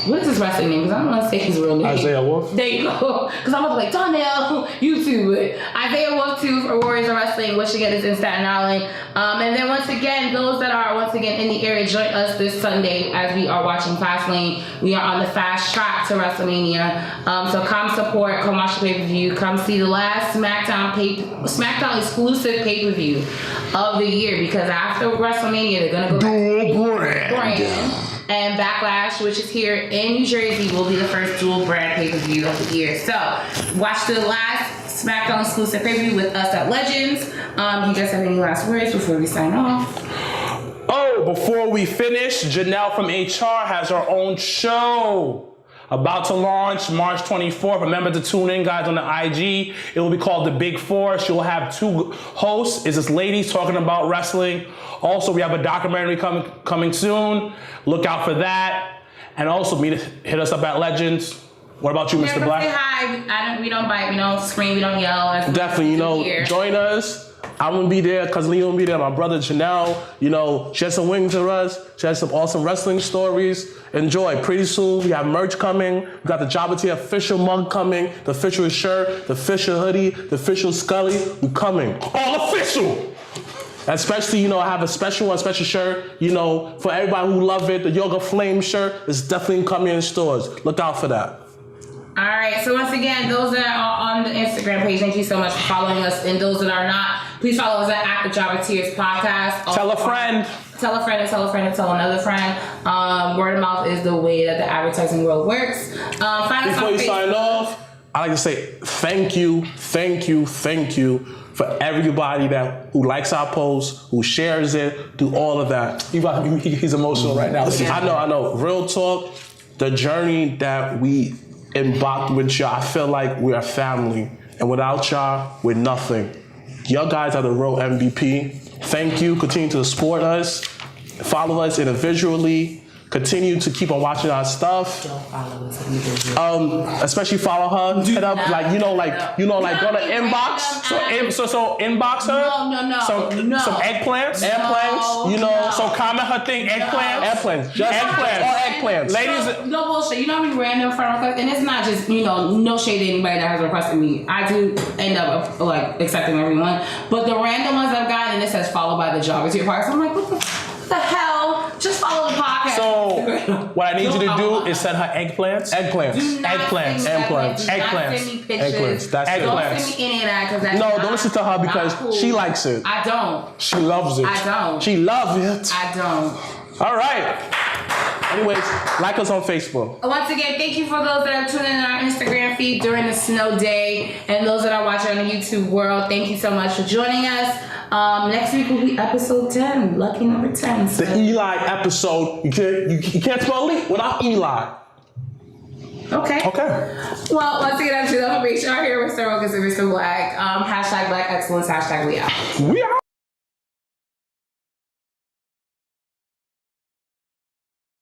what is his wrestling name? Because I don't want to say his real name. Isaiah Wolf. There you go. Because I'm like, Donnell, YouTube it. Isaiah Wolf 2 for Warriors of Wrestling, which again is in Staten Island. And then once again, those that are in the area, join us this Sunday as we are watching Fastlane. We are on the fast track to WrestleMania. So come support, come watch the pay-per-view, come see the last SmackDown exclusive pay-per-view of the year, because after WrestleMania, they're going to go back to brand. And Backlash, which is here in New Jersey, will be the first dual brand pay-per-view of the year. So watch the last SmackDown exclusive pay-per-view with us at Legends. Do you guys have any last words before we sign off? Before we finish, Janelle from HR has her own show. About to launch March 24th. Remember to tune in, guys, on the IG. It will be called The Big Four. She will have 2 hosts. It's just ladies talking about wrestling. Also, we have a documentary coming soon. Look out for that. And also, hit us up at Legends. What about you, Mr. Blacc? Say hi. We don't bite. We don't scream. We don't yell. Definitely, join us I'm gonna be there, Cousin Lee gonna be there, my brother Janelle, you know, she has some wings to us, she has some awesome wrestling stories. Enjoy. Pretty soon we have merch coming. We got the Jabba Tea official mug coming, the official shirt, the official hoodie, the official Scully. We coming. All official! Especially, you know, I have a special shirt, you know, for everybody who love it. The Yoga Flame shirt is definitely coming in stores. Look out for that. All right, so once again, those that are on the Instagram page, thank you so much for following us. And those that are not, please follow us at the Jabba Tears Podcast. Tell a friend. Tell a friend and tell a friend and tell another friend. Word of mouth is the way that the advertising world works. Before you sign off, I like to say thank you for everybody who likes our posts, who shares it, do all of that. He's emotional right now. Yeah. I know. Real talk, the journey that we embarked with y'all, I feel like we're a family. And without y'all, we're nothing. Y'all guys are the real MVP. Thank you. Continue to support us. Follow us individually. Continue to keep on watching our stuff. Don't follow us individually. Especially follow her. Hit up, go to inbox. So inbox her. No. Some eggplants. So comment her thing. Eggplants. Just eggplants. All eggplants. Ladies. No bullshit. You know how many random friend requests, and it's not just, no shade to anybody that has requested me. I do end up accepting everyone, but the random ones I've gotten, and it says followed by the Java Tier Park. So I'm like, what the hell? Just follow the podcast. So what I need you to do is send her eggplants. Do not Eggplants. send me Eggplants. that. Do not Eggplants. send me pictures. Eggplants. That's it. Don't send me any of that, because that's Don't listen to her because cool. she likes it. I don't. She loves it. I don't. She loves it. I don't. All right. Anyways, like us on Facebook. Once again, thank you for those that are tuning in our Instagram feed during the snow day, and those that are watching on the YouTube world. Thank you so much for joining us. Next week will be episode 10, lucky number 10. So. The Eli episode. You can't spell it without Eli. Okay. Well, once again, I'm Janelle from HR here with Mr. Wilkins and Mr. Blacc. # Black Excellence, # we out. We out.